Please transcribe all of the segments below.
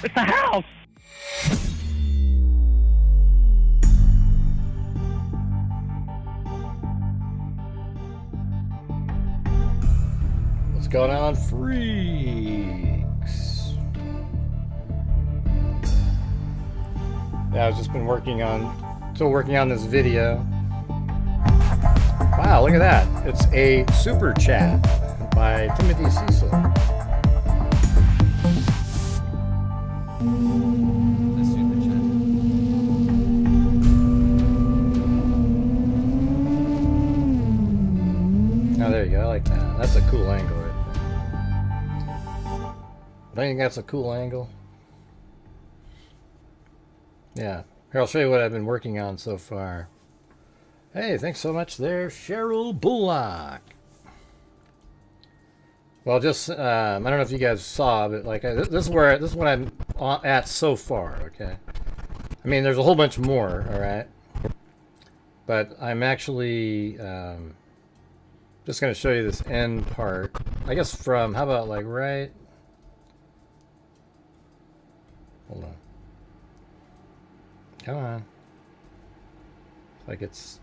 It's the house! What's going on, freaks? Yeah, I've just been still working on this video. Wow, look at that. It's a super chat by Timothy Cecil. Oh, there you go. I like that. That's a cool angle right there. I think that's a cool angle. Yeah. Here, I'll show you what I've been working on so far. Hey, thanks so much there, Cheryl Bullock. Well, just I don't know if you guys saw, but like this is what I'm at so far. Okay. I mean, there's a whole bunch more. All right. But I'm actually just going to show you this end part. I guess from how about like right. Hold on. Come on. Like it's.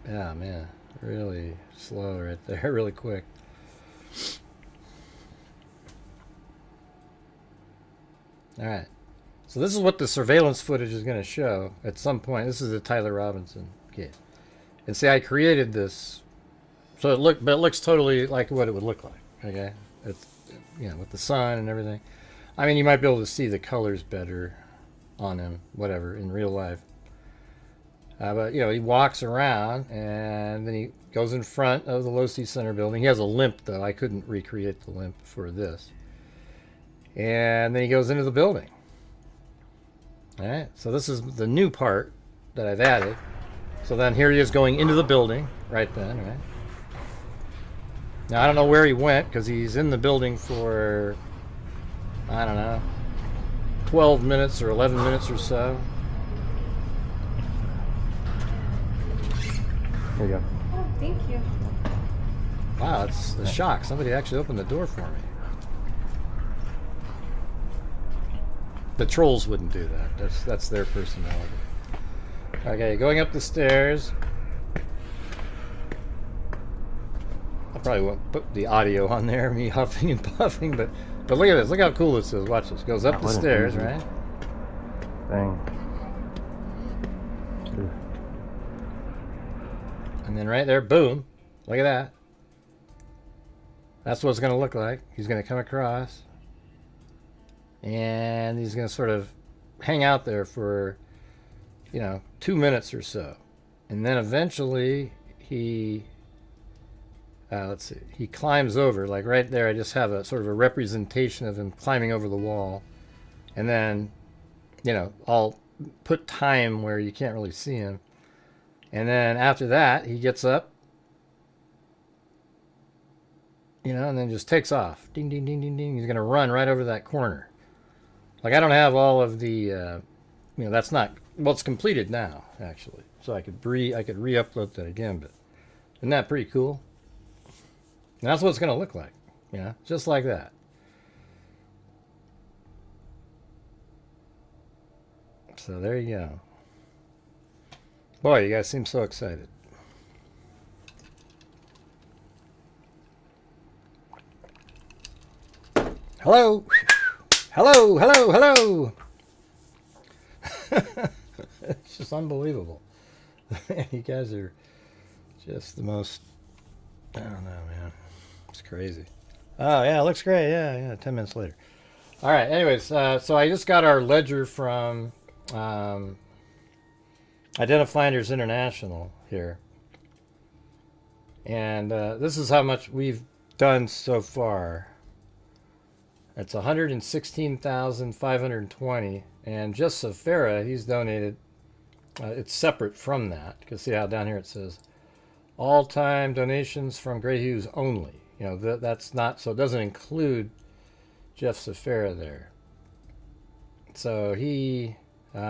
Yeah, man. Really slow right there. Really quick. Alright. So this is what the surveillance footage is going to show at some point. This is the Tyler Robinson case. And see, I created this. So it looks totally like what it would look like. Okay? It's, you know, with the sun and everything. I mean, you might be able to see the colors better on him, whatever, in real life. But, you know, he walks around, and then he goes in front of the Low-C Center building. He has a limp, though. I couldn't recreate the limp for this. And then he goes into the building. All right, so this is the new part that I've added. So then here he is going into the building right then, right? Now, I don't know where he went, because he's in the building for, I don't know, 12 minutes or 11 minutes or so. Here you go. Oh, thank you. Wow, it's a shock. Somebody actually opened the door for me. The trolls wouldn't do that. That's their personality. Okay, going up the stairs. I probably won't put the audio on there, me huffing and puffing, but look at this. Look how cool this is. Watch this. Goes up the stairs, right? Thing. And then right there, boom. Look at that. That's what it's going to look like. He's going to come across. And he's going to sort of hang out there for, you know, 2 minutes or so. And then eventually he, let's see, he climbs over. Like right there, I just have a sort of a representation of him climbing over the wall. And then, you know, I'll put time where you can't really see him. And then after that, he gets up, you know, and then just takes off. Ding, ding, ding, ding, ding. He's going to run right over that corner. Like, I don't have all of the, you know, that's not, well, it's completed now, actually. So I could re-upload that again, but isn't that pretty cool? And that's what it's going to look like, you know, just like that. So there you go. Boy, you guys seem so excited. Hello! Hello, hello, hello! It's just unbelievable. You guys are just the most, I don't know, man. It's crazy. Oh, yeah, it looks great. Yeah, 10 minutes later. All right, anyways, so I just got our ledger from Identifinders International here. And this is how much we've done so far. It's 116,520, and just Safera, he's donated. It's separate from that. You can see how down here it says all-time donations from Grant Hughes only. You know, that's not, so it doesn't include Jeff Safera there. So he, you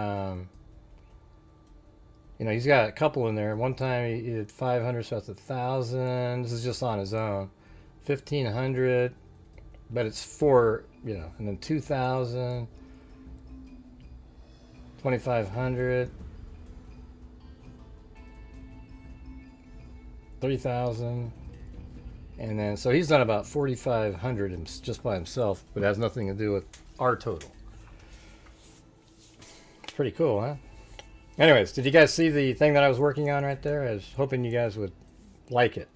know, he's got a couple in there. One time he did 500, so that's 1,000. This is just on his own. 1,500. but it's for, you know, and then 2,000, 2,500, 3,000, and then so he's done about 4,500 just by himself, but it has nothing to do with our total. It's pretty cool, huh? Anyways, did you guys see the thing that I was working on right there? I was hoping you guys would like it.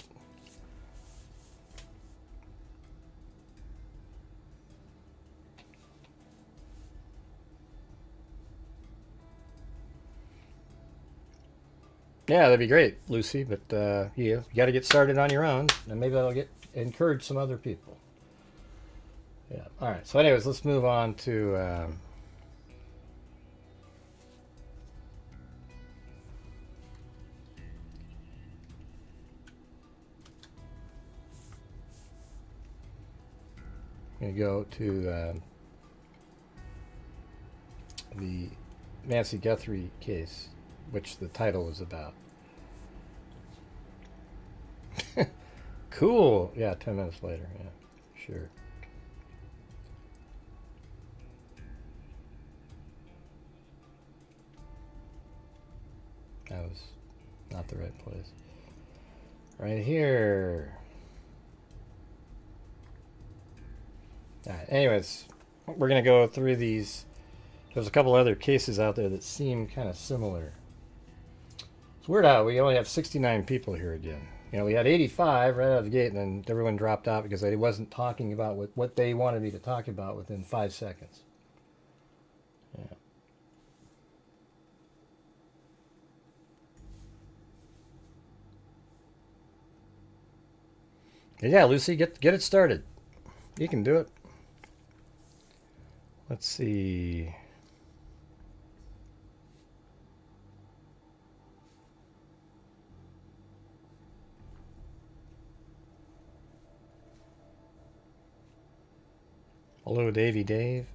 Yeah, that'd be great, Lucy, but you got to get started on your own, and maybe that'll encourage some other people. Yeah, all right, so anyways, let's move on to... I'm going to go to the Nancy Guthrie case, which the title is about. Cool. Yeah, 10 minutes later. Yeah, sure. That was not the right place. Right here. All right, anyways, we're going to go through these. There's a couple other cases out there that seem kind of similar. It's weird how we only have 69 people here again. You know, we had 85 right out of the gate, and then everyone dropped out because I wasn't talking about what they wanted me to talk about within 5 seconds. Yeah. Yeah, Lucy, get it started. You can do it. Let's see. Hello, Davey Dave.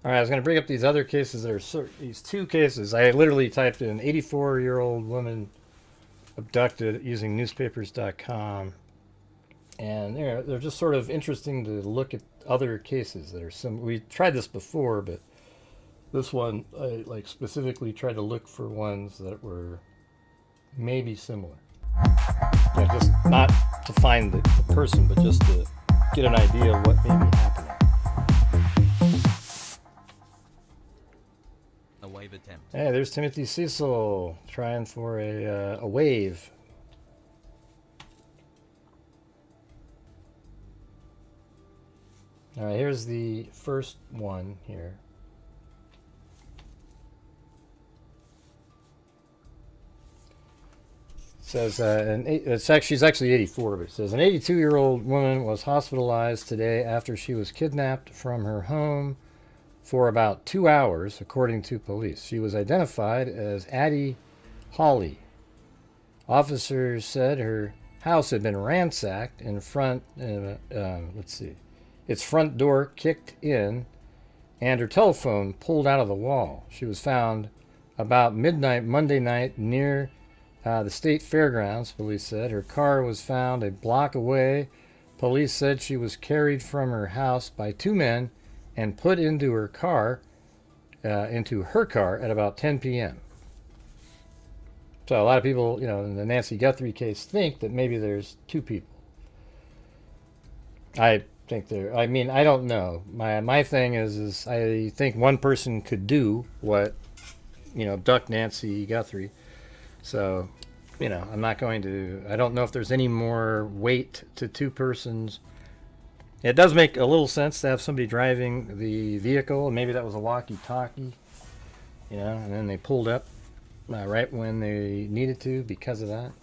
All right, I was going to bring up these other cases that are these two cases. I literally typed in 84-year-old woman abducted using newspapers.com, and they're just sort of interesting to look at other cases that are similar. We tried this before, but this one I like specifically tried to look for ones that were maybe similar. Yeah, just not to find the person, but just to get an idea of what may be happening. A wave attempt. Hey, there's Timothy Cecil trying for a wave. All right, here's the first one here. It says she's actually 84, but it says an 82-year-old woman was hospitalized today after she was kidnapped from her home for about 2 hours, according to police. She was identified as Addie Hawley. Officers said her house had been ransacked in front. Its front door kicked in, and her telephone pulled out of the wall. She was found about midnight Monday night near the state fairgrounds, police said. Her car was found a block away. Police said she was carried from her house by two men and put into her car at about 10 p.m. So a lot of people, you know, in the Nancy Guthrie case think that maybe there's two people. I think I mean, I don't know. My thing is I think one person could do what, you know, abduct Nancy Guthrie. So, you know, I don't know if there's any more weight to two persons. It does make a little sense to have somebody driving the vehicle, and maybe that was a walkie-talkie, you know, and then they pulled up right when they needed to because of that.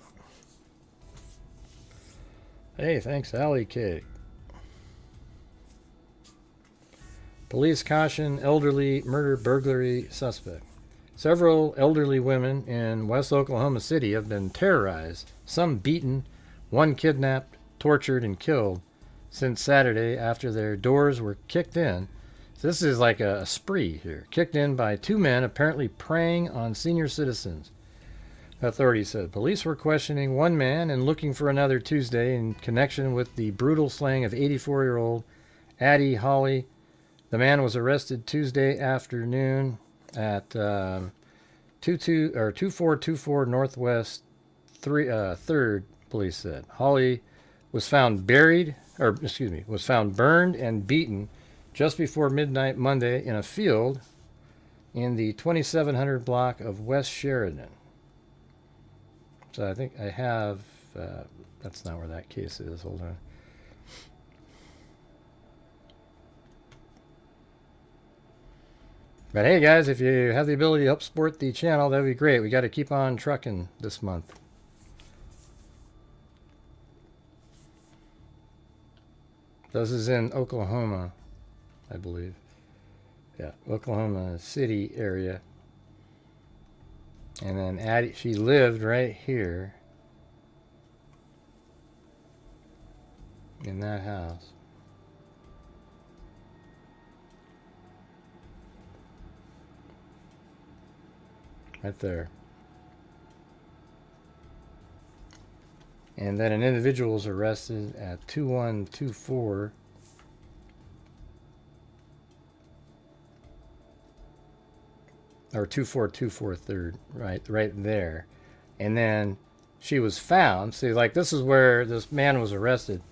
Hey, thanks, Alley Cake. Police caution elderly murder burglary suspect. Several elderly women in West Oklahoma City have been terrorized, some beaten, one kidnapped, tortured, and killed since Saturday after their doors were kicked in. So this is like a spree here. Kicked in by two men apparently preying on senior citizens. Authorities said police were questioning one man and looking for another Tuesday in connection with the brutal slaying of 84-year-old Addie Holly. The man was arrested Tuesday afternoon at 2424 Northwest 3rd, police said. Holly was found burned and beaten just before midnight Monday in a field in the 2700 block of West Sheridan. So I think I have, that's not where that case is, hold on. But hey guys, if you have the ability to help support the channel, that would be great. We got to keep on trucking this month. This is in Oklahoma, I believe. Yeah, Oklahoma City area. And then Addie, she lived right here in that house. Right there. And then an individual was arrested at 2124 or 2424 3rd, right there. And then she was found. See, like, this is where this man was arrested,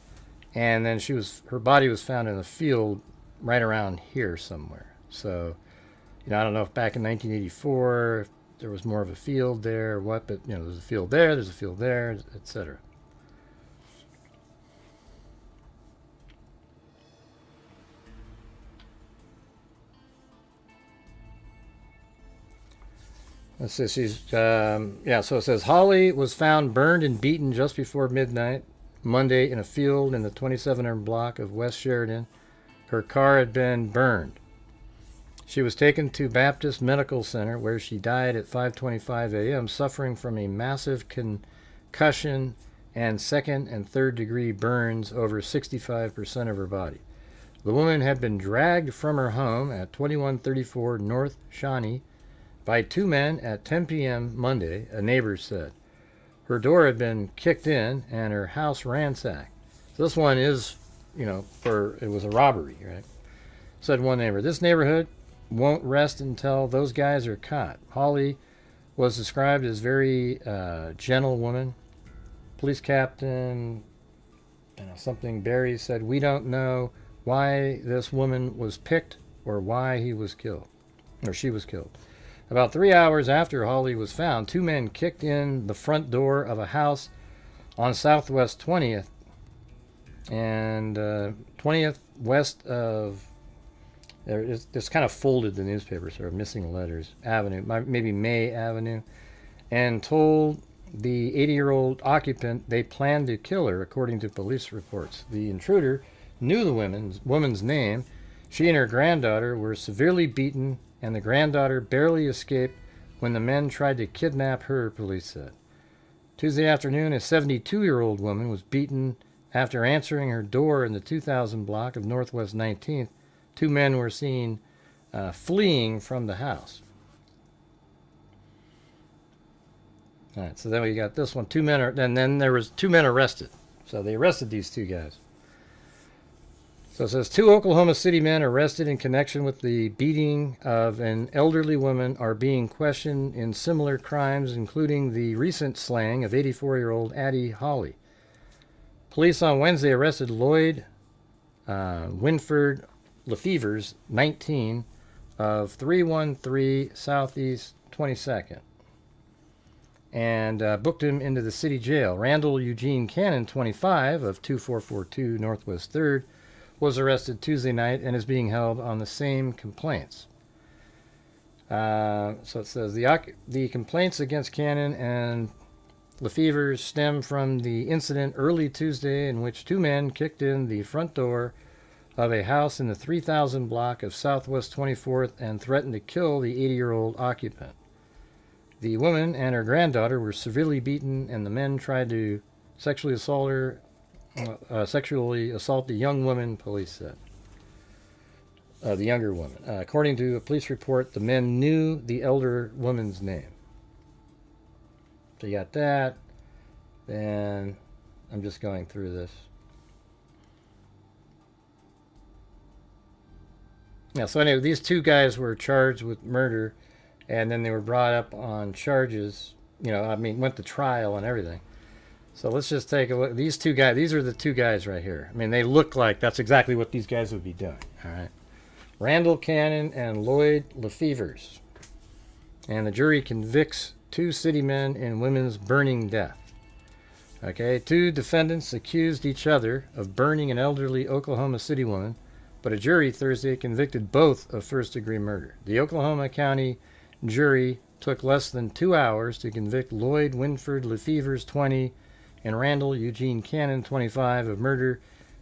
and then her body was found in a field right around here somewhere. So, you know, I don't know if back in 1984 if there was more of a field there or what, but, you know, there's a field there, etc. Let's see, so it says Holly was found burned and beaten just before midnight Monday in a field in the 2700 block of West Sheridan. Her car had been burned. She was taken to Baptist Medical Center where she died at 5:25 a.m. suffering from a massive concussion and second and third degree burns over 65% of her body. The woman had been dragged from her home at 2134 North Shawnee by two men at 10 p.m. Monday, a neighbor said. Her door had been kicked in and her house ransacked. So this one is, you know, it was a robbery, right? Said one neighbor. This neighborhood won't rest until those guys are caught. Holly was described as very gentle woman. Police captain, something Barry said, we don't know why this woman was picked or why he was killed, or she was killed. About 3 hours after Holly was found, two men kicked in the front door of a house on Southwest 20th and 20th west of, it's kind of folded, the newspaper, sort of missing letters, Avenue, maybe May Avenue, and told the 80-year-old occupant they planned to kill her, according to police reports. The intruder knew the woman's name. She and her granddaughter were severely beaten, and the granddaughter barely escaped when the men tried to kidnap her, police said. Tuesday afternoon, a 72-year-old woman was beaten after answering her door in the 2000 block of Northwest 19th. Two men were seen fleeing from the house. All right, so then we got this one. And then there was two men arrested. So they arrested these two guys. So it says two Oklahoma City men arrested in connection with the beating of an elderly woman are being questioned in similar crimes, including the recent slaying of 84-year-old Addie Holly. Police on Wednesday arrested Lloyd Winford Lefevers, 19, of 313 Southeast 22nd, and booked him into the city jail. Randall Eugene Cannon, 25, of 2442 Northwest 3rd, was arrested Tuesday night and is being held on the same complaints. So it says the complaints against Cannon and Lefevers stem from the incident early Tuesday in which two men kicked in the front door of a house in the 3000 block of Southwest 24th and threatened to kill the 80-year-old occupant. The woman and her granddaughter were severely beaten, and the men tried to sexually assault the young woman, police said. The younger woman. According to a police report, the men knew the elder woman's name. So you got that. Then I'm just going through this. Yeah, so anyway, these two guys were charged with murder, and then they were brought up on charges, you know, I mean, went to trial and everything. So let's just take a look. These two guys, these are the two guys right here. I mean, they look like that's exactly what these guys would be doing, all right? Randall Cannon and Lloyd Lefevers. And the jury convicts two city men in women's burning death. Okay, two defendants accused each other of burning an elderly Oklahoma City woman, but a jury Thursday convicted both of first-degree murder. The Oklahoma County jury took less than 2 hours to convict Lloyd Winford Lefevers, 20, and Randall Eugene Cannon, 25, of murder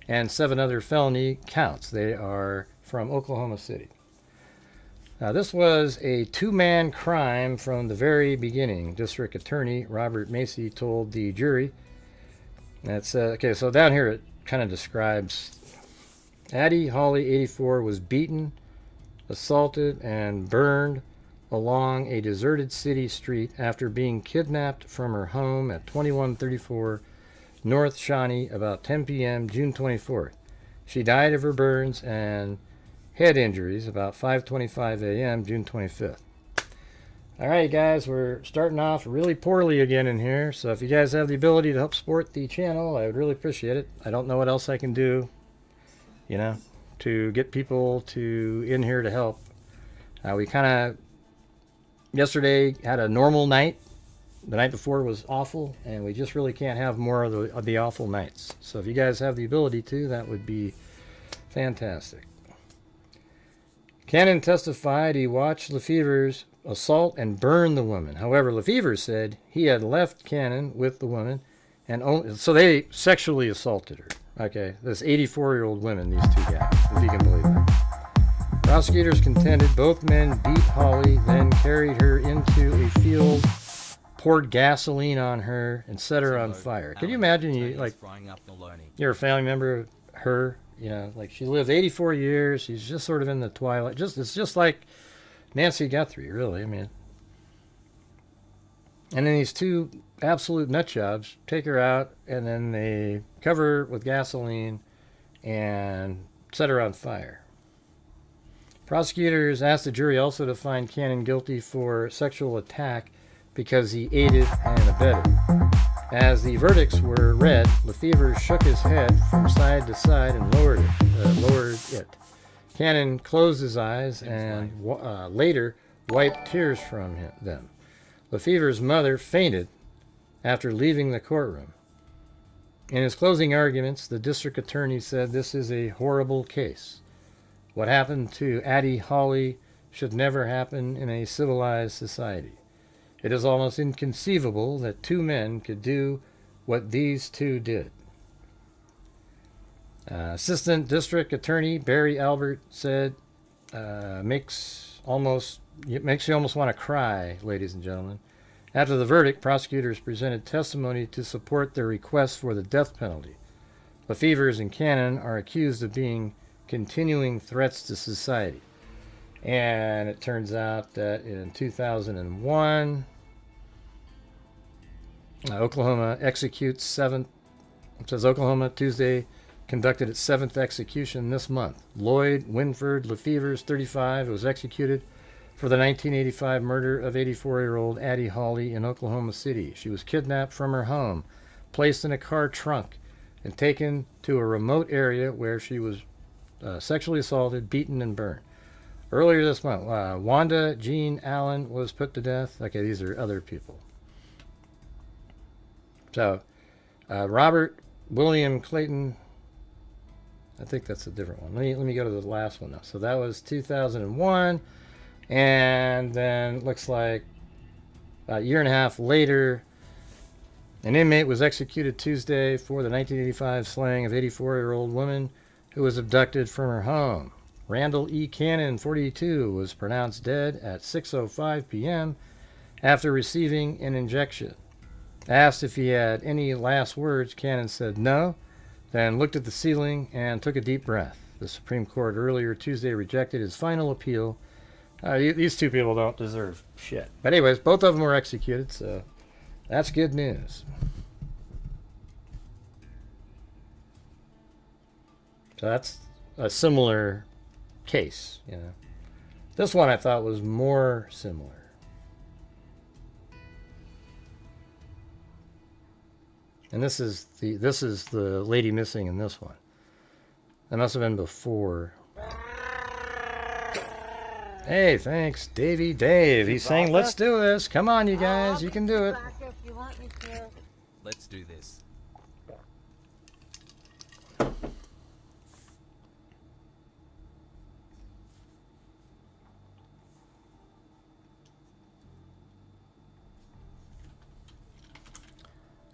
and 7 other felony counts. They are from Oklahoma City. Now, this was a two-man crime from the very beginning, District Attorney Robert Macy told the jury. That's okay, so down here it kind of describes Addie Hawley, 84, was beaten, assaulted, and burned along a deserted city street after being kidnapped from her home at 2134 North Shawnee about 10 p.m. June 24th. She died of her burns and head injuries about 5:25 a.m. June 25th. All right, guys, we're starting off really poorly again in here, so if you guys have the ability to help support the channel, I would really appreciate it. I don't know what else I can do, you know, to get people in here to help. We kind of, yesterday, had a normal night. The night before was awful, and we just really can't have more of the awful nights. So if you guys have the ability to, that would be fantastic. Cannon testified he watched Lefevers assault and burn the woman. However, Lefevers said he had left Cannon with the woman, and so they sexually assaulted her. Okay, this 84-year-old woman, these two guys, if you can believe it. Prosecutors contended both men beat Hawley, then carried her into a field, poured gasoline on her, and set her on fire. Can you imagine you're a family member of her? You know, like she lived 84 years. She's just sort of in the twilight. It's just like Nancy Guthrie, really. I mean, and then these two absolute nut jobs take her out, and then they cover her with gasoline and set her on fire. Prosecutors asked the jury also to find Cannon guilty for sexual attack because he aided and abetted. As the verdicts were read, Lefevers shook his head from side to side and lowered it. Cannon closed his eyes and later wiped tears from them. Lefevers' mother fainted after leaving the courtroom. In his closing arguments, the district attorney said this is a horrible case. What happened to Addie Hawley should never happen in a civilized society. It is almost inconceivable that two men could do what these two did. Assistant District Attorney Barry Albert said, makes you almost want to cry, ladies and gentlemen. After the verdict, prosecutors presented testimony to support their request for the death penalty. Lefevers and Cannon are accused of being continuing threats to society. And it turns out that in 2001, Oklahoma executes seventh. It says Oklahoma Tuesday conducted its 7th execution this month. Lloyd Winford Lefevers, 35, was executed for the 1985 murder of 84-year-old Addie Hawley in Oklahoma City. She was kidnapped from her home, placed in a car trunk, and taken to a remote area where she was sexually assaulted, beaten, and burned. Earlier this month, Wanda Jean Allen was put to death. Okay, these are other people. So, Robert William Clayton, I think that's a different one. Let me go to the last one now. So that was 2001, and then looks like about a year and a half later, an inmate was executed Tuesday for the 1985 slaying of 84-year-old woman who was abducted from her home. Randall E. Cannon, 42, was pronounced dead at 6:05 p.m. after receiving an injection. Asked if he had any last words, Cannon said no, then looked at the ceiling and took a deep breath. The Supreme Court earlier Tuesday rejected his final appeal. These two people don't deserve shit. But anyways, both of them were executed, so That's good news. So that's a similar case, you know. This one I thought was more similar. And this is the lady missing in this one. That must have been before. Hey, thanks, Davey Dave. He's saying, let's do this. Come on, you guys. You can do it. Let's do this.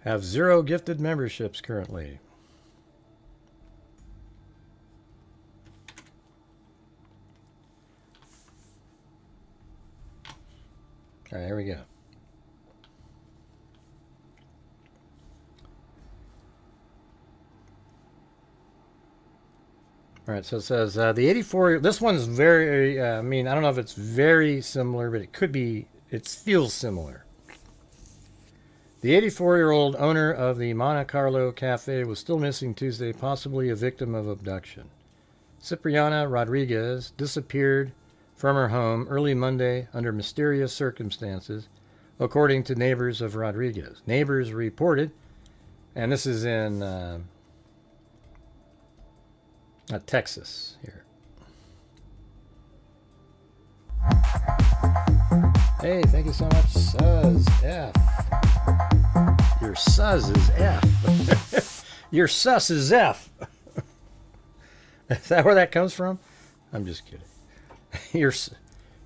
Have 0 gifted memberships currently. All right, here we go. All right, so it says the 84. This one's very. I mean, I don't know if it's very similar, but it could be. It feels similar. The 84-year-old owner of the Monte Carlo Cafe was still missing Tuesday, possibly a victim of abduction. Cipriana Rodriguez disappeared from her home early Monday under mysterious circumstances, according to neighbors of Rodriguez. Neighbors reported, and this is in Texas here. Hey, thank you so much, Suz F. Your sus is F. Your sus is F. Is that where that comes from? I'm just kidding. You're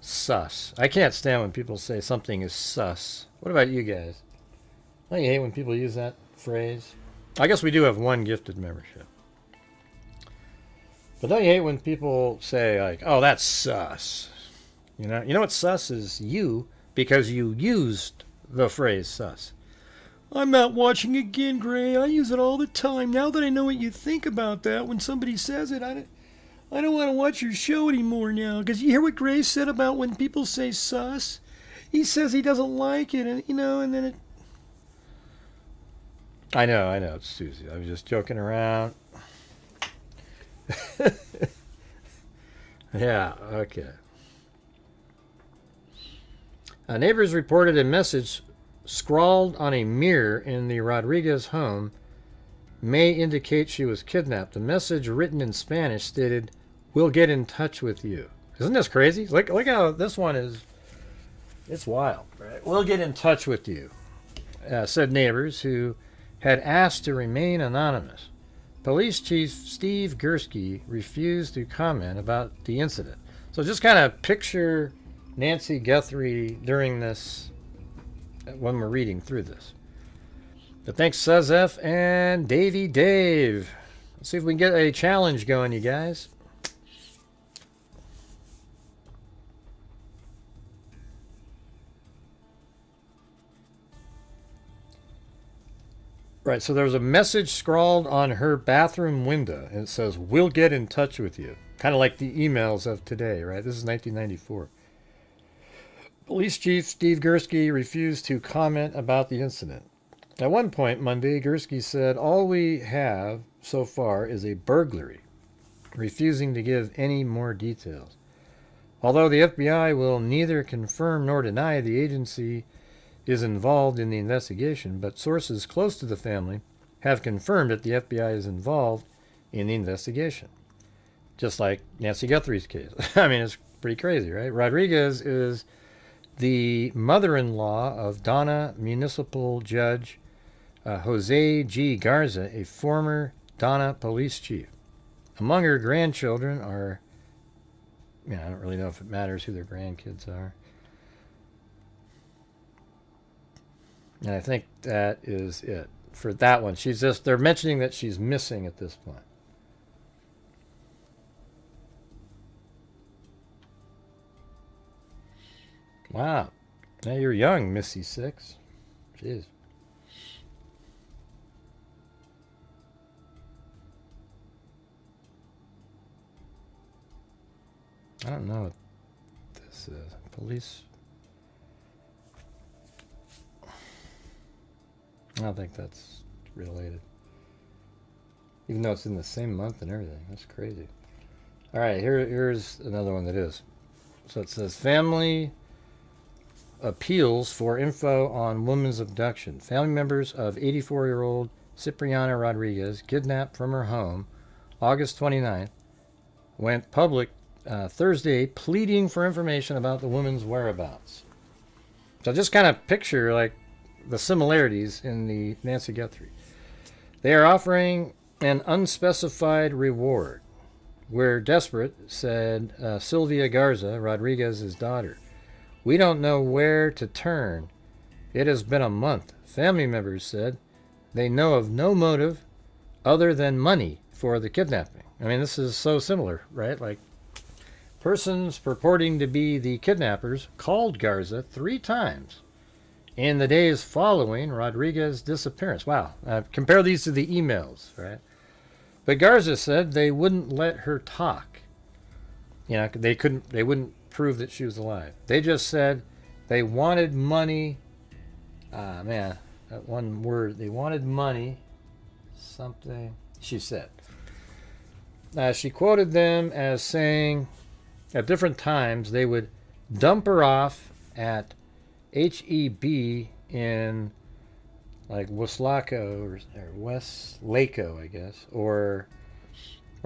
sus. I can't stand when people say something is sus. What about you guys? Don't you hate when people use that phrase? I guess we do have 1 gifted membership. But don't you hate when people say, like, oh, that's sus? You know what sus is? You, because you used the phrase sus. I'm not watching again, Gray. I use it all the time. Now that I know what you think about that, when somebody says it, I don't want to watch your show anymore now. Because you hear what Gray said about when people say sus? He says he doesn't like it, and and then it... I know, it's Susie. I was just joking around. Yeah, okay. Neighbors reported a message scrawled on a mirror in the Rodriguez home may indicate she was kidnapped. The message, written in Spanish, stated, "We'll get in touch with you." Isn't this crazy? Look how this one is. It's wild, right? "We'll get in touch with you," said neighbors who had asked to remain anonymous. Police Chief Steve Gursky refused to comment about the incident. So just kind of picture Nancy Guthrie during this, when we're reading through this. But thanks, Suzef and Davey Dave. Let's see if we can get a challenge going, you guys. Right, so there's a message scrawled on her bathroom window, and it says, "We'll get in touch with you." Kind of like the emails of today, right? This is 1994. Police Chief Steve Gursky refused to comment about the incident. At one point Monday, Gursky said, "All we have so far is a burglary," refusing to give any more details. Although the FBI will neither confirm nor deny the agency is involved in the investigation, but sources close to the family have confirmed that the FBI is involved in the investigation. Just like Nancy Guthrie's case. I mean, it's pretty crazy, right? Rodriguez is the mother-in-law of Donna Municipal Judge Jose G. Garza, a former Donna police chief. Among her grandchildren are, I don't really know if it matters who their grandkids are. And I think that is it for that one. They're mentioning that she's missing at this point. Wow. Now you're young, Missy Six. Jeez. I don't know what this is. Police. I don't think that's related. Even though it's in the same month and everything. That's crazy. All right, here's another one that is. So it says, family appeals for info on woman's abduction. Family members of 84-year-old Cipriana Rodriguez, kidnapped from her home August 29th, went public Thursday pleading for information about the woman's whereabouts. So just kind of picture like the similarities in the Nancy Guthrie. They are offering an unspecified reward. We're desperate, said Sylvia Garza, Rodriguez's daughter. We don't know where to turn. It has been a month, family members said. They know of no motive other than money for the kidnapping. I mean, this is so similar, right? Like, persons purporting to be the kidnappers called Garza 3 times in the days following Rodriguez's disappearance. Wow. Compare these to the emails, right? But Garza said they wouldn't let her talk. You know, they wouldn't prove that she was alive. They just said they wanted money. Man, that one word. They wanted money. Something, she said. She quoted them as saying at different times they would dump her off at HEB in like Westlaco or Westlaco, I guess, or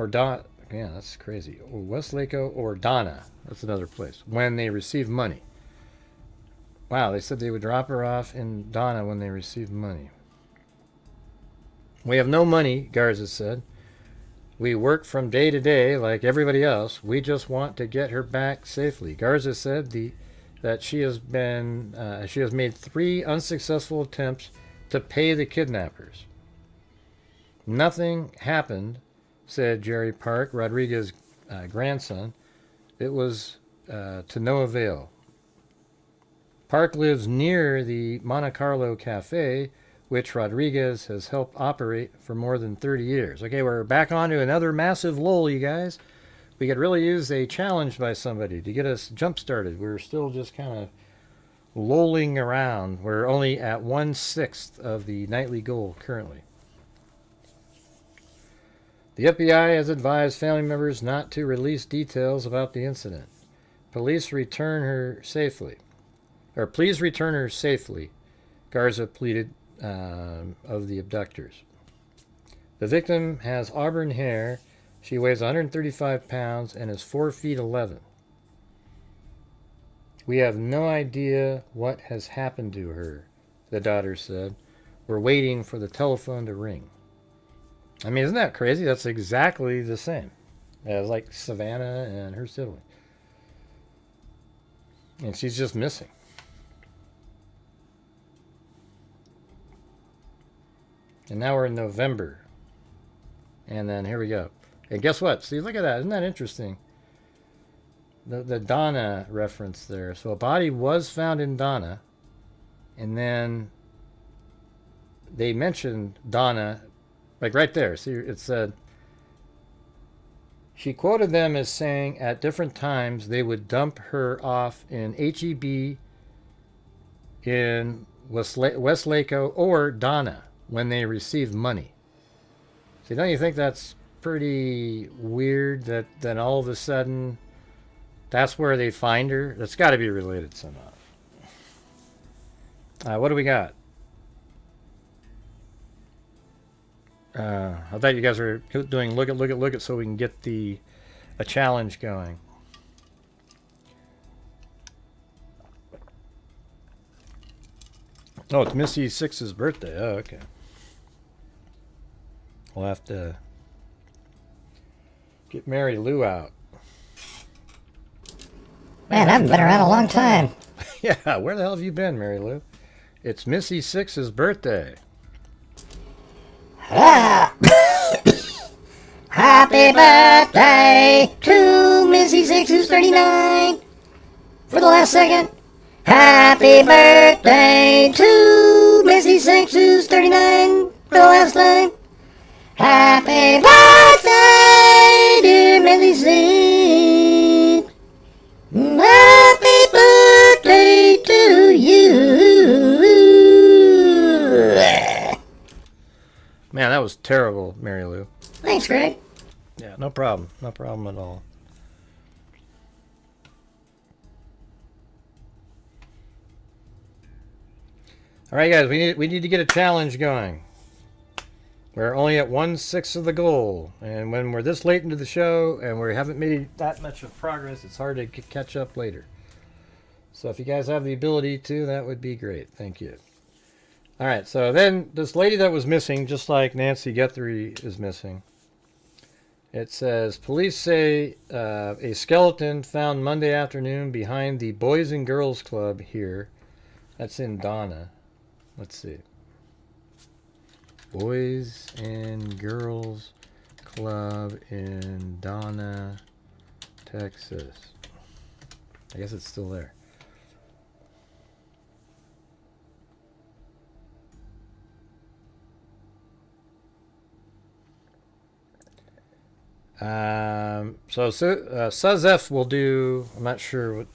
Don. Yeah, that's crazy. Or Westlaco or Donna. That's another place. When they received money. Wow, they said they would drop her off in Donna when they received money. We have no money, Garza said. We work from day to day like everybody else. We just want to get her back safely. Garza said that she has made 3 unsuccessful attempts to pay the kidnappers. Nothing happened, said Jerry Park, Rodriguez's grandson. It was to no avail. Park lives near the Monte Carlo Cafe, which Rodriguez has helped operate for more than 30 years. Okay, we're back on to another massive lull, you guys. We could really use a challenge by somebody to get us jump-started. We're still just kind of lolling around. We're only at 1/6 of the nightly goal currently. The FBI has advised family members not to release details about the incident. Please return her safely, Garza pleaded of the abductors. The victim has auburn hair. She weighs 135 pounds and is 4 feet 11. We have no idea what has happened to her, the daughter said. We're waiting for the telephone to ring. I mean, isn't that crazy? That's exactly the same as like Savannah and her sibling. And she's just missing. And now we're in November. And then here we go. And guess what? See, look at that. Isn't that interesting? The Donna reference there. So a body was found in Donna. And then they mentioned Donna, like right there. See, it said, she quoted them as saying at different times they would dump her off in HEB in Westlaco or Donna when they received money. See, don't you think that's pretty weird that then all of a sudden that's where they find her? That's got to be related somehow. What do we got? I thought you guys were doing look at so we can get a challenge going. Oh, it's Missy Six's birthday. Oh, okay. We'll have to get Mary Lou out. Man, I haven't been around a long time. Yeah, where the hell have you been, Mary Lou? It's Missy Six's birthday. Ah. Happy birthday to Missy Six, who's 39. For the last second. Happy birthday to Missy Six, who's 39. For the last time. Happy birthday, dear Missy Six. Happy birthday to you. Mary Lou. Thanks, Greg. Yeah, no problem. No problem at all. All right, guys, we need to get a challenge going. We're only at 1/6 of the goal, and when we're this late into the show and we haven't made that much of progress, it's hard to catch up later. So if you guys have the ability to, that would be great. Thank you. All right, so then this lady that was missing, just like Nancy Guthrie is missing. It says, police say a skeleton found Monday afternoon behind the Boys and Girls Club here. That's in Donna. Let's see. Boys and Girls Club in Donna, Texas. I guess it's still there. So Suzef will do, I'm not sure what,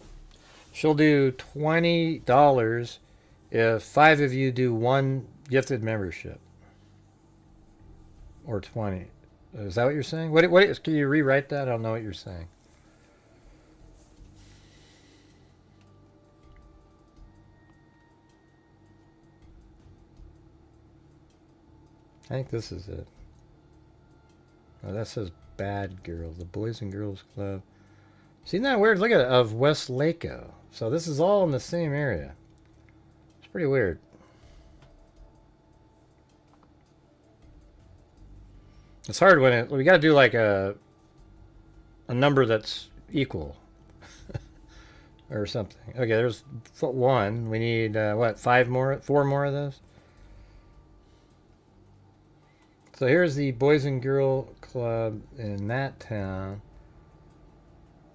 she'll do $20 if 5 of you do 1 gifted membership. Or 20. Is that what you're saying? What can you rewrite that? I don't know what you're saying. I think this is it. Oh, that says Bad Girls, the Boys and Girls Club. See, isn't that weird? Look at it, of West Laco. So this is all in the same area. It's pretty weird. It's hard when we got to do like a number that's equal or something. Okay, there's 1. We need what? 4 more of those. So here's the Boys and Girl Club in that town.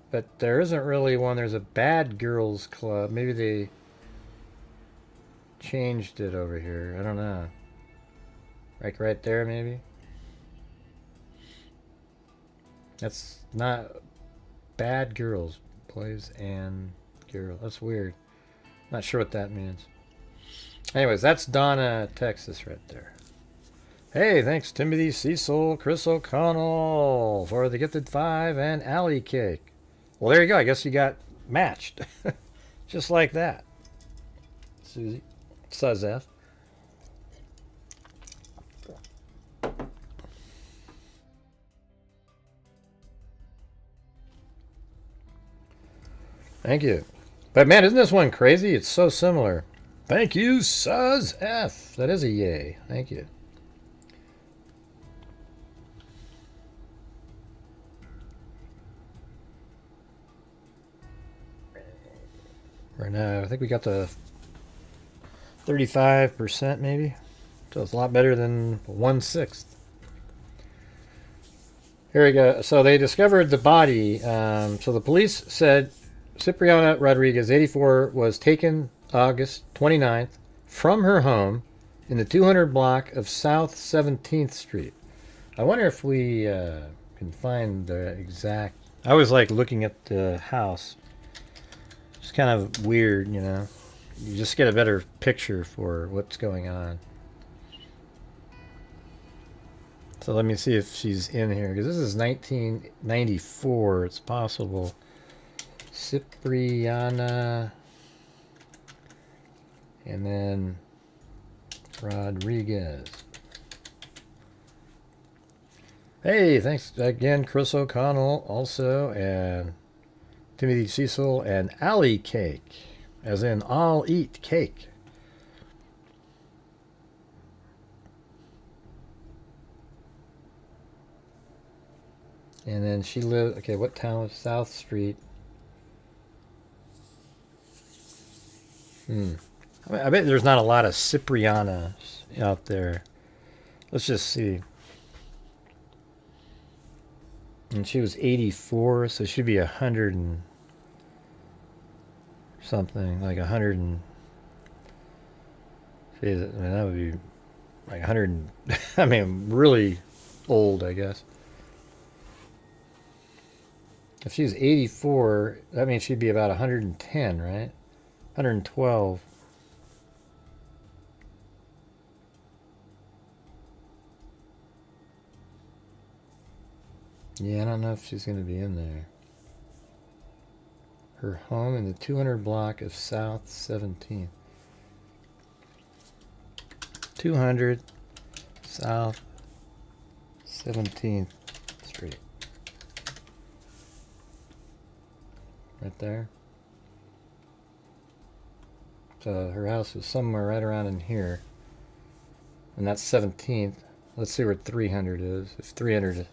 But there isn't really one. There's a Bad Girls Club. Maybe they changed it over here. I don't know. Like right there, maybe. That's not Bad Girls. Boys and Girls. That's weird. Not sure what that means. Anyways, that's Donna, Texas right there. Hey, thanks Timothy, Cecil, Chris O'Connell for the gifted 5 and Alley Cake. Well, there you go. I guess you got matched. Just like that. Susie. Suzef. Thank you. But man, isn't this one crazy? It's so similar. Thank you, Suzef. That is a yay. Thank you. Right now, I think we got the 35% maybe. So it's a lot better than 1/6. Here we go. So they discovered the body. So the police said Cipriana Rodriguez, 84, was taken August 29th from her home in the 200 block of South 17th Street. I wonder if we can find the exact... I always like looking at the house. It's kind of weird, you know. You just get a better picture for what's going on. So let me see if she's in here, because this is 1994. It's possible. Cipriana, and then Rodriguez. Hey, thanks again, Chris O'Connell, also, and Timothy Cecil, and Alley Cake, as in I'll eat cake. And then she lived, okay, what town was South Street? I bet there's not a lot of Ciprianas out there. Let's just see. And she was 84, so she'd be 100 and something, like 100 and... I mean, that would be like 100 and... I mean, really old, I guess. If she's 84, that means she'd be about 110, right? 112. Yeah, I don't know if she's going to be in there. Her home in the 200 block of South 17th. 200 South 17th Street. Right there. So her house is somewhere right around in here. And that's 17th. Let's see where 300 is. If 300 is...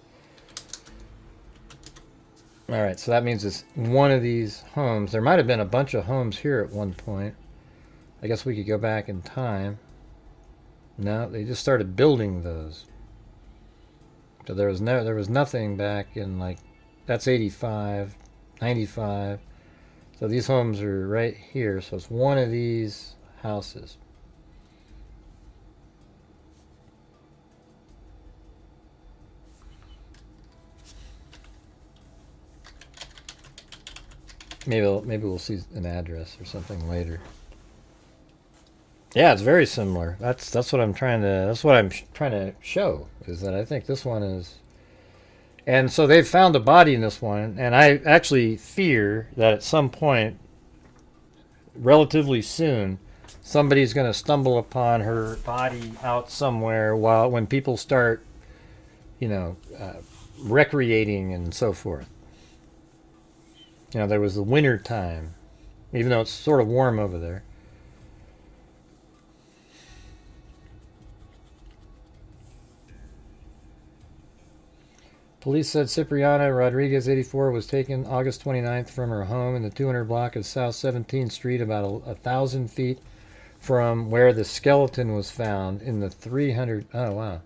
Alright, so that means it's one of these homes. There might have been a bunch of homes here at one point. I guess we could go back in time. No, they just started building those. So there was nothing back in, like, that's 85, 95. So these homes are right here. So it's one of these houses. Maybe we'll see an address or something later. Yeah, it's very similar. That's what I'm trying to show, is that I think this one is. And so they've found a body in this one, and I actually fear that at some point, relatively soon, somebody's going to stumble upon her body out somewhere when people start, recreating and so forth. There was the winter time, even though it's sort of warm over there. Police said Cipriana Rodriguez, 84, was taken August 29th from her home in the 200 block of South 17th Street, about 1,000 feet from where the skeleton was found in the 300... Oh, wow.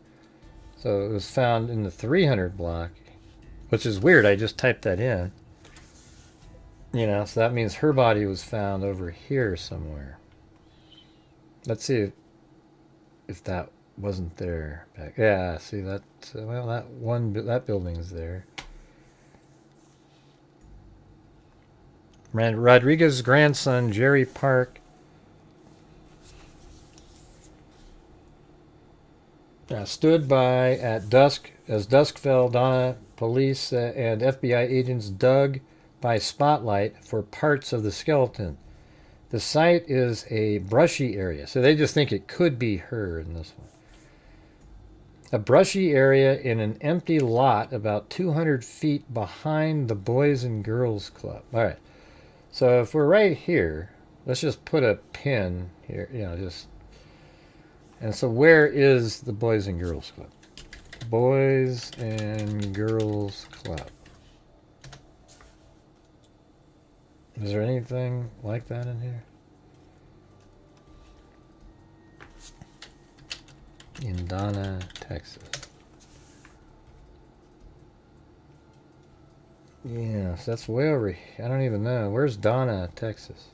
So it was found in the 300 block, which is weird. I just typed that in. So that means her body was found over here somewhere. Let's see if that wasn't there back. Yeah, see that? Well, that building's there. Rodriguez's grandson, Jerry Park, stood by at dusk. As dusk fell, Donna, police, and FBI agents dug by spotlight for parts of the skeleton. The site is a brushy area, so they just think it could be her in this one. A brushy area in an empty lot about 200 feet behind the Boys and Girls Club. All right, so if we're right here, let's just put a pin here, and so where is the Boys and Girls Club? Boys and Girls Club. Is there anything like that in here? In Donna, Texas. Yes, that's way over here. I don't even know. Where's Donna, Texas?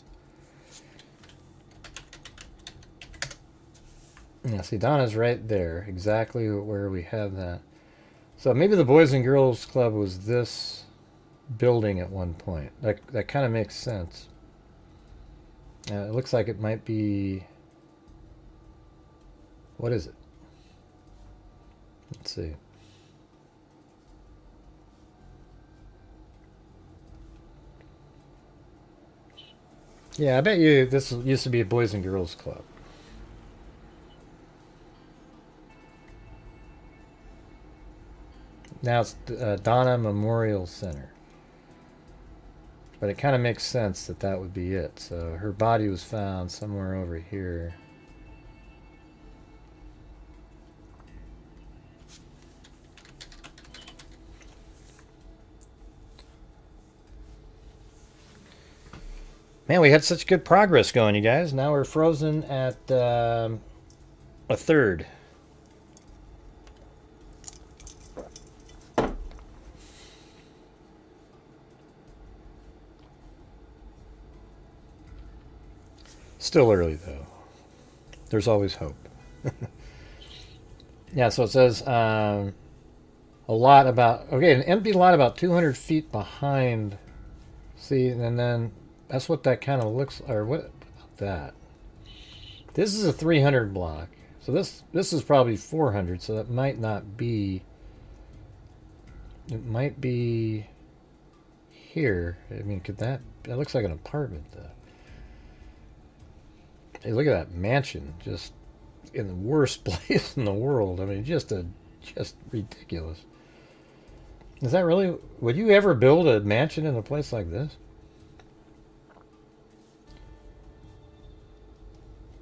Yeah, see, Donna's right there. Exactly where we have that. So maybe the Boys and Girls Club was this building at one point. That kind of makes sense. It looks like it might be... What is it? Let's see. Yeah, I bet you this used to be a Boys and Girls Club. Now it's Donna Memorial Center. But it kind of makes sense that would be it. So her body was found somewhere over here. Man, we had such good progress going, you guys. Now we're frozen at a third. Still early, though. There's always hope. Yeah, so it says a lot about... Okay, an empty lot about 200 feet behind. See, and then that's what that kind of looks... Or what about that? This is a 300 block. So this is probably 400, so that might not be It might be here. I mean, could that looks like an apartment though. Hey, look at that mansion, just in the worst place in the world. I mean, just ridiculous. Is that really, would you ever build a mansion in a place like this?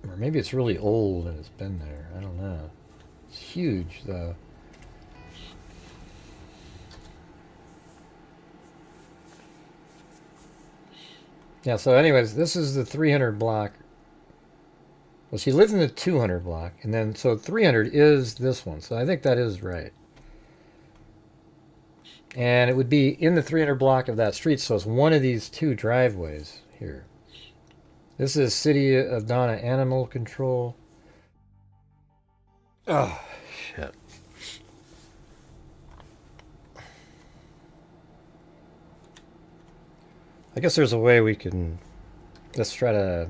Or maybe it's really old and it's been there. I don't know. It's huge though. Yeah, so anyways, this is the 300 block. Well, she lived in the 200 block, and then, so 300 is this one. So I think that is right. And it would be in the 300 block of that street, so it's one of these two driveways here. This is City of Donna Animal Control. Oh, shit. I guess there's a way we can, let's try to,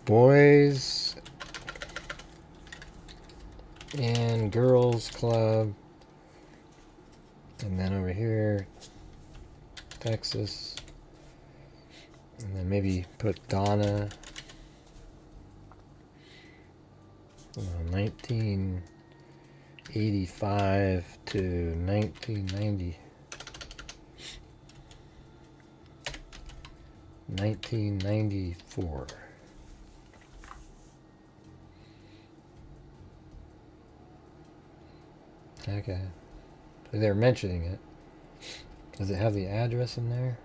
Boys and Girls Club, and then over here, Texas, and then maybe put Donna, 1985 to 1990. 1994. Okay. So they're mentioning it. Does it have the address in there?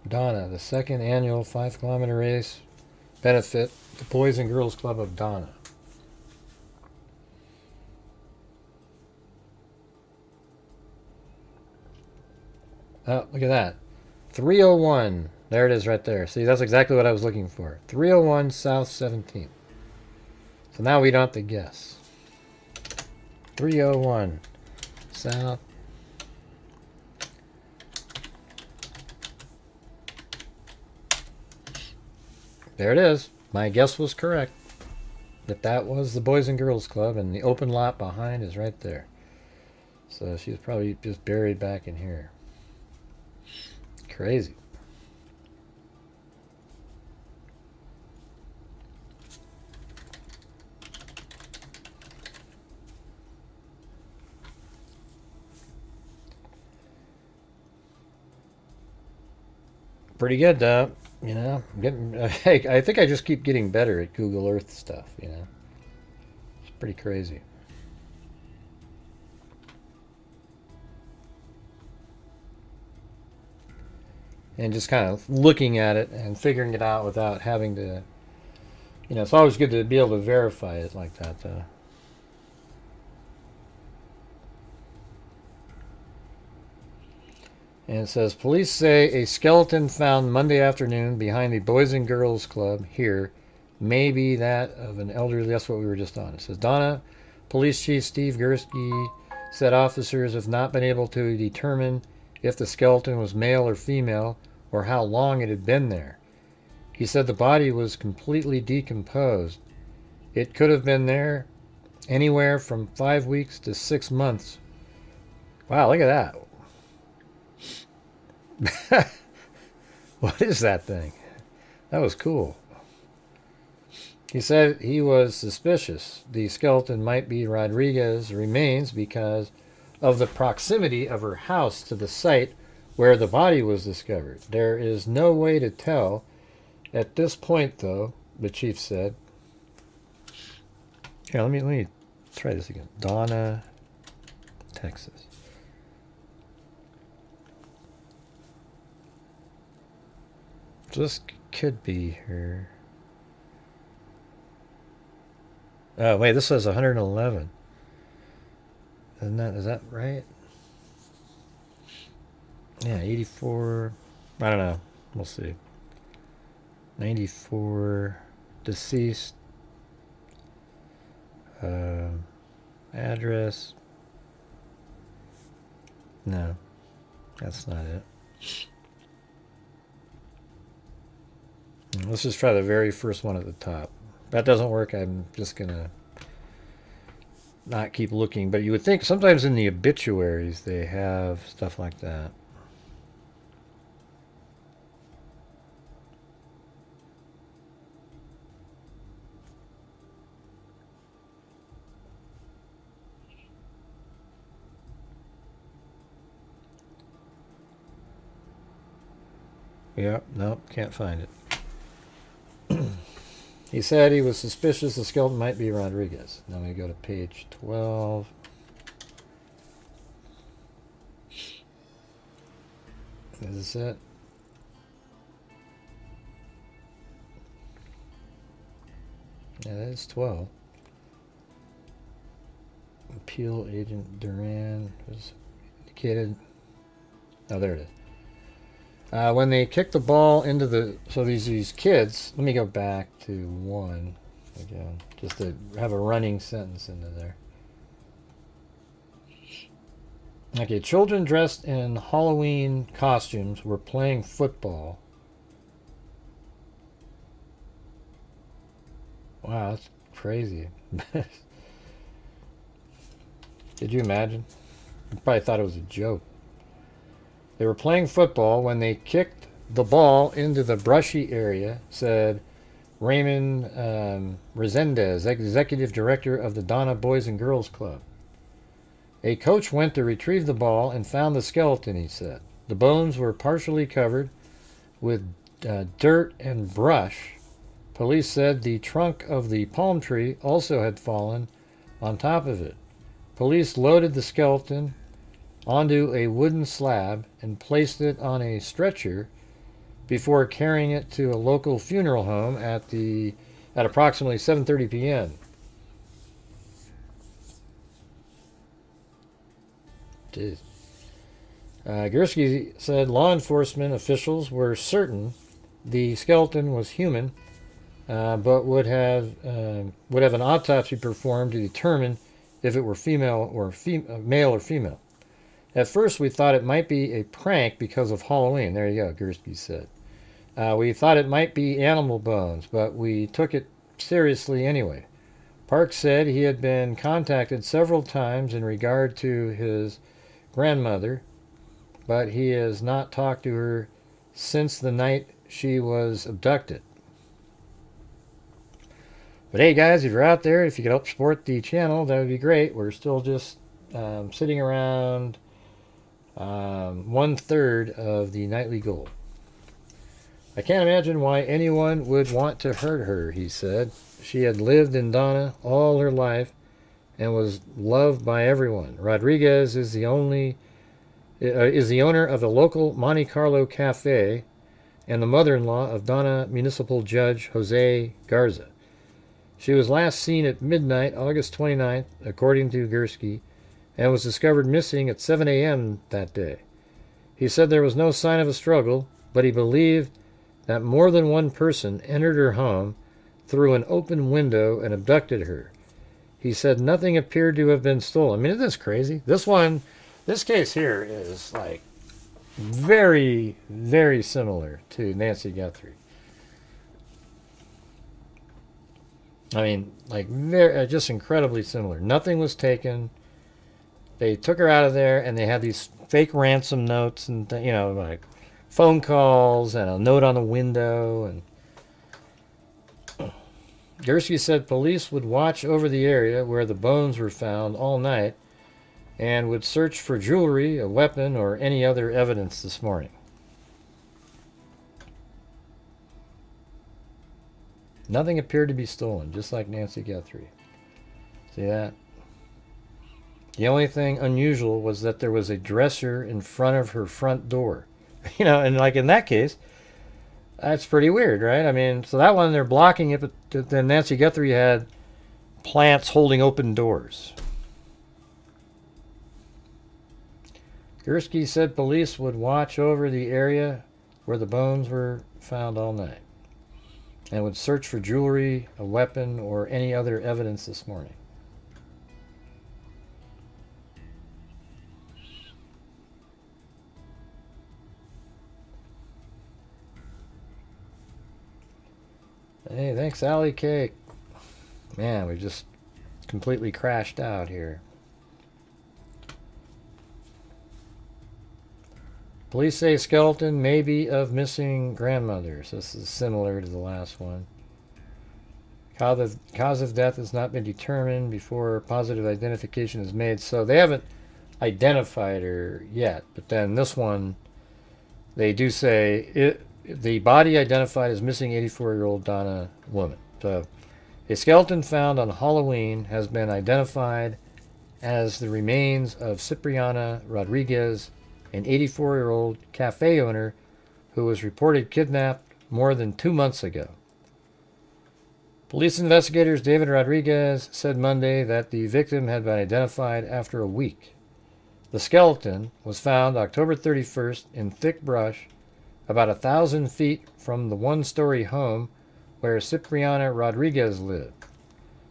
Donna, the second annual 5-kilometer race benefit the Boys and Girls Club of Donna. Oh, look at that. 301. There it is right there. See, that's exactly what I was looking for. 301 South 17th. So now we don't have to guess. 301 South. There it is. My guess was correct. That was the Boys and Girls Club, and the open lot behind is right there. So she was probably just buried back in here. Crazy. Pretty good though, you know. I think I just keep getting better at Google Earth stuff, you know. It's pretty crazy. And just kind of looking at it and figuring it out without having to, you know, it's always good to be able to verify it like that though. And it says, police say a skeleton found Monday afternoon behind the Boys and Girls Club here may be that of an elderly. That's what we were just on. It says, Donna, Police Chief Steve Gursky said officers have not been able to determine if the skeleton was male or female or how long it had been there. He said the body was completely decomposed. It could have been there anywhere from 5 weeks to 6 months. Wow, look at that. What is that thing? That was cool. He said he was suspicious the skeleton might be Rodriguez's remains because of the proximity of her house to the site where the body was discovered. There is no way to tell at this point, though, the chief said. Here, let me try this again. Donna, Texas. This could be her. Oh, wait, this says 111. Is that right? Yeah, 84. I don't know. We'll see. 94. Deceased. Address. No, that's not it. Let's just try the very first one at the top. If that doesn't work, I'm just going to not keep looking. But you would think sometimes in the obituaries they have stuff like that. Yep, nope, can't find it. He said he was suspicious the skeleton might be Rodriguez. Now we go to page 12. Is this it? Yeah, that is 12. Appeal agent Duran was indicated. Oh, there it is. When they kicked the ball into the... So these kids... Let me go back to 1 again. Just to have a running sentence into there. Okay, children dressed in Halloween costumes were playing football. Wow, that's crazy. Did you imagine? You probably thought it was a joke. They were playing football when they kicked the ball into the brushy area, said Raymond Resendez, executive director of the Donna Boys and Girls Club. A coach went to retrieve the ball and found the skeleton, he said. The bones were partially covered with dirt and brush. Police said the trunk of the palm tree also had fallen on top of it. Police loaded the skeleton onto a wooden slab and placed it on a stretcher before carrying it to a local funeral home at approximately 7:30 p.m. Jeez. Gursky said law enforcement officials were certain the skeleton was human, but would have an autopsy performed to determine if it were male or female. At first, we thought it might be a prank because of Halloween. There you go, Gursky said. We thought it might be animal bones, but we took it seriously anyway. Park said he had been contacted several times in regard to his grandmother, but he has not talked to her since the night she was abducted. But hey guys, if you're out there, if you could help support the channel, that would be great. We're still just sitting around 1/3 of the nightly goal. I can't imagine why anyone would want to hurt her, he said. She had lived in Donna all her life and was loved by everyone. Rodriguez is the owner of the local Monte Carlo Cafe and the mother-in-law of Donna Municipal Judge Jose Garza. She was last seen at midnight, August 29th, according to Gursky, and was discovered missing at 7 a.m. that day. He said there was no sign of a struggle, but he believed that more than one person entered her home through an open window and abducted her. He said nothing appeared to have been stolen. I mean, isn't this crazy? This case here is like very, very similar to Nancy Guthrie. I mean, like, just incredibly similar. Nothing was taken. They took her out of there, and they had these fake ransom notes and, like phone calls and a note on the window. And Gursky said police would watch over the area where the bones were found all night and would search for jewelry, a weapon, or any other evidence this morning. Nothing appeared to be stolen, just like Nancy Guthrie. See that? The only thing unusual was that there was a dresser in front of her front door. And like in that case, that's pretty weird, right? I mean, so that one they're blocking it, but then Nancy Guthrie had plants holding open doors. Gursky said police would watch over the area where the bones were found all night and would search for jewelry, a weapon, or any other evidence this morning. Hey, thanks, Allie Cake. Man, we just completely crashed out here. Police say skeleton may be of missing grandmothers. This is similar to the last one. Cause of death has not been determined before positive identification is made. So they haven't identified her yet. But then this one, they do say the body identified as missing 84-year-old Donna woman. So a skeleton found on Halloween has been identified as the remains of Cipriana Rodriguez, an 84-year-old cafe owner who was reported kidnapped more than 2 months ago. Police investigators David Rodriguez said Monday that the victim had been identified after a week. The skeleton was found October 31st in thick brush about 1,000 feet from the one-story home where Cipriana Rodriguez lived.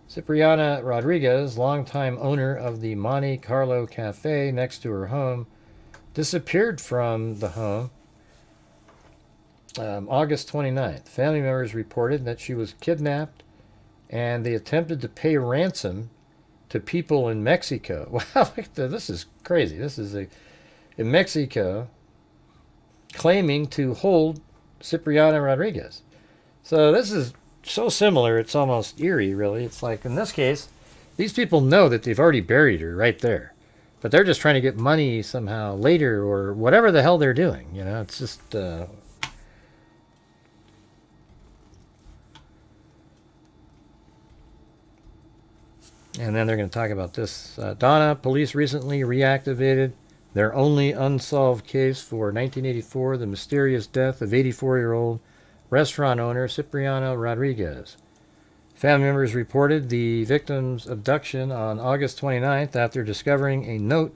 Cipriana Rodriguez, longtime owner of the Monte Carlo Cafe next to her home, disappeared from the home August 29th. Family members reported that she was kidnapped and they attempted to pay ransom to people in Mexico. Wow, this is crazy. This is in Mexico claiming to hold Cipriana Rodriguez. So this is so similar, it's almost eerie, really. It's like, in this case, these people know that they've already buried her right there. But they're just trying to get money somehow later or whatever the hell they're doing. You know, it's just... And then they're going to talk about this. Donna, police recently reactivated their only unsolved case for 1984, the mysterious death of 84-year-old restaurant owner Cipriano Rodriguez. Family members reported the victim's abduction on August 29th after discovering a note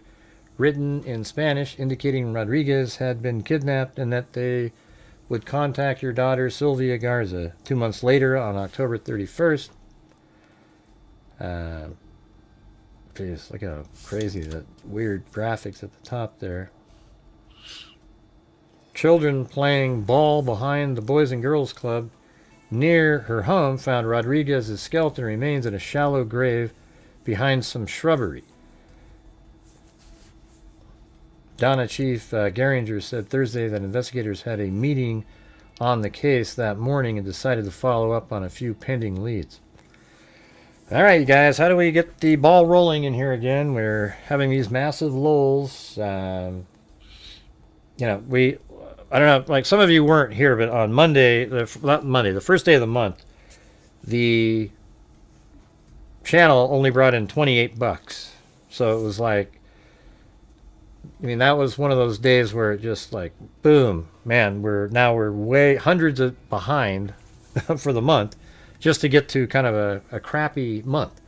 written in Spanish indicating Rodriguez had been kidnapped and that they would contact your daughter Sylvia Garza. 2 months later, on October 31st, geez, look how crazy that weird graphics at the top there. Children playing ball behind the Boys and Girls Club near her home found Rodriguez's skeleton remains in a shallow grave behind some shrubbery. Donna Chief Geringer said Thursday that investigators had a meeting on the case that morning and decided to follow up on a few pending leads. All right, you guys, how do we get the ball rolling in here again? We're having these massive lulls. You know, I don't know, like some of you weren't here, but on Monday, not Monday, the first day of the month, the channel only brought in $28. So it was like, I mean, that was one of those days where it just like, boom, man, we're way hundreds of behind for the month just to get to kind of a crappy month.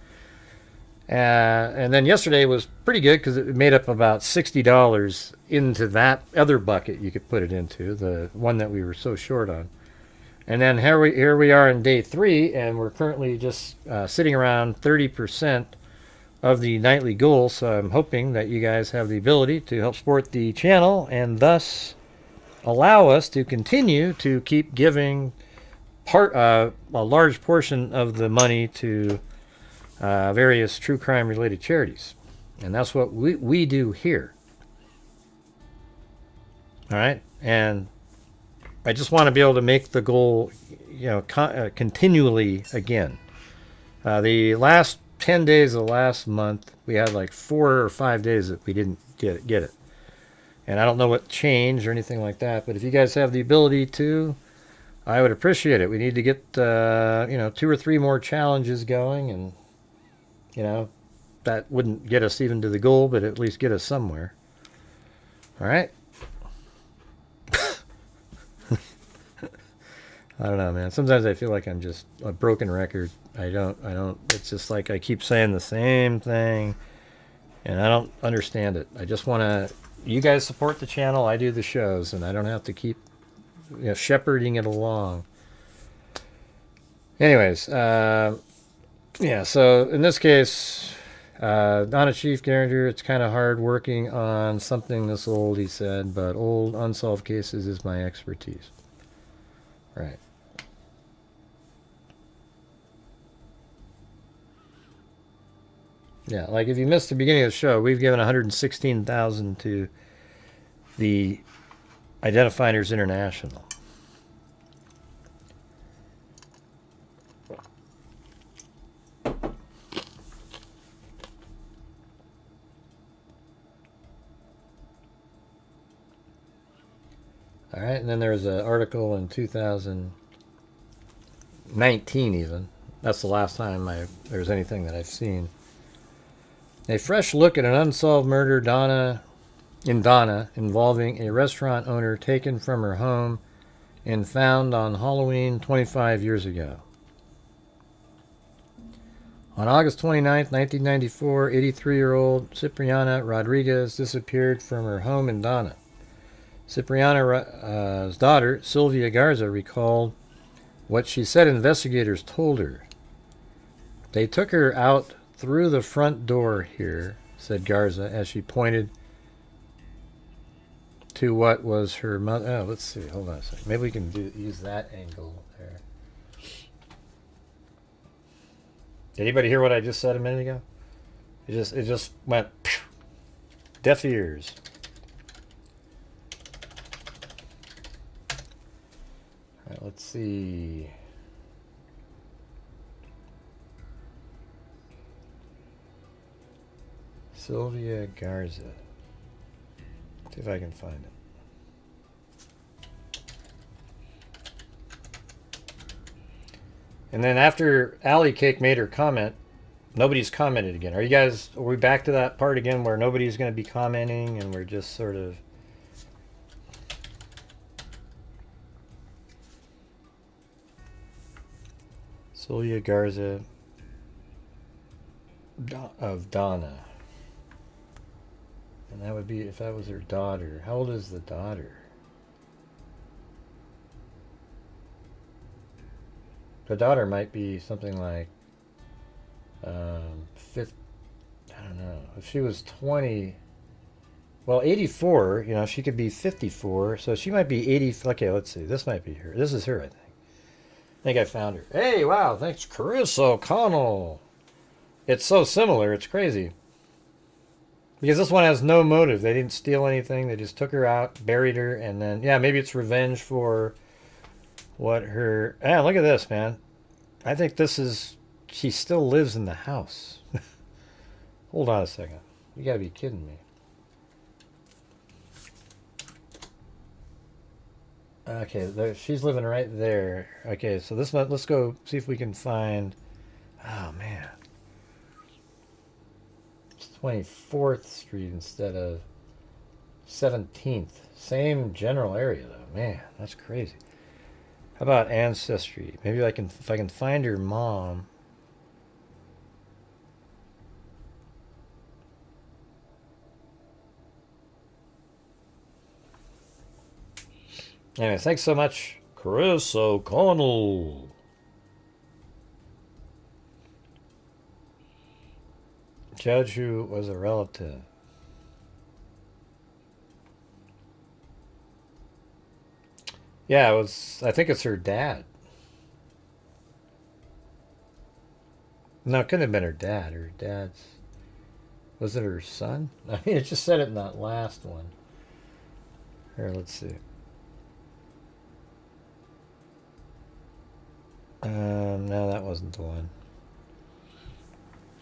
And then yesterday was pretty good because it made up about $60 into that other bucket you could put it into, the one that we were so short on. And then here we are in day 3, and we're currently just sitting around 30% of the nightly goal. So I'm hoping that you guys have the ability to help support the channel and thus allow us to continue to keep giving a large portion of the money to various true crime related charities. And that's what we do here. All right. And I just want to be able to make the goal, you know, continually again. The last 10 days of the last month, we had like 4 or 5 days that we didn't get it. And I don't know what changed or anything like that, but if you guys have the ability to, I would appreciate it. We need to get, you know, 2 or 3 more challenges going, and, you know, that wouldn't get us even to the goal, but at least get us somewhere. All right. I don't know, man. Sometimes I feel like I'm just a broken record. I don't, it's just like I keep saying the same thing, and I don't understand it. I just want to, you guys support the channel, I do the shows, and I don't have to keep, you know, shepherding it along. Anyways, yeah, so in this case, Donna Chief Geringer, it's kind of hard working on something this old, he said, but old unsolved cases is my expertise. Right. Yeah, like if you missed the beginning of the show, we've given 116,000 to the Identifiers International. All right, and then there was an article in 2019 even. That's the last time there's anything that I've seen. A fresh look at an unsolved murder in Donna involving a restaurant owner taken from her home and found on Halloween 25 years ago. On August 29, 1994, 83-year-old Cipriana Rodriguez disappeared from her home in Donna. Cipriana's daughter, Sylvia Garza, recalled what she said investigators told her. They took her out through the front door here, said Garza, as she pointed to what was her mother. Oh, let's see. Hold on a second. Maybe we can use that angle there. Did anybody hear what I just said a minute ago? It just went phew, deaf ears. All right, let's see. Sylvia Garza. See if I can find it. And then after Alley Cake made her comment, nobody's commented again. Are we back to that part again where nobody's going to be commenting and we're just sort of... Sylvia Garza of Donna. And that would be if that was her daughter. How old is the daughter? The daughter might be something like 50, I don't know. If she was 20, well, 84, she could be 54, so she might be 80. Okay, let's see. This might be her. This is her, I think. I think I found her. Hey, wow, thanks, Chris O'Connell. It's so similar, it's crazy. Because this one has no motive. They didn't steal anything. They just took her out, buried her, and then, yeah, maybe it's revenge for what her... Yeah, look at this, man. I think this is... She still lives in the house. Hold on a second. You gotta be kidding me. Okay, she's living right there. Okay, so this one, let's go see if we can find... Oh, man. It's 24th Street instead of 17th. Same general area, though. Man, that's crazy. How about Ancestry? Maybe if I can find her mom. Anyway, thanks so much, Chris O'Connell. Judge who was a relative. Yeah, I think it's her dad. No, it couldn't have been her dad. Her dad's... Was it her son? I mean, it just said it in that last one. Here, let's see. No, that wasn't the one.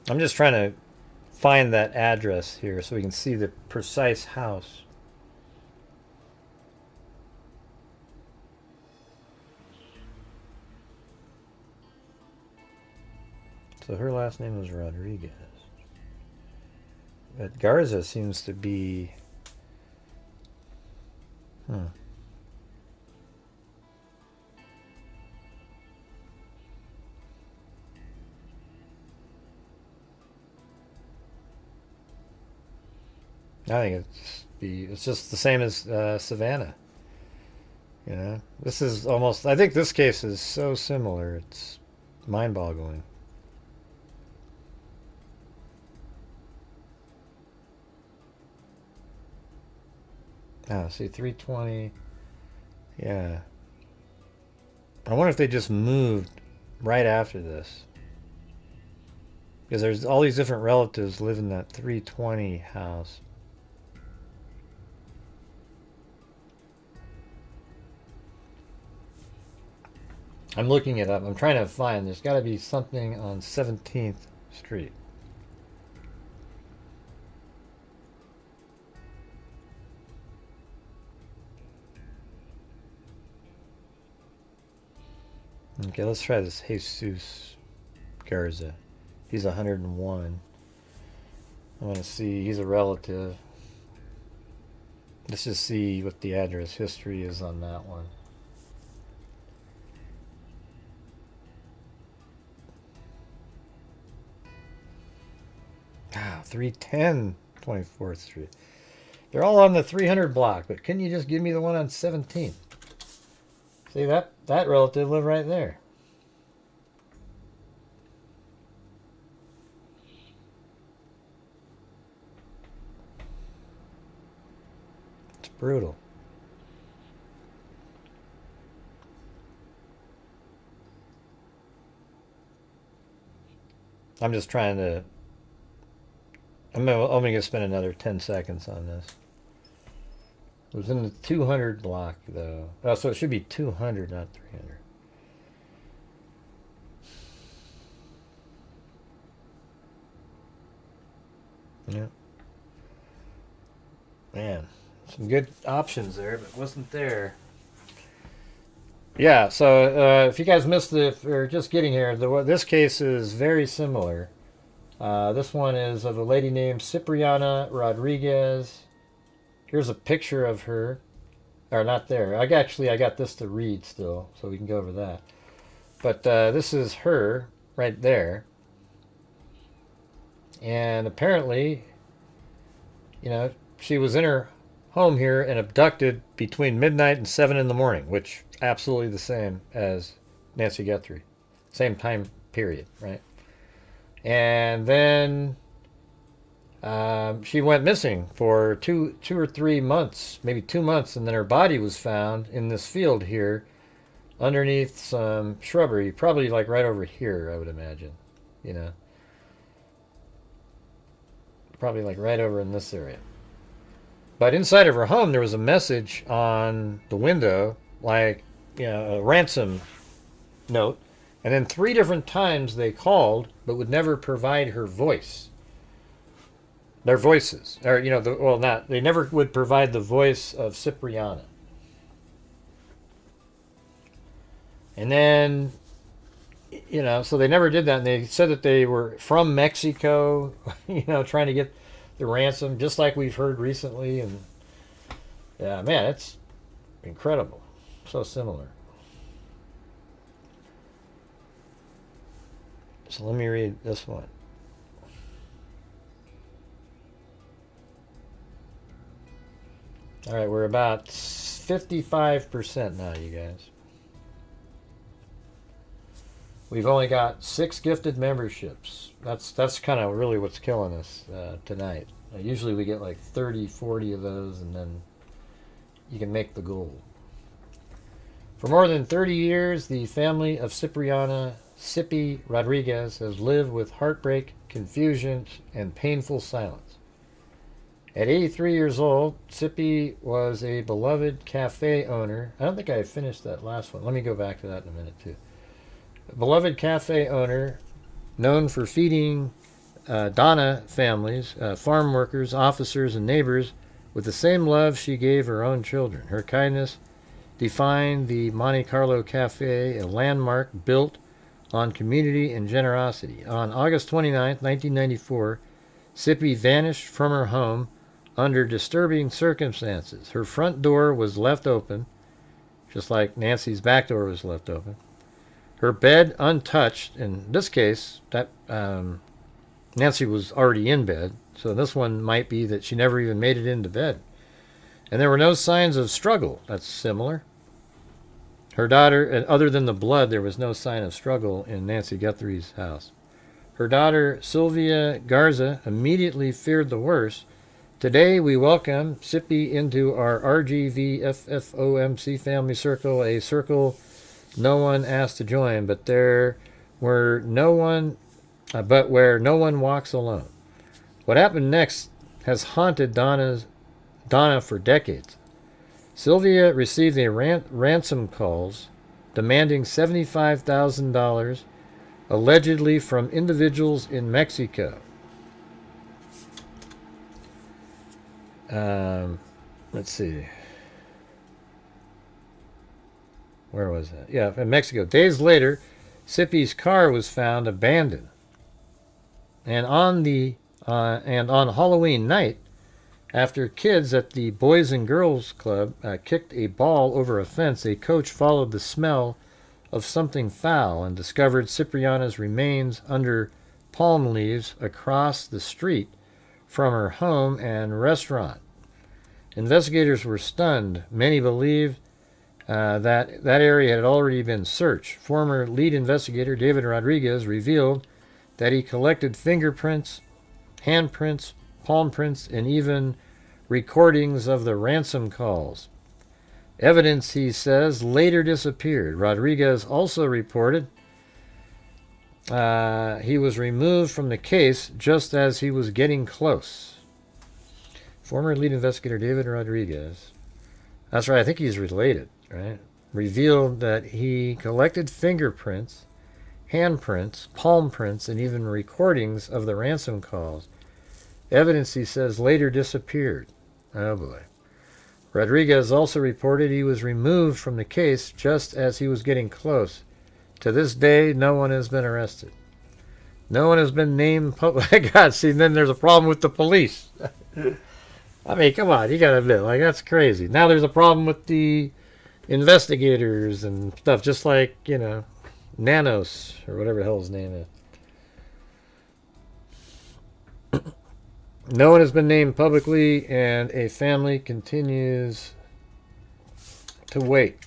I'm just trying to find that address here so we can see the precise house. So her last name was Rodriguez. But Garza seems to be... I think it's just the same as Savannah. This is almost... I think this case is so similar. It's mind-boggling. Oh, see, 320. Yeah. I wonder if they just moved right after this. Because there's all these different relatives live in that 320 house. I'm looking it up. I'm trying to find. There's got to be something on 17th Street. Okay, let's try this Jesus Garza. He's 101. I want to see. He's a relative. Let's just see what the address history is on that one. Ah, 310 24th Street. They're all on the 300 block, but can you just give me the one on 17th? See, that relative lived right there. It's brutal. I'm just trying to... I'm only going to spend another 10 seconds on this. It was in the 200 block, though. Oh, so it should be 200, not 300. Yeah. Man, some good options there, but wasn't there. Yeah, so if you guys missed it, or just getting here, this case is very similar. This one is of a lady named Cipriana Rodriguez. Here's a picture of her. Or not there. I got this to read still, so we can go over that. But this is her right there. And apparently, you know, she was in her home here and abducted between midnight and 7 in the morning, which absolutely the same as Nancy Guthrie. Same time period, right? And then she went missing for two or 3 months, maybe 2 months, and then her body was found in this field here underneath some shrubbery, probably like right over here, I would imagine, you know. Probably like right over in this area. But inside of her home, there was a message on the window, like, you know, a ransom note. And then 3 different times they called, but would never provide her voice. Their voices. Or, you know, they never would provide the voice of Cipriana. And then, you know, so they never did that. And they said that they were from Mexico, you know, trying to get the ransom, just like we've heard recently. And, yeah, man, it's incredible. So similar. So let me read this one. All right, we're about 55% now, you guys. We've only got 6 gifted memberships. That's kind of really what's killing us tonight. Usually we get like 30, 40 of those, and then you can make the goal. For more than 30 years, the family of Cipriana Sippy Rodriguez has lived with heartbreak, confusion, and painful silence. At 83 years old, Sippy was a beloved cafe owner. I don't think I finished that last one. Let me go back to that in a minute, too. A beloved cafe owner, known for feeding Donna families, farm workers, officers, and neighbors with the same love she gave her own children. Her kindness defined the Monte Carlo Cafe, a landmark built on community and generosity. On August 29, 1994, Sippy vanished from her home under disturbing circumstances. Her front door was left open, just like Nancy's back door was left open. Her bed untouched. In this case, that Nancy was already in bed, so this one might be that she never even made it into bed. And there were no signs of struggle. That's similar. Her daughter, and other than the blood, there was no sign of struggle in Nancy Guthrie's house. Her daughter, Sylvia Garza, immediately feared the worst. Today, we welcome Sippy into our RGVFFOMC family circle, a circle no one asked to join, but there were no one but where no one walks alone. What happened next has haunted Donna for decades. Sylvia received a ransom calls demanding $75,000 allegedly from individuals in Mexico. Let's see. Where was that? Yeah, in Mexico. Days later, Sippy's car was found abandoned. And on Halloween night, after kids at the Boys and Girls Club kicked a ball over a fence, a coach followed the smell of something foul and discovered Cipriana's remains under palm leaves across the street from her home and restaurant. Investigators were stunned. Many believed that area had already been searched. Former lead investigator David Rodriguez revealed that he collected fingerprints, handprints, palm prints, and even recordings of the ransom calls. Evidence, he says, later disappeared. Rodriguez also reported he was removed from the case just as he was getting close. Former lead investigator David Rodriguez, that's right, I think he's related, right? Revealed that he collected fingerprints, handprints, palm prints, and even recordings of the ransom calls. Evidence, he says, later disappeared. Oh boy. Rodriguez also reported he was removed from the case just as he was getting close. To this day, no one has been arrested. No one has been named public. God, see, then there's a problem with the police. I mean, come on, you gotta admit, like, that's crazy. Now there's a problem with the investigators and stuff, just like, you know, Nanos, or whatever the hell his name is. No one has been named publicly, and a family continues to wait.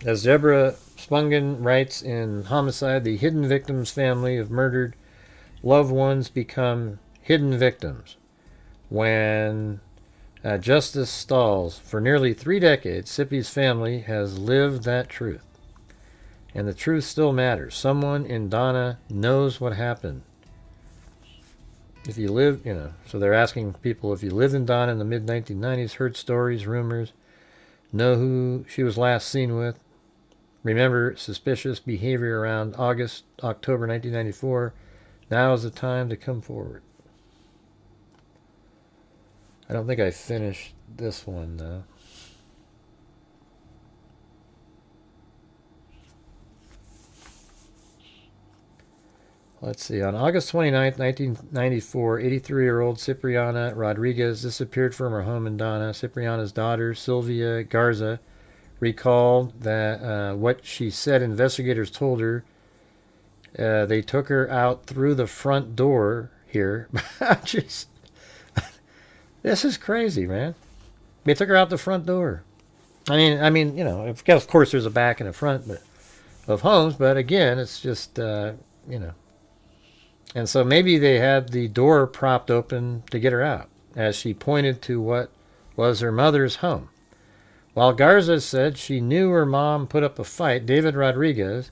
As Deborah Spungen writes in Homicide, the hidden victims' family of murdered loved ones become hidden victims when justice stalls. For nearly 3 decades, Sippy's family has lived that truth. And the truth still matters. Someone in Donna knows what happened. If you live, you know, so they're asking people, if you lived in Donna in the mid-1990s, heard stories, rumors, know who she was last seen with, remember suspicious behavior around October 1994, now is the time to come forward. I don't think I finished this one, though. Let's see. On August 29th, 1994, 83-year-old Cipriana Rodriguez disappeared from her home in Donna. Cipriana's daughter, Sylvia Garza, recalled that what she said investigators told her. They took her out through the front door here. Just, this is crazy, man. They took her out the front door. I mean, you know, of course there's a back and a front of homes, but again, it's just, you know. And so maybe they had the door propped open to get her out, as she pointed to what was her mother's home. While Garza said she knew her mom put up a fight, David Rodriguez,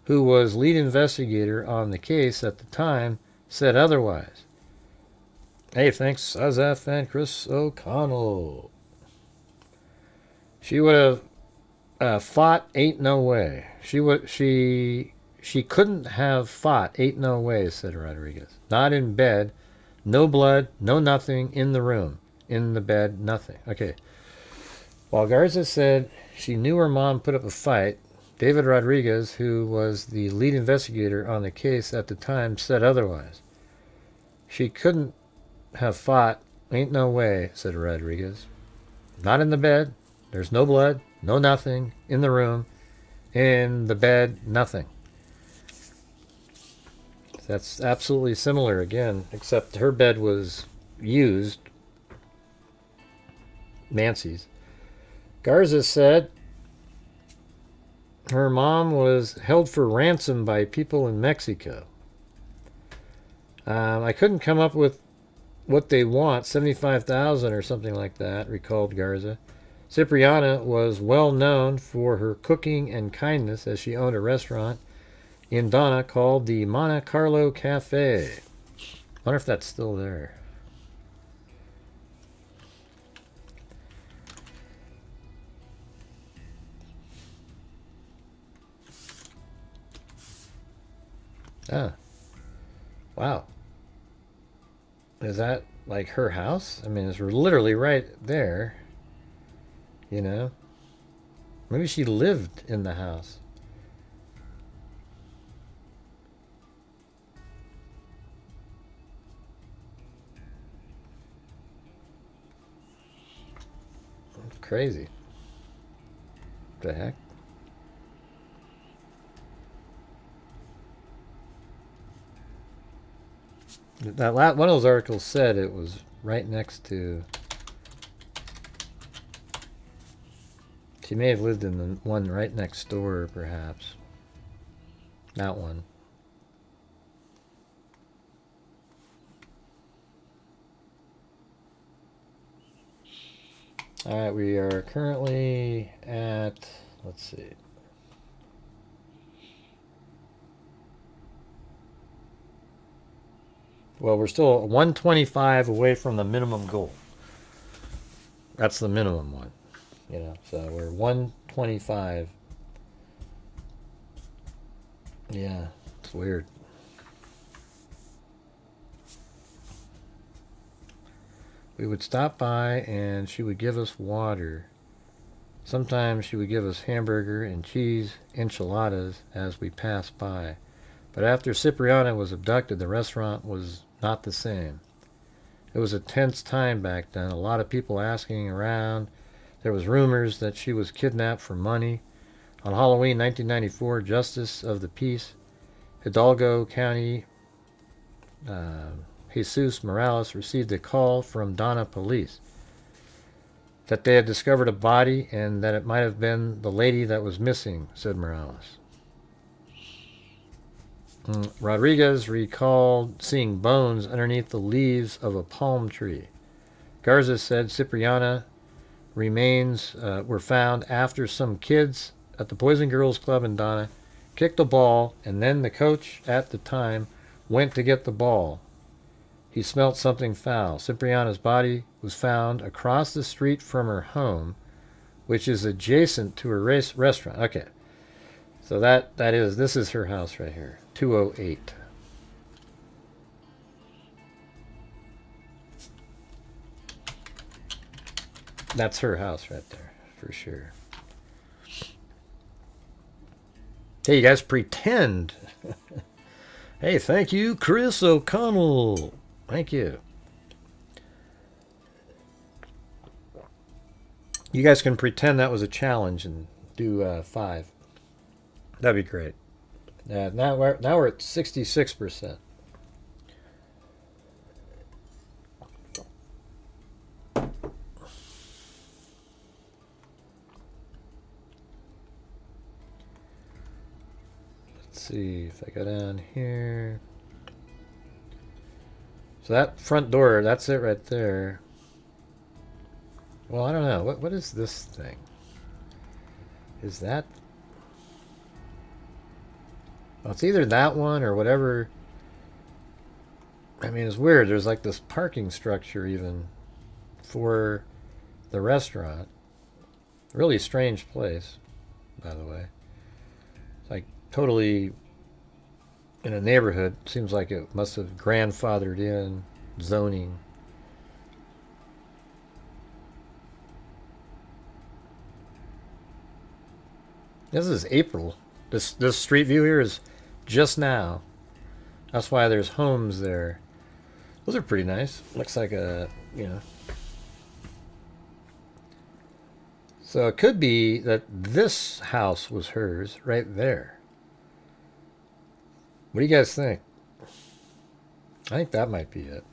who was lead investigator on the case at the time, said otherwise. Hey, thanks, Azaf and Chris O'Connell. She would have fought, ain't no way. She couldn't have fought, ain't no way, said Rodriguez. Not in bed, no blood, no nothing, in the room. In the bed, nothing. Okay. While Garza said she knew her mom put up a fight, David Rodriguez, who was the lead investigator on the case at the time, said otherwise. She couldn't have fought, ain't no way, said Rodriguez. Not in the bed, there's no blood, no nothing, in the room, in the bed, nothing. That's absolutely similar again, except her bed was used, Nancy's. Garza said her mom was held for ransom by people in Mexico. I couldn't come up with what they want, $75,000 or something like that, recalled Garza. Cipriana was well known for her cooking and kindness, as she owned a restaurant in Donna called the Monte Carlo Cafe. Wonder if that's still there. Ah. Wow. Is that like her house? I mean, it's literally right there. You know? Maybe she lived in the house. It's crazy. What the heck? That one of those articles said it was right next to. She may have lived in the one right next door, perhaps. That one. Alright, we are currently at, let's see. Well, we're still 125 away from the minimum goal. That's the minimum one. You know, so we're 125. Yeah, it's weird. We would stop by and she would give us water. Sometimes she would give us hamburger and cheese enchiladas as we passed by. But after Cipriana was abducted, the restaurant was not the same. It was a tense time back then. A lot of people asking around. There was rumors that she was kidnapped for money. On Halloween 1994, Justice of the Peace, Hidalgo County, Jesus Morales received a call from Donna police that they had discovered a body and that it might have been the lady that was missing, said Morales. Rodriguez recalled seeing bones underneath the leaves of a palm tree. Garza said Cipriana remains were found after some kids at the Boys and Girls Club in Donna kicked a ball, and then the coach at the time went to get the ball. He smelt something foul. Cipriana's body was found across the street from her home, which is adjacent to her restaurant. Okay, so this is her house right here, 208. That's her house right there, for sure. Hey, you guys, pretend. Hey, thank you, Chris O'Connell. Thank you. You guys can pretend that was a challenge and do 5. That'd be great. Now we're at 66%. Let's see if I go down here. So that front door, that's it right there. Well, I don't know. What is this thing? Is that... Well, it's either that one or whatever. I mean, it's weird. There's like this parking structure even for the restaurant. Really strange place, by the way. It's like totally in a neighborhood. Seems like it must have grandfathered in zoning. This is April. This street view here is just now. That's why there's homes there. Those are pretty nice. Looks like a, you know. So it could be that this house was hers right there. What do you guys think? I think that might be it.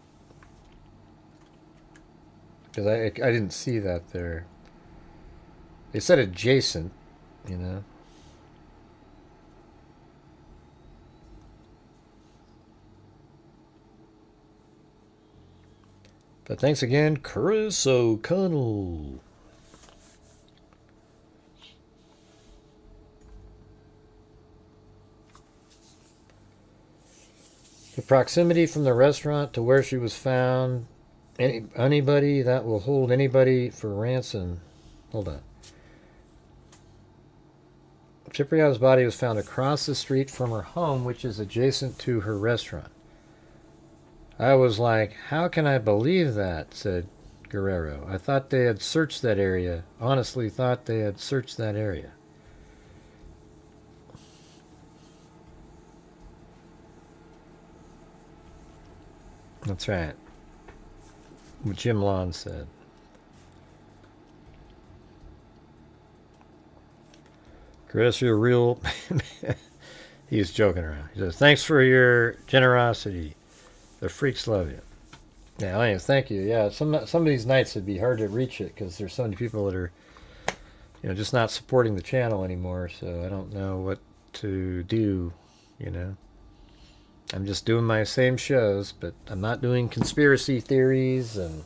Because I didn't see that there. They said adjacent, you know. But thanks again, Chris O'Connell. The proximity from the restaurant to where she was found. Anybody that will hold anybody for ransom. Hold on. Cipriana's body was found across the street from her home, which is adjacent to her restaurant. I was like, how can I believe that, said Guerrero. I thought they had searched that area. Honestly thought they had searched that area. That's right. What Jim Lawn said. Chris, you're real. He was joking around. He says, thanks for your generosity. The freaks love you. Yeah, I mean, thank you. Yeah, some of these nights it'd be hard to reach it because there's so many people that are, just not supporting the channel anymore. So I don't know what to do, I'm just doing my same shows, but I'm not doing conspiracy theories and,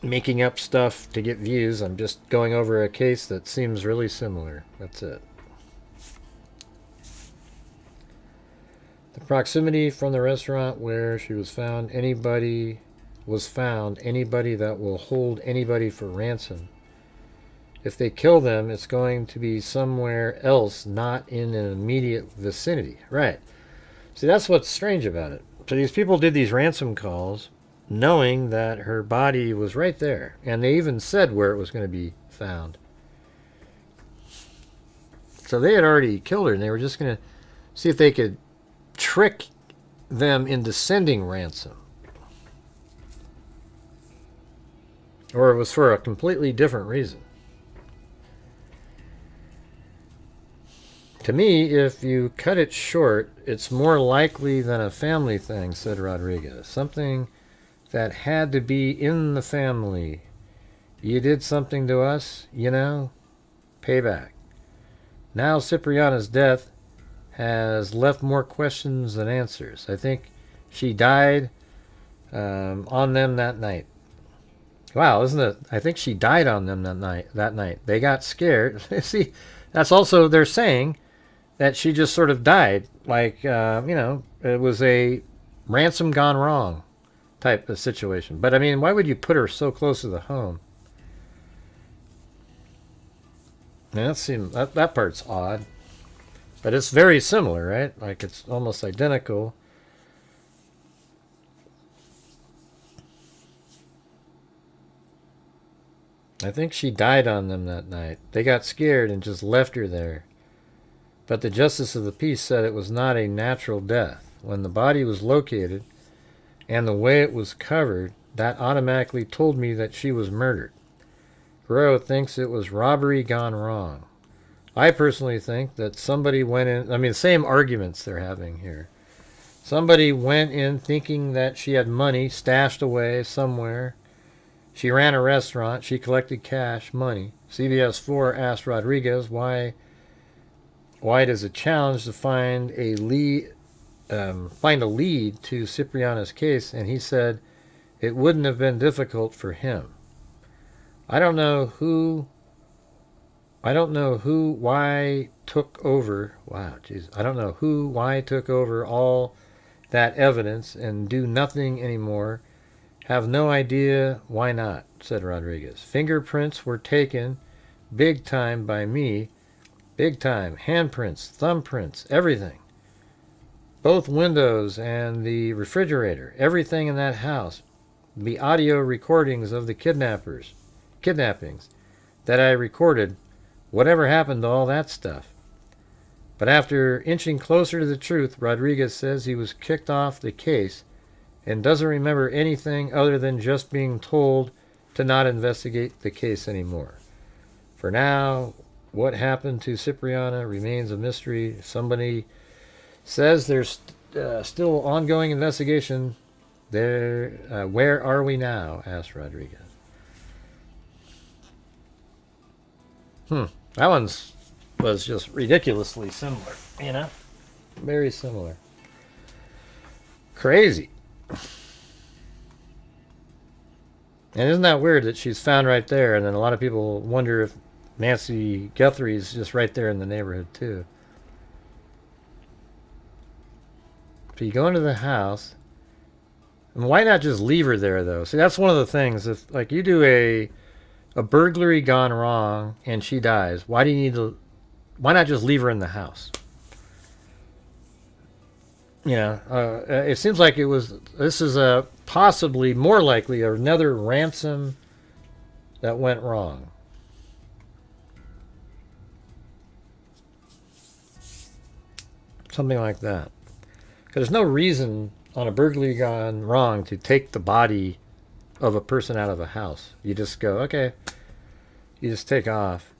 making up stuff to get views. I'm just going over a case that seems really similar. That's it. The proximity from the restaurant where she was found, anybody that will hold anybody for ransom. If they kill them, it's going to be somewhere else, not in an immediate vicinity. Right. See, that's what's strange about it. So these people did these ransom calls knowing that her body was right there. And they even said where it was going to be found. So they had already killed her, and they were just going to see if they could trick them into sending ransom. Or it was for a completely different reason. To me, if you cut it short, it's more likely than a family thing, said Rodriguez. Something that had to be in the family. You did something to us, payback. Now Cipriana's death has left more questions than answers. I think she died on them that night. Wow, isn't it? I think she died on them that night. They got scared. See, that's also, they're saying that she just sort of died. Like, it was a ransom gone wrong type of situation. But, I mean, why would you put her so close to the home? I mean, that part's odd. But it's very similar, right? Like, it's almost identical. I think she died on them that night. They got scared and just left her there. But the justice of the peace said it was not a natural death. When the body was located and the way it was covered, that automatically told me that she was murdered. Guerrero thinks it was robbery gone wrong. I personally think that somebody went in, I mean, same arguments they're having here. Somebody went in thinking that she had money stashed away somewhere. She ran a restaurant. She collected cash, money. CBS 4 asked Rodriguez why it is a challenge to find a lead to Cipriana's case, and he said it wouldn't have been difficult for him. I don't know who, why took over. Wow, jeez. I don't know who, why took over all that evidence and do nothing anymore. Have no idea why not, said Rodriguez. Fingerprints were taken big time by me. Big time. Handprints, thumbprints, everything. Both windows and the refrigerator. Everything in that house. The audio recordings of the kidnappings that I recorded. Whatever happened to all that stuff? But after inching closer to the truth, Rodriguez says he was kicked off the case and doesn't remember anything other than just being told to not investigate the case anymore. For now, what happened to Cipriana remains a mystery. Somebody says there's still ongoing investigation. Where are we now? Asked Rodriguez. That was just ridiculously similar, Very similar. Crazy. And isn't that weird that she's found right there, and then a lot of people wonder if Nancy Guthrie is just right there in the neighborhood too. So you go into the house. And why not just leave her there, though? See, that's one of the things. If, like, you do a burglary gone wrong and she dies, why do you need to... Why not just leave her in the house? You know, it seems like it was... This is possibly, more likely, another ransom that went wrong. Something like that. Because there's no reason on a burglary gone wrong to take the body of a person out of a house. You just go, okay. You just take off.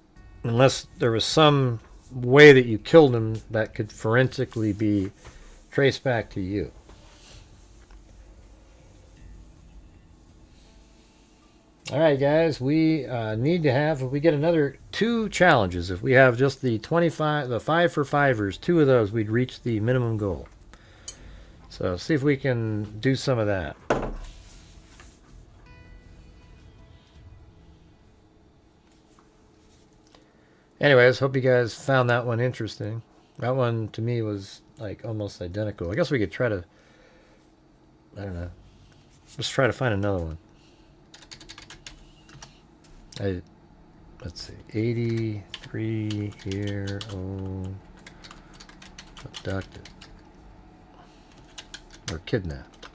Unless there was some way that you killed him that could forensically be traced back to you. Alright guys, we need to have, if we get another 2 challenges, if we have just the 5 for 5ers, 2 of those, we'd reach the minimum goal. So see if we can do some of that. Anyways, hope you guys found that one interesting. That one to me was like almost identical. I guess we could try to, I don't know, let's try to find another one. Let's see, 83 here, abducted. Or kidnapped.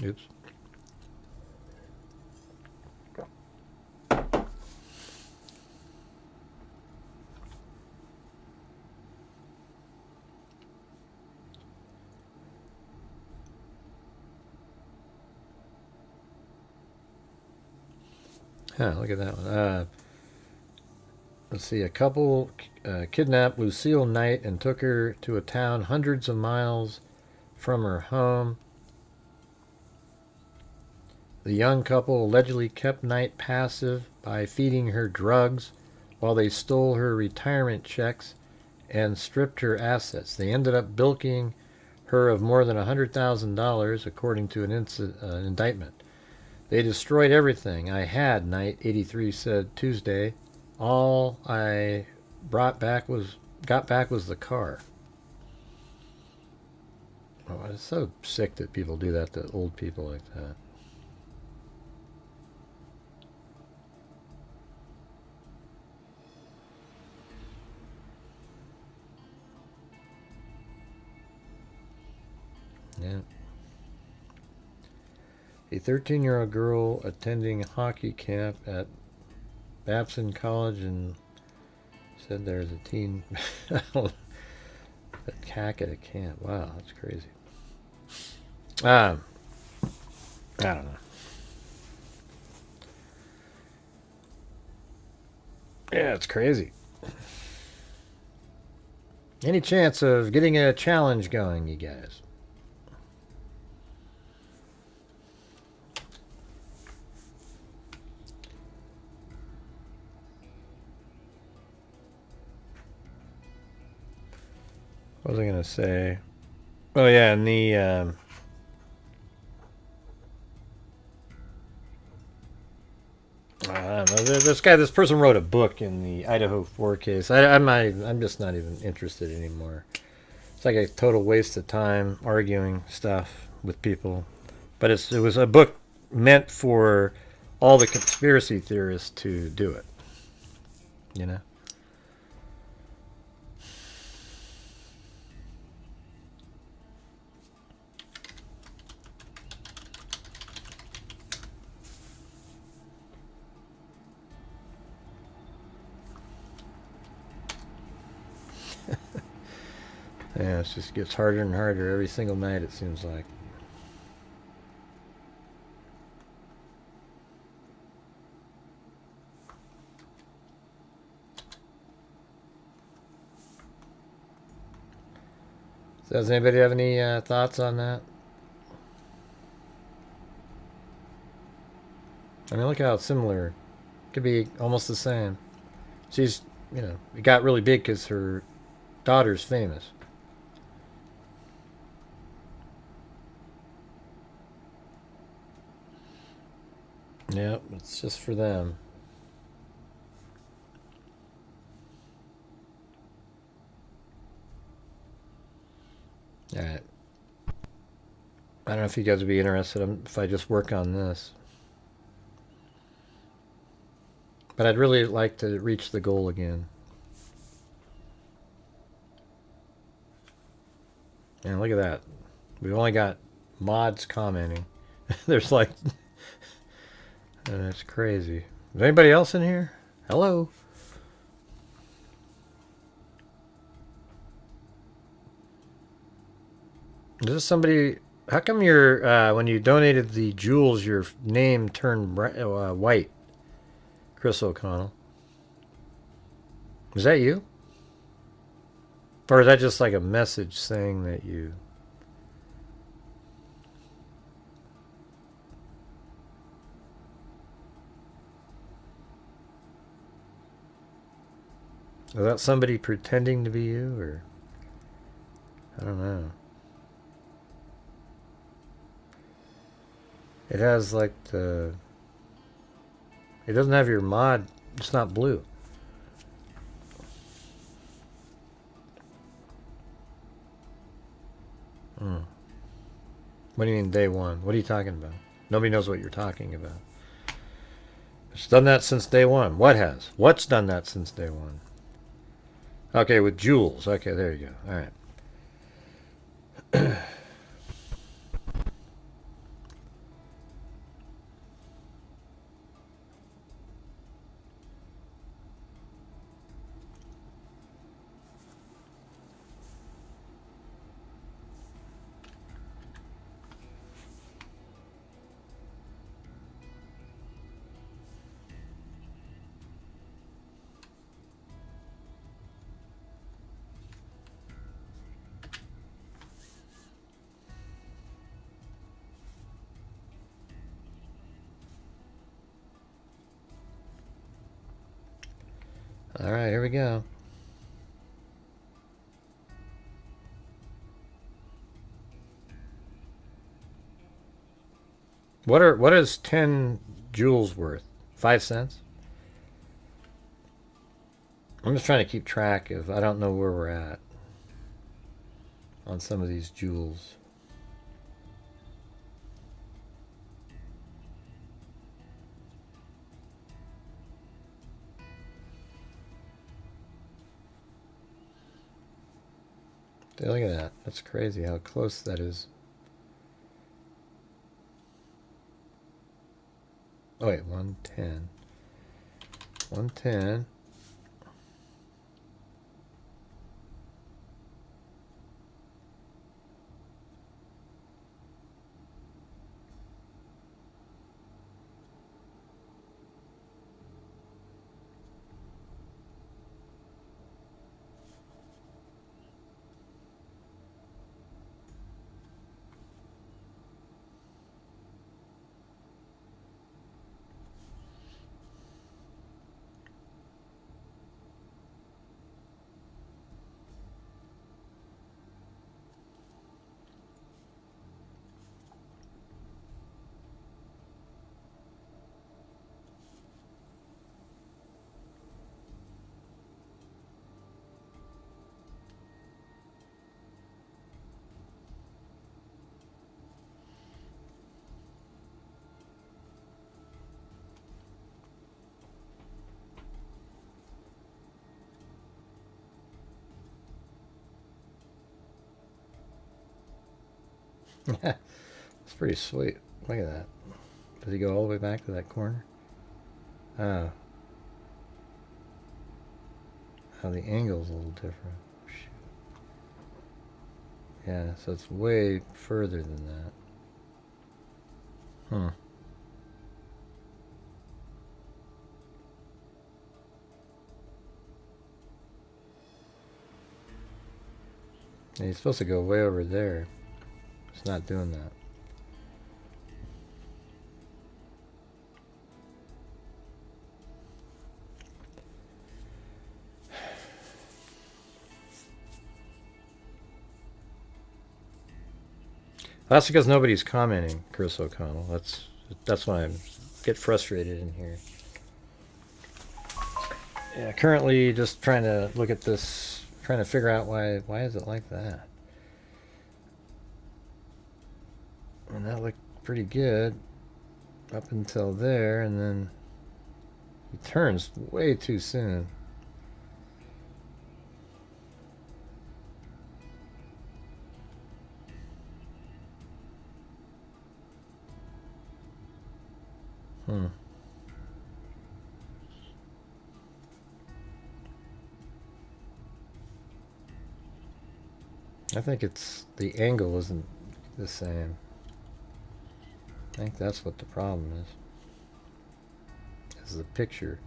Oops. Look at that one. Let's see. A couple kidnapped Lucille Knight and took her to a town hundreds of miles from her home. The young couple allegedly kept Knight passive by feeding her drugs while they stole her retirement checks and stripped her assets. They ended up bilking her of more than $100,000, according to an indictment. They destroyed everything I had, Knight 83 said Tuesday. All I got back was the car. Oh, it's so sick that people do that to old people like that. Yeah. A 13-year-old girl attending hockey camp at Babson College and said there's a teen attack at a camp. Wow, that's crazy. I don't know. Yeah, it's crazy. Any chance of getting a challenge going, you guys? What was I going to say? Oh, yeah, and the... I don't know. This person wrote a book in the Idaho 4 case. I'm just not even interested anymore. It's like a total waste of time arguing stuff with people. But it was a book meant for all the conspiracy theorists to do it. You know? Yeah, it just gets harder and harder every single night, it seems like. So does anybody have any thoughts on that? I mean, look how similar. Could be almost the same. She's, you know, it got really big because her daughter's famous. Yep, it's just for them. Alright. I don't know if you guys would be interested if I just work on this. But I'd really like to reach the goal again. And look at that. We've only got mods commenting. There's like... That's crazy. Is anybody else in here? Hello? Is this somebody... How come your when you donated the jewels, your name turned white? Chris O'Connell. Is that you? Or is that just like a message saying that you... Is that somebody pretending to be you, or... I don't know. It has like the... It doesn't have your mod. It's not blue. Hmm. What do you mean day one? What are you talking about? Nobody knows what you're talking about. It's done that since day one. What has? What's done that since day one? Okay, with jewels. Okay, there you go. All right. All right, here we go. What is 10 jewels worth? 5 cents? I'm just trying to keep track of, I don't know where we're at on some of these jewels. Look at that. That's crazy how close that is. Oh wait, 110. 110. It's pretty sweet. Look at that. Does he go all the way back to that corner? Oh. Oh, the angle's a little different. Shoot. Yeah, so it's way further than that. Hmm. And he's supposed to go way over there. It's not doing that. That's because nobody's commenting, Chris O'Connell. That's why I'm get frustrated in here. Yeah, currently just trying to look at this, trying to figure out why is it like that. And that looked pretty good up until there, and then he turns way too soon. I think it's the angle isn't the same. I think that's what the problem is the picture.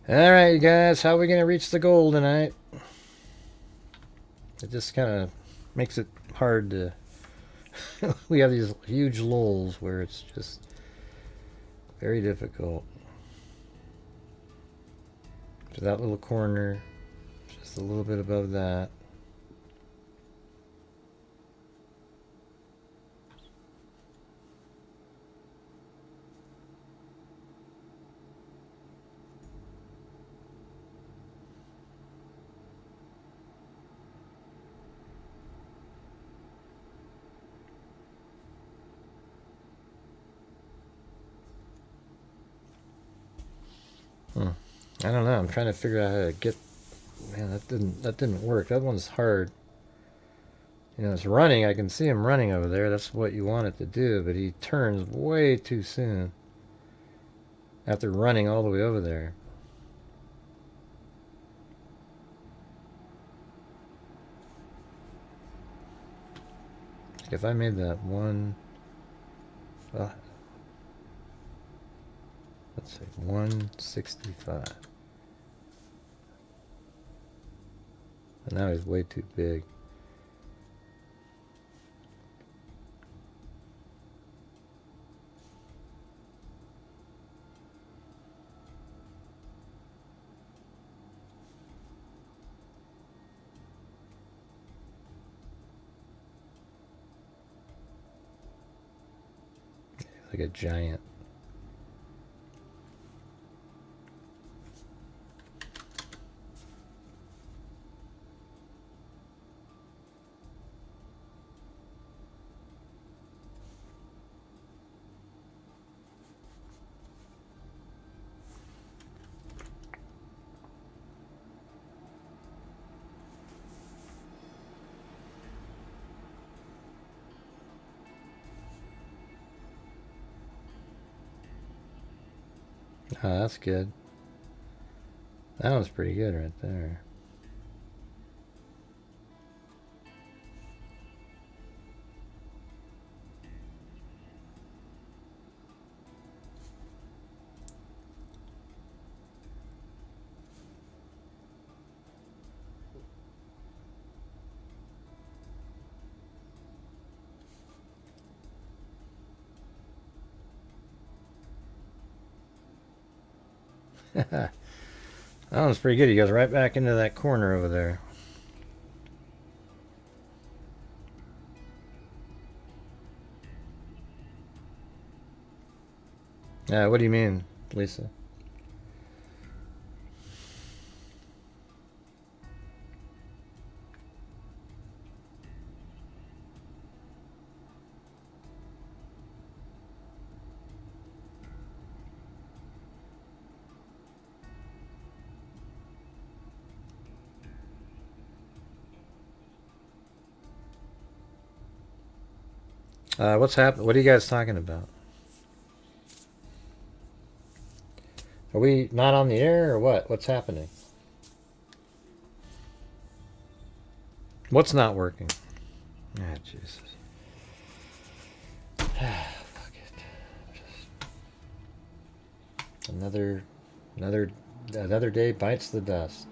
Alright, you guys, how are we going to reach the goal tonight? It just kind of makes it hard to... we have these huge lulls where it's just very difficult. To that little corner, just a little bit above that. I don't know. I'm trying to figure out how to get. Man, that didn't work. That one's hard. You know, it's running. I can see him running over there. That's what you want it to do. But he turns way too soon after running all the way over there. If I made that one, let's see, 165. And now he's way too big. Like a giant. Oh, that's good. That was pretty good right there. That one's pretty good. He goes right back into that corner over there. What do you mean, Lisa? What's happening? What are you guys talking about? Are we not on the air or what? What's happening? What's not working? Ah, Jesus. Fuck it. Just another day bites the dust.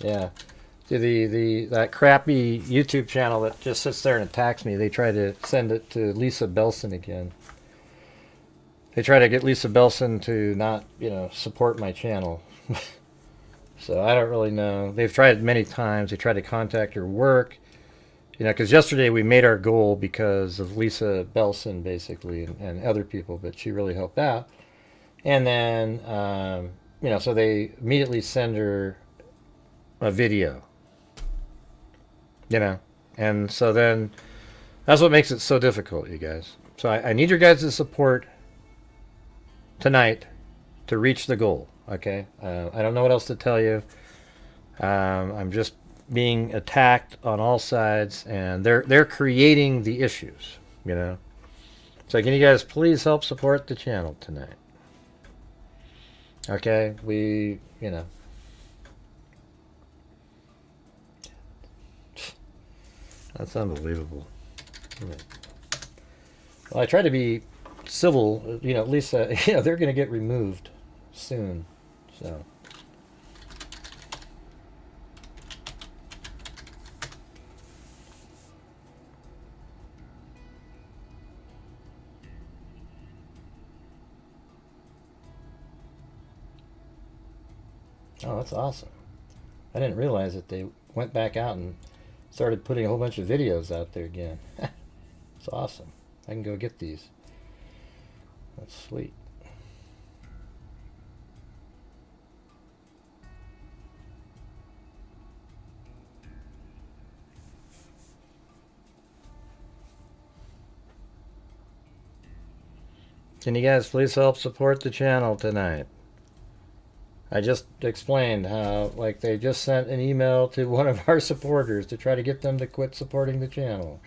Yeah. See, that crappy YouTube channel that just sits there and attacks me, they try to send it to Lisa Belson again. They try to get Lisa Belson to not, support my channel. So I don't really know. They've tried many times. They tried to contact her work. Because yesterday we made our goal because of Lisa Belson, basically, and other people, but she really helped out. And then, so they immediately send her a video. And so then that's what makes it so difficult, you guys. So I need your guys' support tonight to reach the goal. Okay, I don't know what else to tell you. I'm just being attacked on all sides, and they're creating the issues. So can you guys please help support the channel tonight? Okay, that's unbelievable. Well, I try to be civil, at least, they're going to get removed soon, so. Oh, that's awesome. I didn't realize that they went back out and started putting a whole bunch of videos out there again. It's awesome. I can go get these. That's sweet. Can you guys please help support the channel tonight? I just explained how, they just sent an email to one of our supporters to try to get them to quit supporting the channel.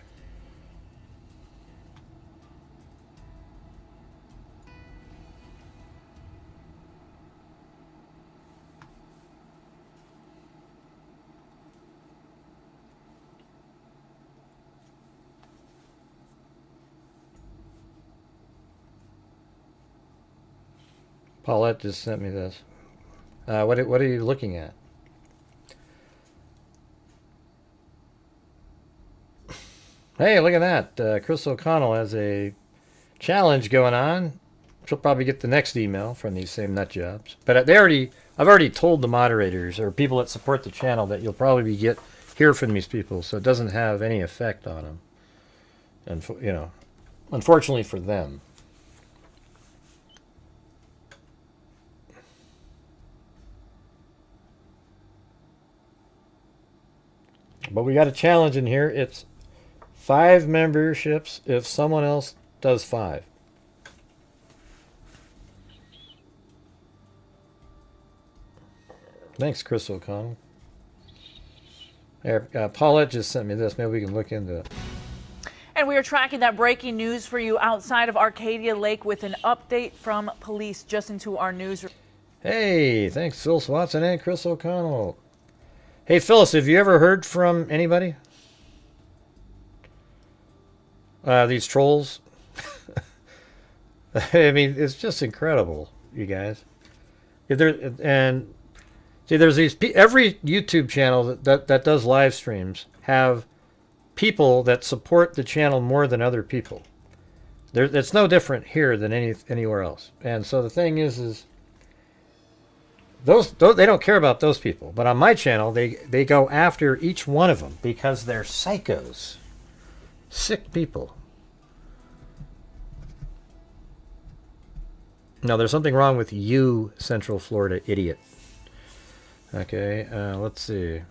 Paulette just sent me this. What are you looking at? Hey, look at that. Chris O'Connell has a challenge going on. She'll probably get the next email from these same nut jobs. But I've already told the moderators or people that support the channel that you'll probably hear from these people, so it doesn't have any effect on them. And unfortunately for them. But we got a challenge in here. It's 5 memberships if someone else does 5. Thanks, Chris O'Connell. Paulette just sent me this. Maybe we can look into it. And we are tracking that breaking news for you outside of Arcadia Lake with an update from police just into our news. Hey, thanks, Phil Swatson and Chris O'Connell. Hey, Phyllis, have you ever heard from anybody? These trolls? I mean, it's just incredible, you guys. And see, there's these every YouTube channel that does live streams have people that support the channel more than other people. It's no different here than anywhere else. And so the thing is those they don't care about those people. But on my channel, they go after each one of them because they're psychos, sick people. No, there's something wrong with you, Central Florida idiot. Okay, let's see.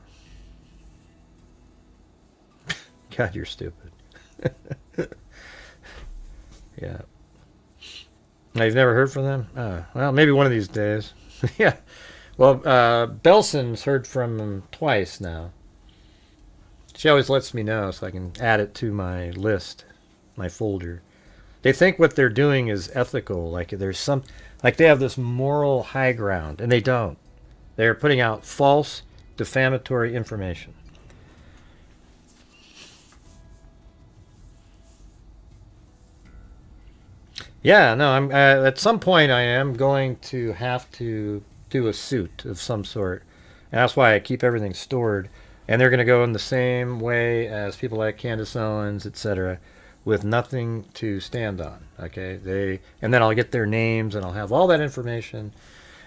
God, you're stupid. Yeah. Now, you've never heard from them? Well, maybe one of these days. Yeah. Well, Belson's heard from him twice now. She always lets me know so I can add it to my list, my folder. They think what they're doing is ethical, like they have this moral high ground, and they don't. They're putting out false, defamatory information. Yeah, no, I'm at some point I am going to have to do a suit of some sort. And that's why I keep everything stored. And they're going to go in the same way as people like Candace Owens, etc., with nothing to stand on. Okay, and then I'll get their names and I'll have all that information,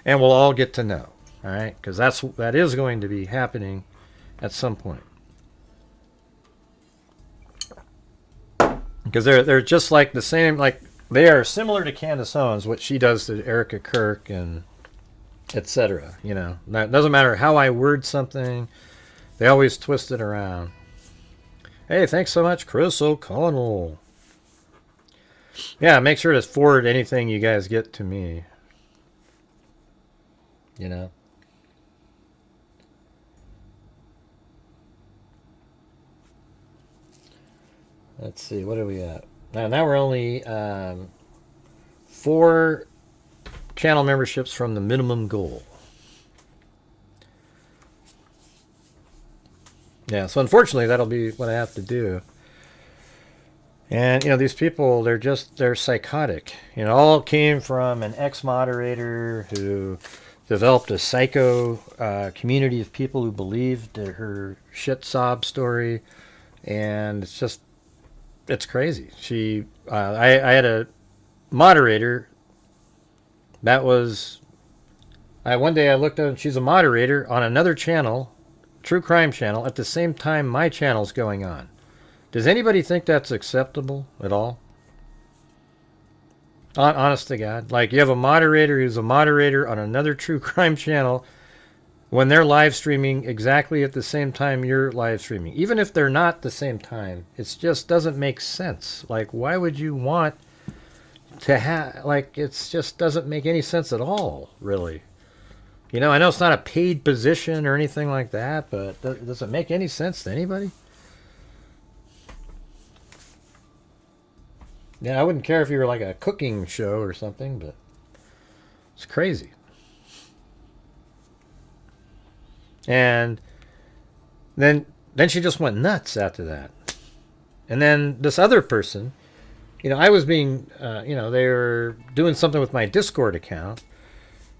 and we'll all get to know. All right, because that is going to be happening at some point. Because they're just like the same, like they are similar to Candace Owens, what she does to Erica Kirk and etc. You know, that doesn't matter how I word something, they always twist it around. Hey, thanks so much, Chris O'Connell. Yeah, make sure to forward anything you guys get to me. You know. Let's see, what are we at? Now we're only 4 channel memberships from the minimum goal. Yeah, so unfortunately that'll be what I have to do. And, you know, these people, they're psychotic. You know, all came from an ex-moderator who developed a psycho community of people who believed her shit sob story. And it's crazy. I had a moderator that was, one day I looked at, she's a moderator on another channel, true crime channel, at the same time my channel's going on. Does anybody think that's acceptable at all? Honest to God. Like, you have a moderator who's a moderator on another true crime channel when they're live streaming exactly at the same time you're live streaming. Even if they're not the same time, it just doesn't make sense. Like, why would you want to have, like, it just doesn't make any sense at all, really. You know, I know it's not a paid position or anything like that, but does it make any sense to anybody? Yeah, I wouldn't care if you were like a cooking show or something, but it's crazy. And then she just went nuts after that. And then this other person, you know, I was being, you know, they were doing something with my Discord account.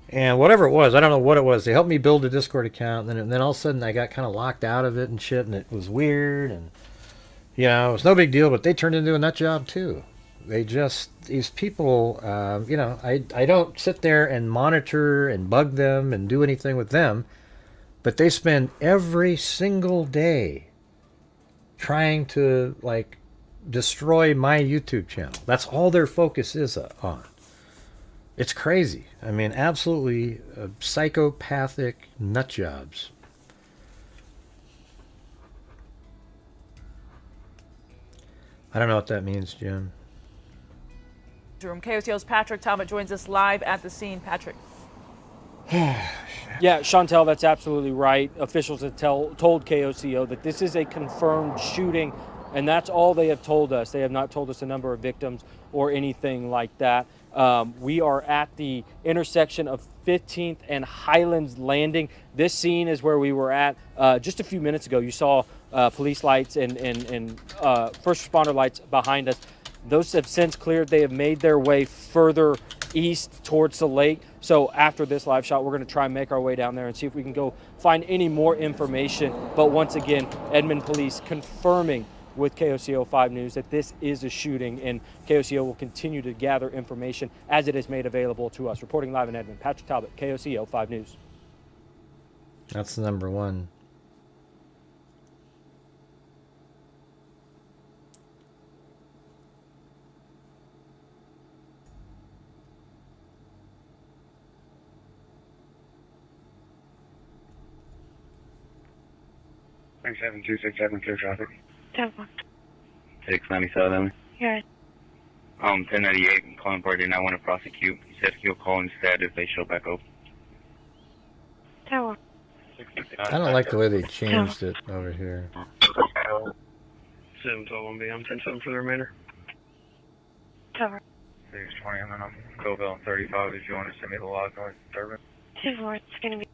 And whatever it was, I don't know what it was. They helped me build a Discord account. And then all of a sudden I got kind of locked out of it and shit. And it was weird. And, you know, it was no big deal. But they turned into a nut job too. These people, you know, I don't sit there and monitor and bug them and do anything with them. But they spend every single day trying to, like, destroy my YouTube channel. That's all their focus is on. It's crazy. I mean, absolutely psychopathic nut jobs. I don't know what that means, Jim. Room KOCO's Patrick Talbot joins us live at the scene. Patrick. Yeah, Chantel, that's absolutely right. Officials have told KOCO that this is a confirmed shooting, and that's all they have told us. They have not told us the number of victims or anything like that. We are at the intersection of 15th and Highlands Landing. This scene is where we were at just a few minutes ago. You saw police lights and first responder lights behind us. Those have since cleared. They have made their way further east towards the lake. So after this live shot, we're going to try and make our way down there and see if we can go find any more information. But once again, Edmond police confirming with KOCO 5 News that this is a shooting, and KOCO will continue to gather information as it is made available to us. Reporting live in Edmond, Patrick Talbot, KOCO 5 News. That's the number one. Thanks, 7267, clear traffic. 697. Yeah. 1098 and calling party did not want to prosecute. He said he'll call instead if they show back up. Tower. I don't like the way they changed it over here. 712 I'm 10-7 for the remainder. Tower. 620, I'm on Coville 35. If you want to send me the log noise disturbance. 2-4, it's going to be.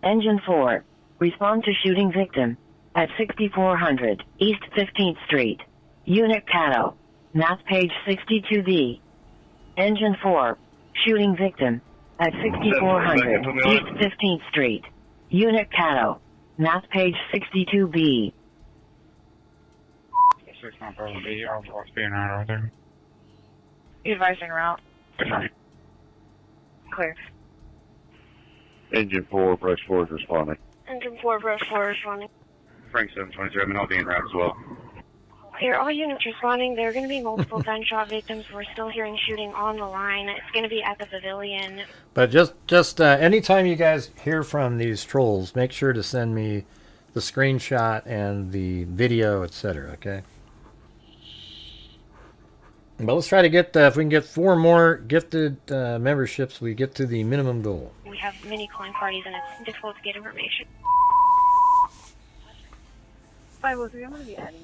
Engine 4. Respond to shooting victim at 6400 East 15th Street. Unit Cato. Math page 62B. Engine 4. Shooting victim at 6400 East 15th Street. Unit Cato. Math page 62B. 695B, I'll being right there. Advising route. Clear. Engine 4, brush 4 is responding. Engine 4, brush 4 responding. Frank 727, I'll be en route as well. Here, all units responding. There are going to be multiple gunshot victims. We're still hearing shooting on the line. It's going to be at the pavilion. But just anytime you guys hear from these trolls, make sure to send me the screenshot and the video, etc. Okay. But let's try to get if we can get 4 more gifted memberships, we get to the minimum goal. We have many climb parties, and it's difficult to get information. 503, I'm going to be adding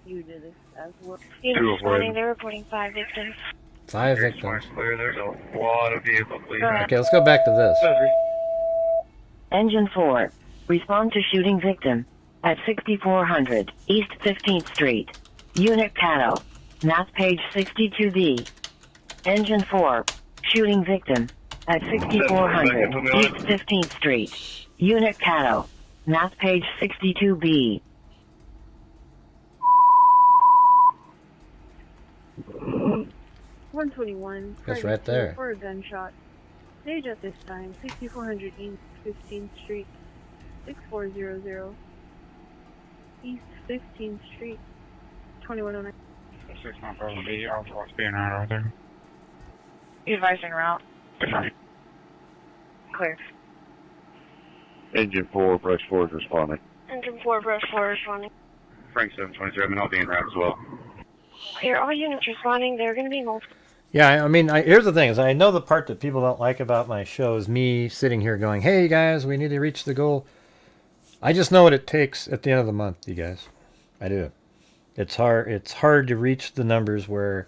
you to this as well. Units responding. They're reporting 5 victims. 5 victims. Clear, there's a lot of vehicles, please. Okay, let's go back to this. Engine 4. Respond to shooting victim at 6400 East 15th Street. Unit Cato. Math page 62B. Engine 4. Shooting victim at 6400 East 15th Street. Unit Cato. Math page 62B. 121. That's right there. For a gunshot. Stage at this time, 6400 East 15th Street, 6400 East 15th Street, 2109. 695B, I'll being right there. Advising route. Clear. Engine 4, brush 4 is responding. Engine 4, brush 4 responding. Frank 727, I'll be en route as well. Here, all units responding. There are going to be multiple. Yeah, I mean, here's the thing: is I know the part that people don't like about my show is me sitting here going, "Hey guys, we need to reach the goal." I just know what it takes at the end of the month, you guys. I do. It's hard. It's hard to reach the numbers where,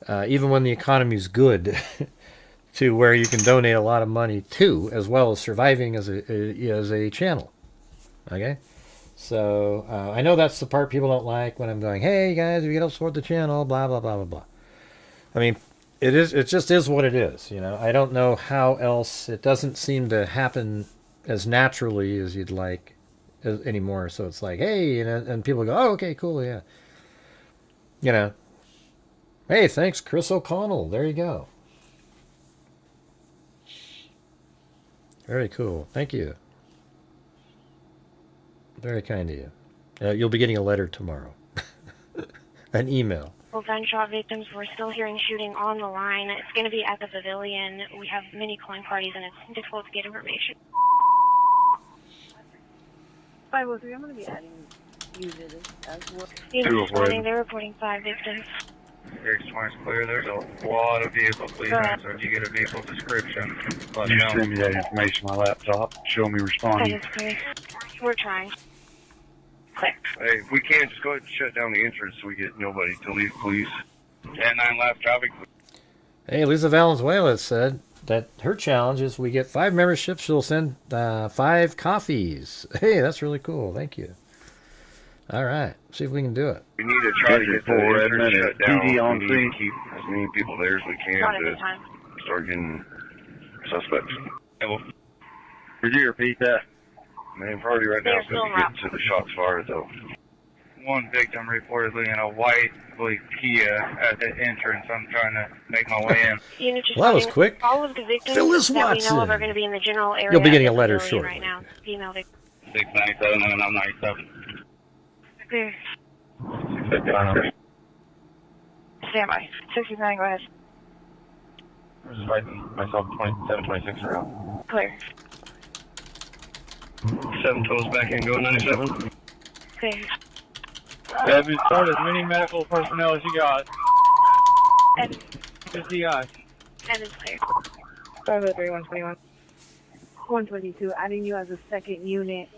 even when the economy's good, to where you can donate a lot of money to, as well as surviving as a channel. Okay. So I know that's the part people don't like when I'm going, "Hey guys, we gotta support the channel." Blah blah blah blah blah. I mean, it just is what it is, you know. I don't know how else. It doesn't seem to happen as naturally as you'd like anymore. So it's like, hey, and people go, oh, okay, cool, yeah. You know, hey, thanks, Chris O'Connell. There you go. Very cool. Thank you. Very kind of you. You'll be getting a letter tomorrow. An email. Gunshot victims. We're still hearing shooting on the line. It's going to be at the pavilion. We have many climb parties, and it's difficult to get information. 503, I'm going to be adding you to this as well. Units responding. They're reporting 5 victims. X20 is clear, there's a lot of vehicles, please answer. If you get a vehicle description, let me know. Send me that information on my laptop. Show me responding. That is clear. We're trying. Clear. Hey, if we can, just go ahead and shut down the entrance so we get nobody to leave, please. 10-9 left traffic. Hey, Lisa Valenzuela said that her challenge is we get 5 memberships, she'll send 5 coffees. Hey, that's really cool. Thank you. All right, see if we can do it. We need to try to get the entrance shut down. PD on We need to keep as many people there as we can to start getting suspects. Hey, well, Could you repeat that? main priority right now is going to get to the shots fired, though. One victim reportedly in a white Kia at the entrance. I'm trying to make my way in. Well, that was quick. All of the victims Phyllis that we know of Watson. are going to be in the general area. You'll be getting a of the letter pavilion shortly. Right now. Female victim. 697 and I'm 97. Clear. 659. Stand by. 69, go ahead. This is myself 2726 around. Clear. 7 toes back in, go 97. Clear. Have you started as many medical personnel as you got? And, Just the guy. and it's clear. 503, 121. 122, adding you as a second unit.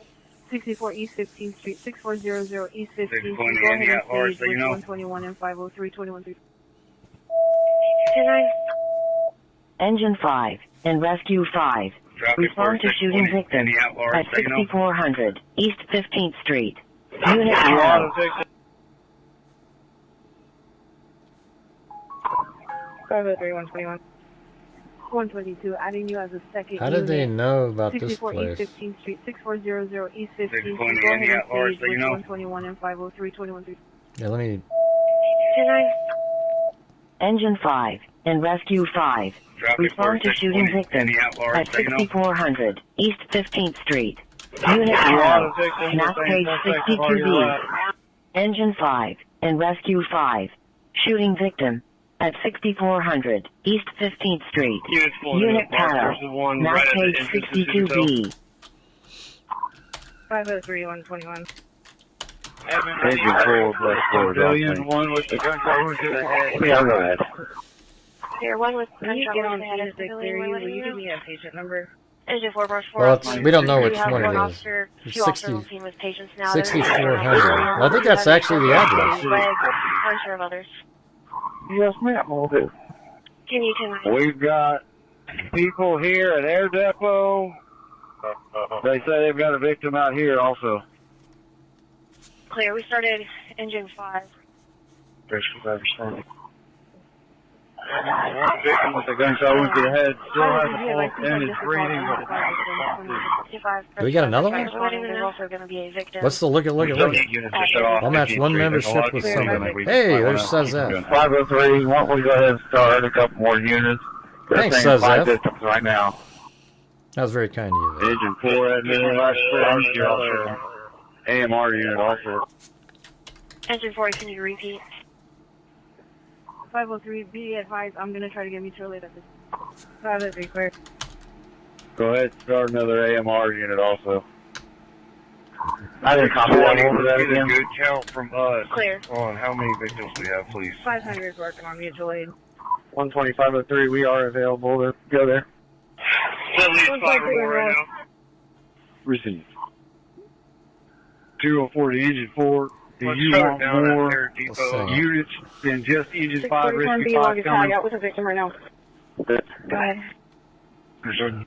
64 East 15th Street, 6400 East 15th Street. Go ahead and stage with 121 and 503, 213. 29. Engine 5 and Rescue 5. Respond to shooting victim at 6400 East 15th Street. Unit 12. 503, 121. 122, adding you as a second How did they know about this 64 place? East 15th Street, 6400 East 15th Street. Go Any ahead and at-large stage that you with know? 121 and 503, 213. Yeah, let me. Engine 5 and Rescue 5. Respond to shooting victim at 6400 East 15th Street. Unit 12, map page 62B. Engine 5 and Rescue 5. Shooting victim at 6400 East 15th Street. Unit Paddle, map page 62B. 503, 121. Engine 4, plus 4. Billion, one with the gunfire wound to the head. Yeah, go ahead. Here, one with Can you gunshot get wound on to the head scene at to the clear pavilion. you? We're Will you letting give you me a patient number? Engine 4 bar 4. Well, we don't know which have one one it is. officer, It's two officers on scene with patients now. 6400. Well, I think that's actually the address. Bunch of others. Yes, ma'am. Will do. Can you tonight? We've got people here at Air Depot. They say they've got a victim out here also. Clear. We started engine 5. One victim with a gunshot wound to the head still has a pulse and is breathing. Do we got another one? There's also going to be a victim. What's the look at? I'll match one membership with somebody. Hey, there's Sazette. 503, why don't we go ahead and start a couple more units? Thanks, They're saying 5 Sazette. victims right now. That was very kind of you. Engine 4 at the AMR unit also. Engine 4, can you repeat? 503, be advised, I'm going to try to get mutual aid at this. 503, clear. Go ahead, start another AMR unit also. I didn't copy that over that Get a again. good count from us Clear. on how many victims we have, please. 500 is working on mutual aid. 12503, we are available to go there. At least 5 or more right now. Receive. 204 to Engine 4. Do Let's you shut want it down at more Air Depot. units than just Engine 5 641 Rescue B 5 log is tag coming? out with a victim right now. Okay. Go ahead.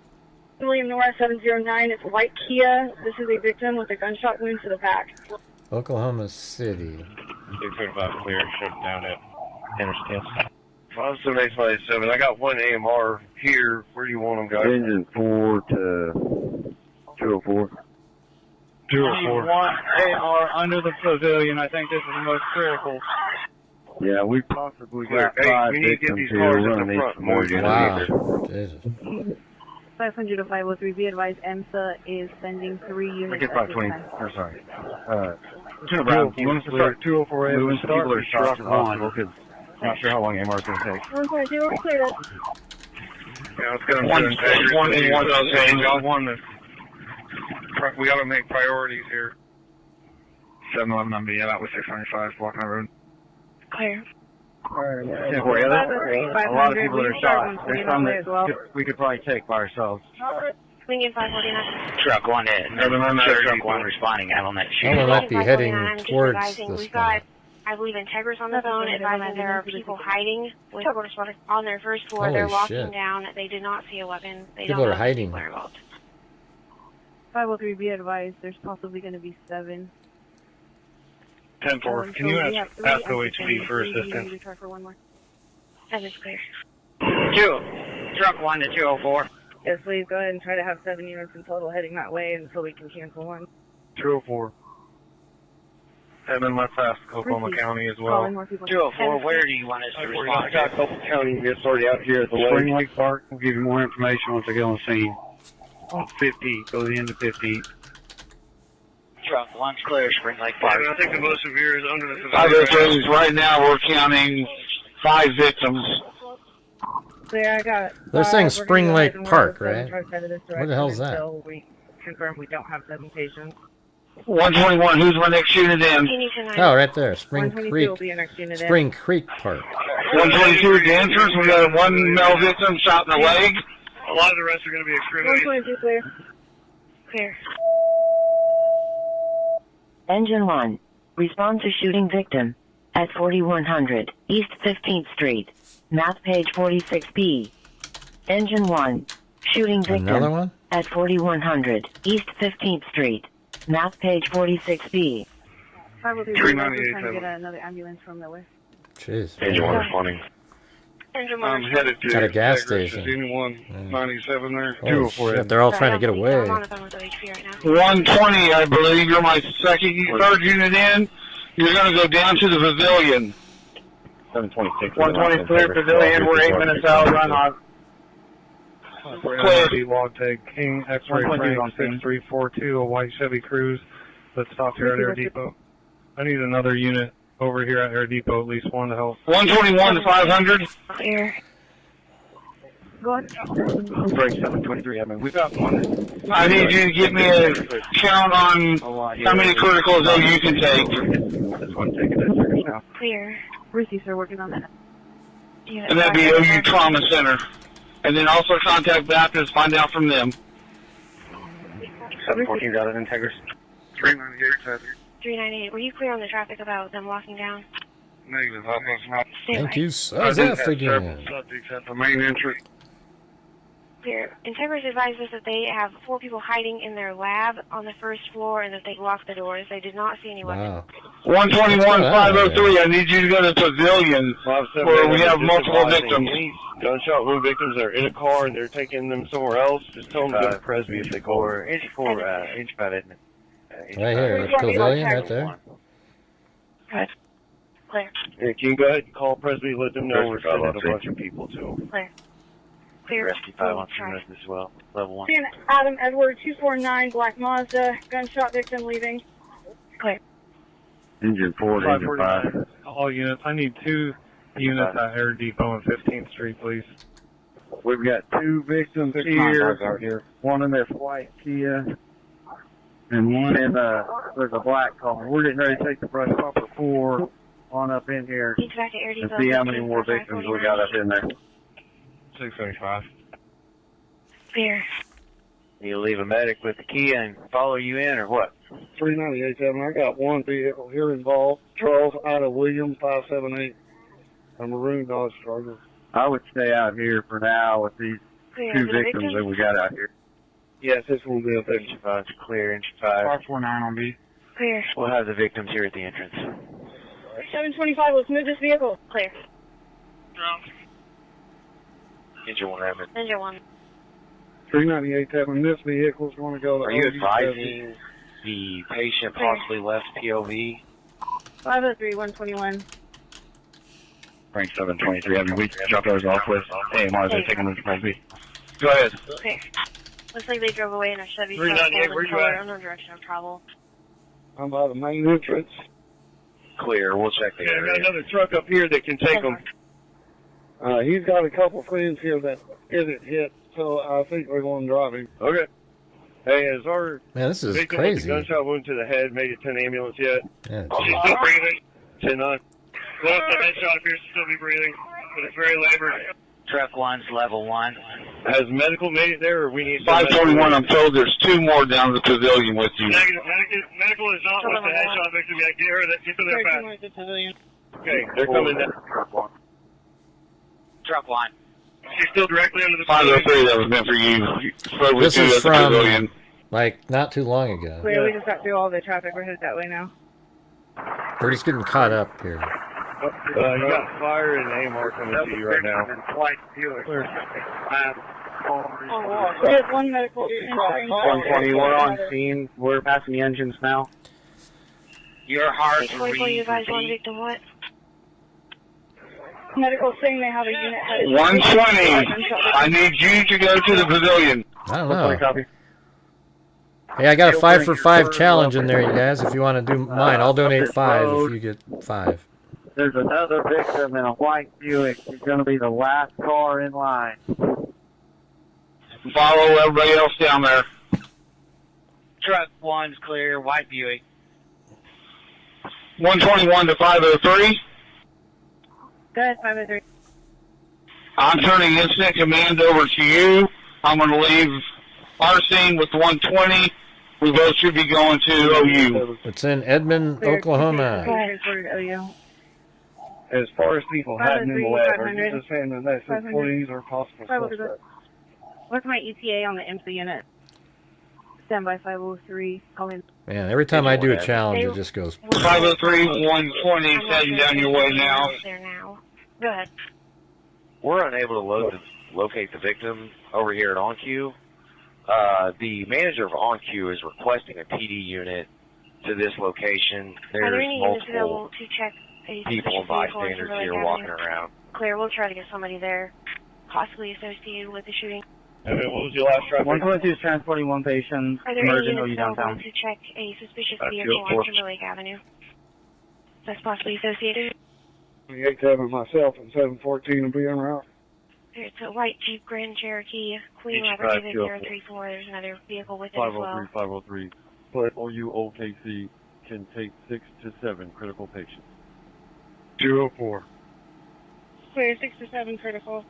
William Norris 709, it's white Kia. This is a victim with a gunshot wound to the back. Oklahoma City. 635 clear, shut down at Interstate. 57857. I got one AMR here. Where do you want them, guys? Engine 4 to 204. 204. One AR under the pavilion. I think this is the most critical. Yeah, we possibly got Hey, 5 we need to get victims these here. cars We're in going the to need front. some more units. Wow. Jesus. 500 to 503, be advised, EMSA is sending 3 units Get at this 520. time. Or sorry. You want us to start 204 A? Moving some people are shot to the hospital because not sure how long AMR is going to take. 142, clear it. Yeah, let's get them to integrity. We got to make priorities here. 711 number, yeah, that was 695 blocking the road. Clear. A lot of people that are shot. There's some that we could probably take by ourselves. Swing in 549. Truck 1 hit. Truck 1 responding. Element Someone shooting. might be heading I'm just towards advising, this we've guy. got, I believe, Integris on the phone advising there are people hiding with on their first floor. Holy They're locking shit. down. They did not see a weapon. They People don't are know if hiding. people are involved. 503, be advised, there's possibly going to be 7. 10-4. Can you ask OHP for assistance? Try for one more. That is clear. 2. Truck 1 to 204. Yes, please go ahead and try to have 7 units in total heading that way until we can cancel one. 204. Heading left past Oklahoma County as well. Calling more people. 204, where do you want us to I respond? got a couple county units already out here at the Spring lake. Lake Park, we'll give you more information once I get on the scene. On 50, go to the end of 50. Truck 1's clear, Spring Lake Yeah, Park. I think the most severe is under the Those right now we're counting 5 victims. There, I got. They're saying we're gonna Spring go Lake ahead and Park, we're right? gonna try to this What the hell's that? until we confirm we don't have 7 patients. 121, who's my next unit in? Oh, right there. Spring 122 will Creek. be your next unit in. Spring Creek Park. 122 at the entrance, we got 1 male victim shot in the leg. A lot of the rest are going to be extremities. 122 clear. Clear. Engine 1. Respond to shooting victim at 4100 East 15th Street. Map page 46B. Engine 1. Shooting victim Another one? at 4100 East 15th Street. Map page 46B. 503, we're trying to get another ambulance from the west. Jeez. Engine 1 responding. I'm headed to At a gas Integris. station. Is anyone 97 there? Oh, shit, they're all trying to get away. 120, I believe. You're my third unit in. You're going to go down to the pavilion. 726. 120 clear pavilion. We're 8 minutes out. Run on. Clear. Log tag King X-ray Frank 6342, a white Chevy Cruze. Let's stop here at Air Depot. I need another unit over here at Air Depot, at least one to help. 121 to 500. Clear. Go ahead. Break 723. I mean, we've got one. I need you to give me a count on how many criticals you can take. This one taking that circus now. Clear. Receive, sir. Working on that. And that'd be OU Trauma Center. And then also contact Baptist, find out from them. 714 got it in Integris. 398. 398. Were you clear on the traffic about them locking down? Negative. I was not. Thank you, Sazef again. Subjects at the main entrance. Clear. Integris advised us that they have 4 people hiding in their lab on the first floor and that they locked the doors. They did not see any weapons. 121 503. I need you to go to the pavilion where we have multiple victims. Any gunshot wound victims that are in a car and they're taking them somewhere else. Just tell them to go to Presby if they call. Inch 5 Edmond. Right here, the pavilion right there. Right. Clear. Yeah, can you go ahead and call Presby, let them know we're sending a bunch of people to them. Clear. Clear. Rescue 5 on this as well. Level 1. Adam Edward 249 Black Mazda. Gunshot victim leaving. Clear. Engine 4 to engine 5. All units. I need 2 units at Air Depot and 15th Street, please. We've got 2 victims here. One in this white Kia. And one in there's a black car. We're getting ready to take the brush pumper 4 on up in here and see how many more victims we got up in there. 675. Clear. You leave a medic with the key and follow you in, or what? 398, Evan. I got one vehicle here involved. Charles Ida Williams, 578. A maroon Dodge Charger. I would stay out here for now with these 2 victims that we got out here. Yes, this will be a Inch 5 is clear, Inch 5. 549 on B. Clear. We'll have the victims here at the entrance. 725, let's move this vehicle. Clear. Engine 1 Edmond. Engine 1. 398, Evan. This vehicle is going to go to Are you advising the patient possibly left POV? 503 121. Frank 723. I mean, we dropped ours off with AMR. They're taking them to Presby. Go ahead. Clear. Looks like they drove away in a Chevy 398, where you at? no direction of travel. I'm by the main entrance. Clear. We'll check the Yeah, I area. got another truck up here that can take them. He's got a couple friends here that isn't hit, so I think we're going to drive him. Okay. Hey, is our Man, this is victim with crazy. the gunshot wound to the head made it to an ambulance yet? Yeah, She's still breathing. 10-9. Well, the headshot appears to still be breathing, but it's very labored. Truck 1's level 1. Has medical made it there, or we need 521, I'm told there's 2 more down the pavilion with you. Negative. Medical is not with the headshot victim yet. Get her that. Get to their fast. Okay, they're coming down. Truck 1. She's still directly under the 503, that was meant for you. This is from, like, not too long ago. Clear, we just got through all the traffic. We're headed that way now. We're just getting caught up here. You got fire and AMR coming to you right now. There's one medical. 121 on scene. We're passing the engines now. You're hard to 24, you read. guys, one victim, what? Medical saying they have a unit. 120. I need you to go to the pavilion. I don't know. Hey, I got a 5 for 5 challenge in there, you guys. If you want to do mine, I'll donate 5 if you get 5. There's another victim in a white Buick. He's going to be the last car in line. Follow everybody else down there. Truck 1's clear, white Buick. 121 to 503. Go ahead, 503. I'm turning incident command over to you. I'm going to leave our scene with 120. We both should be going to OU. It's in Edmond, Oklahoma. As far as people hiding in the lab, are you just saying that that's employees or possible suspects? What's my ETA on the MC unit? Standby 503. Call in. Man, every time I do a challenge, it just goes. 503, 120, heading down your way now. There now. Go ahead. We're unable to locate the victim over here at OnQ. The manager of OnQ is requesting a PD unit to this location. Are there There's any units available multiple to check a people and bystanders here walking around. Claire, we'll try to get somebody there, possibly associated with the shooting. Okay, what was your last traffic? 122 is transporting one patient. Are there any Emergent units available downtown. to check a suspicious That's vehicle your on force. Timberlake Avenue? That's possibly associated. 28-7 myself and 714 will be en route. It's a white Jeep Grand Cherokee, Queen Each Leopard drive, 034. There's another vehicle with it as well. 503, 503. OUOKC can take 6 to 7 critical patients. 204. Clear 6 to 7 critical.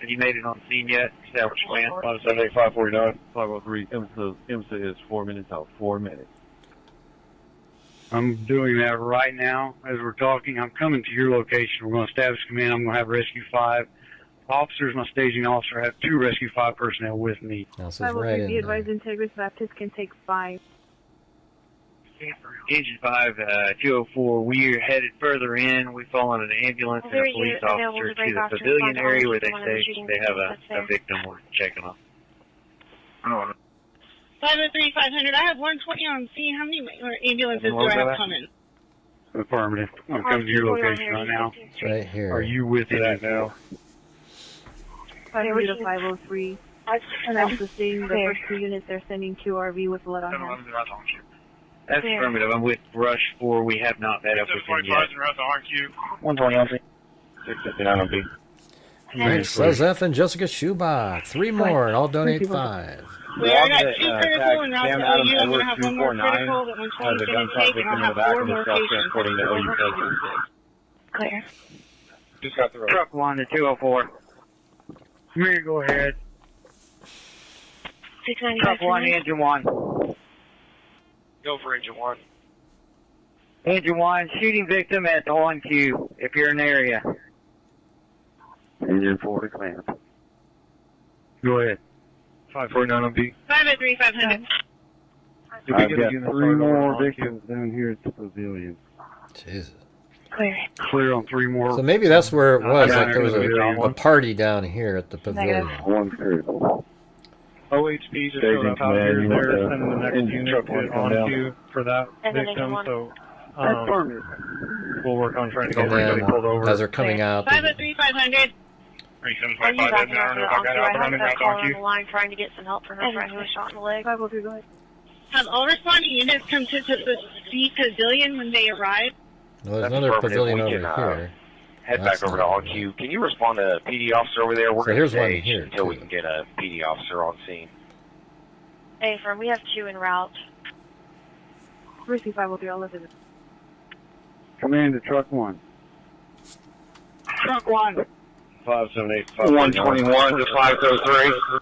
Have you made it on scene yet? Establish plan. 578, 549. 503. IMSA is 4 minutes out. 4 minutes. I'm doing that right now as we're talking. I'm coming to your location. We're going to establish command. I'm going to have Rescue 5 officers. My staging officer. I have 2 Rescue 5 personnel with me. Now, so 503, be advised, Integris Baptist can take 5. Engine 5, 204. We're headed further in. We fall on an ambulance and a police officer to the pavilion area where they say they have a victim. We're checking on. 503, 500. I have 120 on scene. How many ambulances do I have coming? Affirmative. I'm coming to your location right now. It's right here. Are you with that now? 500 to 503. And also seeing the first 2 units, they're sending QRV with blood on hand. That's affirmative. I'm with Rush 4. We have not met up with him yet. 120 on scene. 659 on B. Frank Sazef and Jessica Schubach. 3 more, and I'll donate 5. Wait, I got 2 critical and route to OU. I'm going to have 1 more critical that 120 is going to take, and I'll have 4 more patients. Clear. Just got the truck 1 to 204. Come here, go ahead. 695. Truck 1, engine 1. Go for engine 1. Engine 1, shooting victim at the OnQ, if you're in the area. Engine 4 to command. Go ahead. 549 on B. 503, 500. I've got 3 more victims down here at the pavilion. Jesus. Clear. Clear on 3 more. So maybe that's where it was. down Like there was there, a party down here at the pavilion. 1 critical. OHP just showed up out here. They're sending the next unit to OnQ for that And then victim, engine so we'll work on trying to get And everybody pulled then, over. as they're coming out, 503, 500. Are you back now to the OnQ? I have that caller on the line trying to get some help for her friend who was shot in the leg. 503, go ahead. Have all responding units come to the C pavilion when they arrive? well, there's That's another affirmative. pavilion We over can, here. Head That's back over to not OnQ. Can you respond to a PD officer over there? We're So going to here's one stage here, until we too. can get a PD officer on scene. Hey, firm, we have 2 en route. Risky 503, I'll lift it. Command to truck 1. Truck 1. 578, 121 to 503.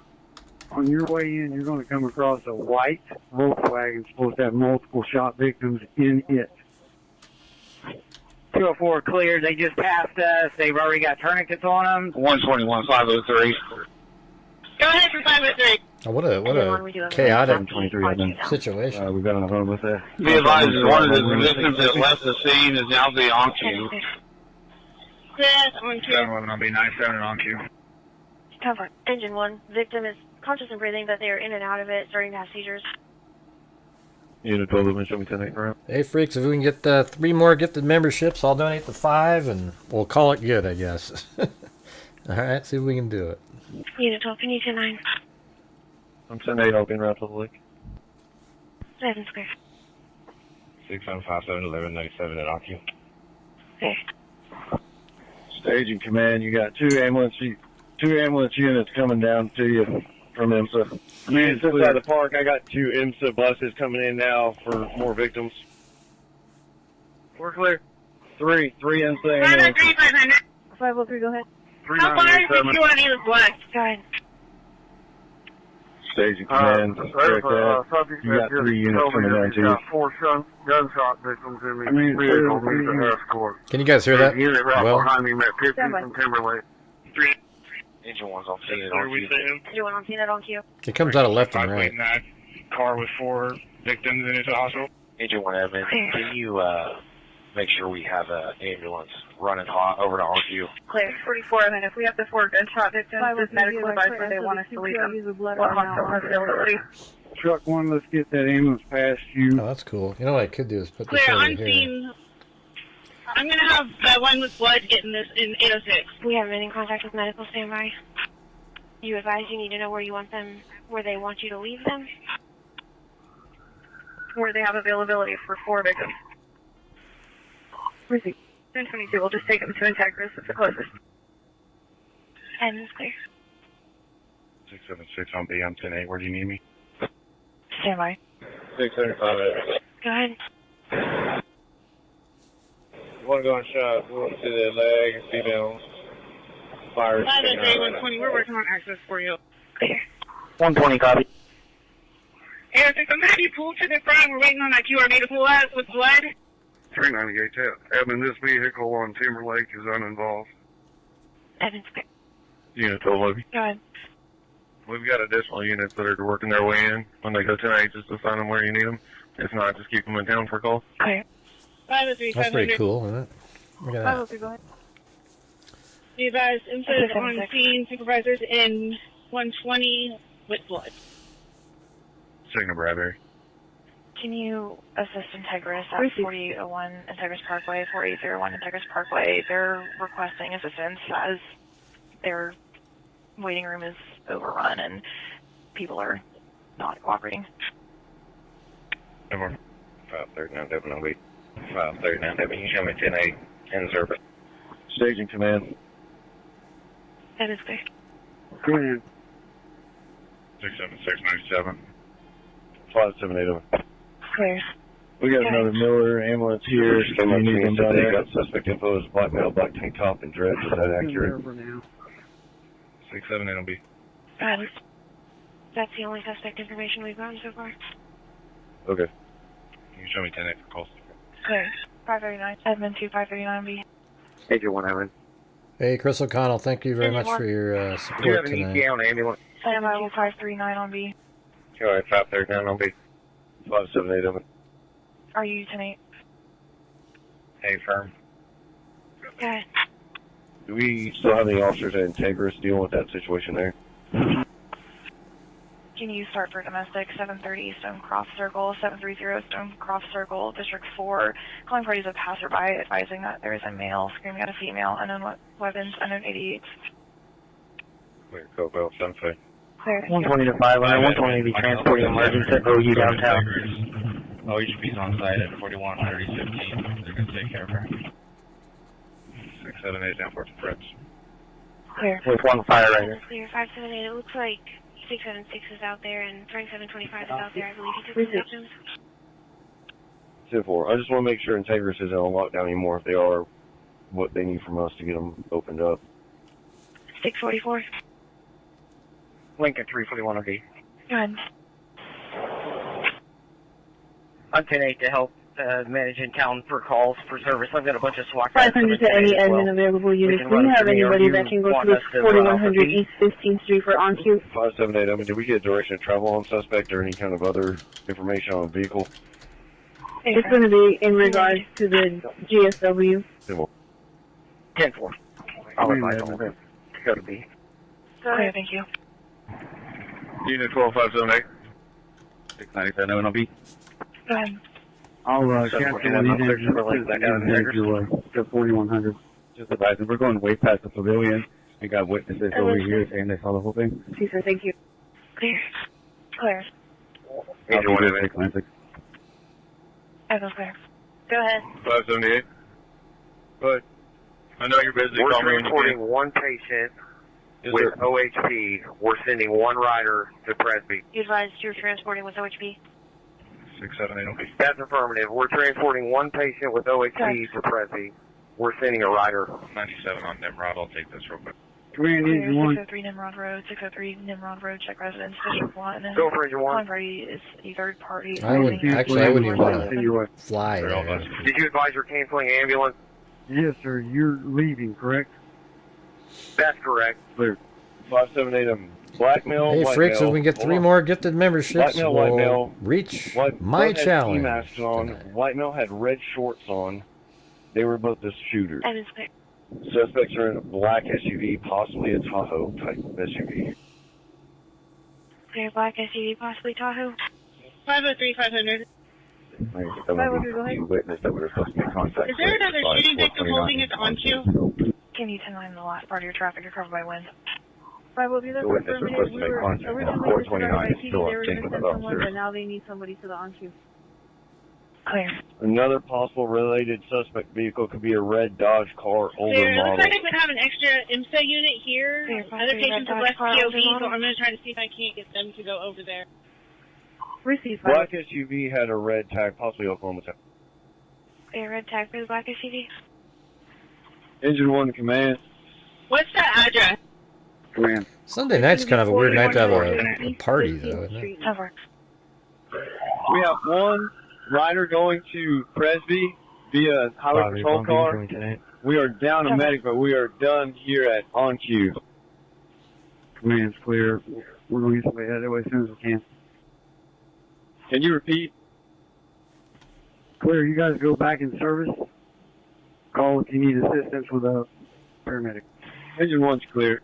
On your way in, you're going to come across a white Volkswagen supposed to have multiple shot victims in it. 204 clear. They just passed us. They've already got tourniquets on them. 121, 503. Go ahead for 503. Oh, what a chaotic situation. We've got enough of us there. Be advised, one of the victims that left the scene is now the OnQ. Yes, OnQ. 711 on B9, 7 on Q. Cover. Engine 1. Victim is conscious and breathing, but they are in and out of it, starting to have seizures. Unit 12, let me show me 10 around. Hey, freaks, if we can get 3 more gifted memberships, I'll donate the 5, and we'll call it good, I guess. All right, see if we can do it. Unit 12, can you 10-9? I'm 10-8, I'll be en route to the lake. 7 square. 6757 1197 at OnQ. Okay. Staging command, you got 2 ambulance units coming down to you from IMSA. Units inside the park, I got 2 IMSA buses coming in now for more victims. We're clear. 3 IMSA 503, ambulances. 500. 503, go ahead. How far is the Q&A with black? Go ahead. Staging command, check that. You got 3 units coming down to you. 4 gunshot victims in me. I mean, vehicle needs an escort. Can you guys hear that? Unit right Well, behind me, met 50 from Timberlake. 3 engine 1's on scene at OnQ. Do you want to see that on Q? it comes out of left and right. Car with 4 victims in its hospital. Engine 1 admin, can you make sure we have an ambulance running hot over to RQ. Clear 44, and then if we have the 4 gunshot victims, just medical advice where they want us to leave them. What hospital has availability? Truck 1, let's get that ambulance past you. Oh, that's cool. You know what I could do is put this Clear, over I'm here. seeing. I'm gonna have that one with blood getting this in 806. We haven't been in contact with medical standby. You advise you need to know where you want them, where they want you to leave them. Where they have availability for 4 victims. Where's he? 1022, we'll just take them to Integris, it's the closest. And it's clear. 676 on B, I'm 10-8. Where do you need me? Stand by. 675. Go ahead. One gun shot, one to the leg, female. Fire. 120, we're working on access for you. Clear. 120, copy. 806, I'm gonna have you pulled to the front, we're waiting on that QR to pull us with blood. 398 tap. Edmond, this vehicle on Timberlake is uninvolved. Evan's clear. Unit 12. Go ahead. We've got additional units that are working their way in. When they go tonight, just to find them where you need them. If not, just keep them in town for a call. Clear. 503, That's pretty cool, isn't it? Look at that. 503, go ahead. Be advised, incident on scene, supervisors in 120 with blood. Signal Bradbury. Can you assist Integris at 4801 Integris Parkway, 4801 Integris Parkway? They're requesting assistance as their waiting room is overrun and people are not cooperating. Number 539 Devon on B. 539 Devon, you show me 10-8 in service. Staging command. That is clear. Go ahead. 67697. 578 over. Clear. We got another Miller ambulance here. Came up to You me need and them said down they there. got suspect info as black male, black tank top, and dreads. Is that accurate? 678 on B. That's the only suspect information we've gotten so far. Okay. You can show me 10-8 for calls. Clear. 539. Edmond 2539B. Major 1, Edmond. Hey, Chris O'Connell, thank you very much Anyone? for your Do you have support an tonight. ETA on the ambulance? Standby 539 on B. Go ahead, 539 on B. 578 over. Are you tonight? Hey, firm. Go ahead. Do we still have any officers at Integris dealing with that situation there? Can you start for domestic 730 Stone Cross Circle, 730 Stone Cross Circle, District 4, calling parties of passerby, advising that there is a male screaming at a female, unknown weapons, unknown 88. Clear, Cobell, Sunfay. Clear. 120 to 5, 120 be transporting emergency to OU downtown. Oh, you should be on site at 4100 East 15. They're going to take care of her. 678 down for French. Clear. With 1 fire rider. Clear. 578. It looks like 676 is out there and Frank 725 is out there. I believe he took some victims. 10-4. I just want to make sure Integris isn't on lockdown anymore. If they are, what they need from us to get them opened up. 644. Lincoln 341 OD. Go ahead. I'm 10-8 to help manage in town for calls for service. I've got a bunch of SWAT guys. 500 to any admin available units. Do you have anybody that can go to the 4100 East 15th Street for on cue? 578. I mean, did we get direction of travel on suspect or any kind of other information on the vehicle? It's going to be in regards to the GSW. 10-4. I'll advise all of it. Go to B. Clear, thank you. Unit 12578. 697 on B. Go ahead. I'll capture that unit to 4100. Just advising, we're going way past the pavilion. We got witnesses over here saying they saw the whole thing. See, sir, thank you. Clear. Clear. Major 1 Echo's clear. Go ahead. 578. But I know you're busy. We're Call me when you transporting can. one patient with OHP. We're sending one rider to Presby. You advised you're transporting with OHP? 678 on B. That's affirmative. We're transporting one patient with OHP to Presby. We're sending a rider. 97 on Nimrod. I'll take this real quick. Command Clear, Engine 1. 603 Nimrod Road, 603 Nimrod Road, check residence, District 1. And Go for Engine 1. calling party is a third party. I wouldn't even want to fly there. Did you advise you're canceling ambulance? Yes, sir. You're leaving, correct? That's correct. Clear. 578. Blackmail. Hey, white Fritz, male. if we can get 3 more gifted memberships, Blackmail, white we'll male. reach White my had ski challenge. masks on. White male had red shorts on. They were both the shooters. Edmond's clear. Suspects are in a black SUV, possibly a Tahoe type SUV. Clear black SUV, possibly Tahoe. 503, 500. Witness that we were supposed to make contact. Is there another shooting victim holding it on queue? Can you 10-9 the last part of your traffic? You're covered by wind. 503, that's The witness was supposed to make contact. originally 429 is still they were taking going to it send up, someone, sir. but now they need somebody to the on queue. Clear. Another possible related suspect vehicle could be a red Dodge car, older Clear. It model. looks like I could have an extra IMSA unit here. Clear, Other patients have left Dodge car, POV, older so model. I'm going to try to see if I can't get them to go over there. Receive. Black SUV had a red tag, possibly Oklahoma tag. Clear, red tag for the black SUV. Engine 1 command. What's that address? Command. Sunday night's kind of a weird night to have a party, though, isn't it? Cover. We have one rider going to Presby via highway patrol car. We are down a medic, but we are done here at on queue. Command's clear. We're going to get somebody out of the way as soon as we can. Can you repeat? Clear, you guys go back in service. Call if you need assistance with a paramedic. Engine 1's clear.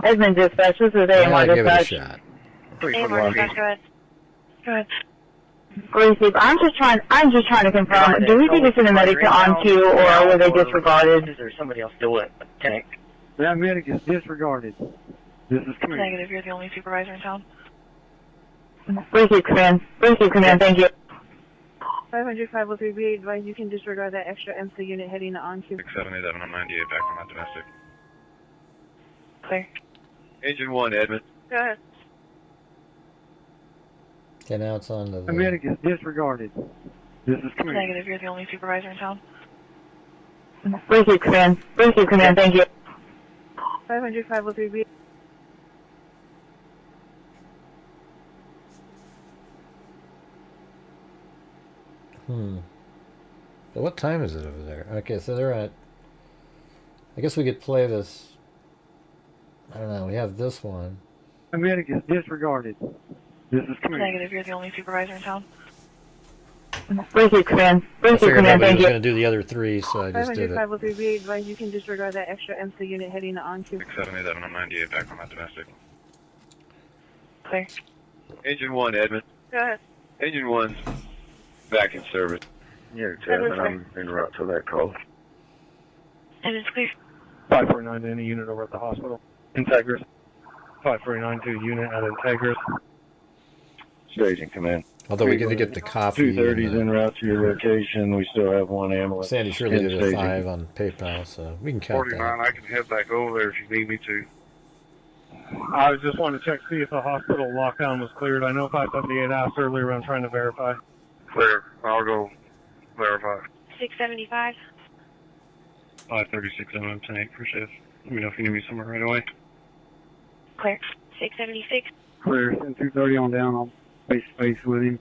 Edmond Dispatch, this is Yeah, AMR give it a Dispatch. shot. AMR dispatch, go ahead. Go ahead. Receive. I'm just trying to confirm. Do we need to send a medic to on queue, or were they disregarded? Is there somebody else still at tank? That medic is disregarded. This is clear. Negative, you're the only supervisor in town. Receive, command. Receive, command. Thank you. 500, 503, be advised you can disregard that extra IMSA unit heading to on queue. 677 on 98 back from my domestic. Clear. Engine 1, Edmund. Go ahead. Okay, now it's on to The the... medic is disregarded. This is clear. Negative, you're the only supervisor in town. Receive, command. Receive, command. Thank you. 500, 503, be But what time is it over there? Okay, so they're at... I guess we could play this... I don't know, we have this one. The medic is disregarded. This is clear. Negative, you're the only supervisor in town. Receive, command. I Receive, figured command. nobody Thank was you. going to do the other three, so I just 500, did it. 503, be advised you can disregard that extra IMSA unit heading to on queue. 677 on 98 back from my domestic. Clear. Engine 1, Edmund. Go ahead. Engine 1's back in service. Yeah, Edmund, I'm en route to that call. Edmond's clear. 549 to any unit over at the hospital. Integris. 549 to a unit at Integris. Staging command. Although we get to get the copy. 230's en route to your location. We still have one ambulance. Sandy surely in did a staging. 5 on PayPal, so we can count 49, that. I can head back over there if you need me to. I was just wanting to check see if the hospital lockdown was cleared. I know 578 asked earlier, but I'm trying to verify. Clear. I'll go verify. 675. 536 MM tank for shift. Let me know if you need me somewhere right away. Clear. 676. Clear. Send 230 on down. I'll face to face with him.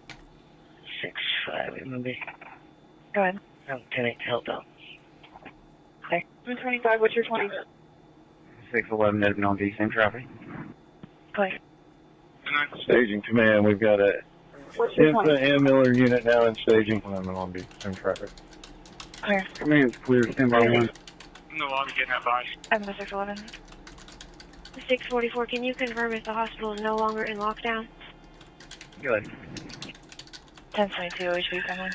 6-5, maybe. Go ahead. I'm 10-8 held up. Clear. 125, what's your 20? 611 Edmond OK, same traffic. Clear. Staging command. We've got a What's your 20? IMSA and Miller unit now in staging. I'm on same traffic. Clear. Command's clear. Stand by one. No, I'll be getting that by. Edmond 611. 644, can you confirm if the hospital is no longer in lockdown? Good. 1022, HB coming.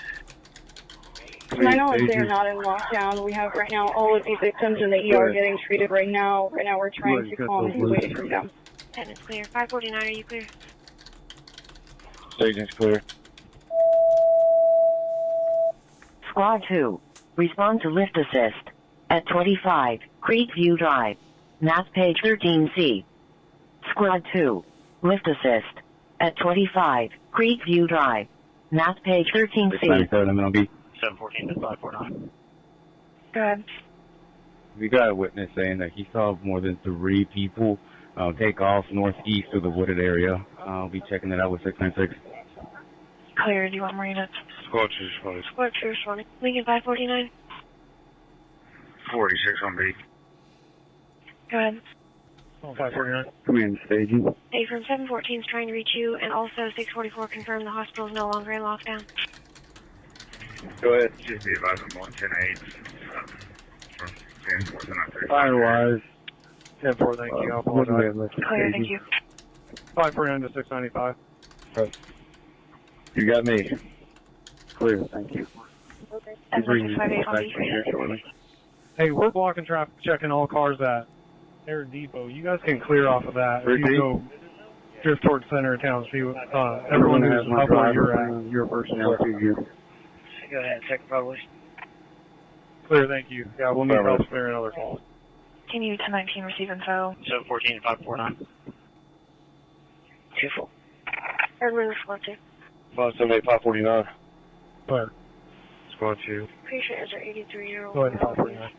I know they're not in lockdown. We have right now all of these victims in the ER getting treated right now. Right now we're trying to calm the way from them. Edmond's clear. 549, are you clear? Staging's clear. Squad 2. Respond to lift assist. At 25, Creekview Drive. Math page 13C. Squad 2. Lift assist. At 25, Creekview Drive. Math page 13C. 714 to 549. Go ahead. We got a witness saying that he saw more than 3 people take off northeast of the wooded area. I'll be checking it out with 696. Clear, do you want more units? Squad 2, please. Squad 2, responding. Lincoln 549. 46 on B. Go ahead. 549. Command staging. A from 714 is trying to reach you, and also 644 confirmed the hospital is no longer in lockdown. Go ahead. Just be advised on 110-8 from 10-4-9-3. Firewise. 10-4, thank you. I'll apologize. Clear, thank you. 549 to 695. You got me. Clear, thank you. Edmond 658 on B. Hey, we're blocking traffic, checking all cars at Air Depot. You guys can clear off of that. If you go drift towards center of town, see what everyone who's up where you're at. Your personnel to you. Go ahead, check probably. Clear, thank you. Yeah, we'll need help clearing other calls. Can you 1019 receive info? 714 549. 2-4. Edmond Squad 2. 578 549. Clear. Squad 2. Patient is an 83-year-old. Go ahead, 549.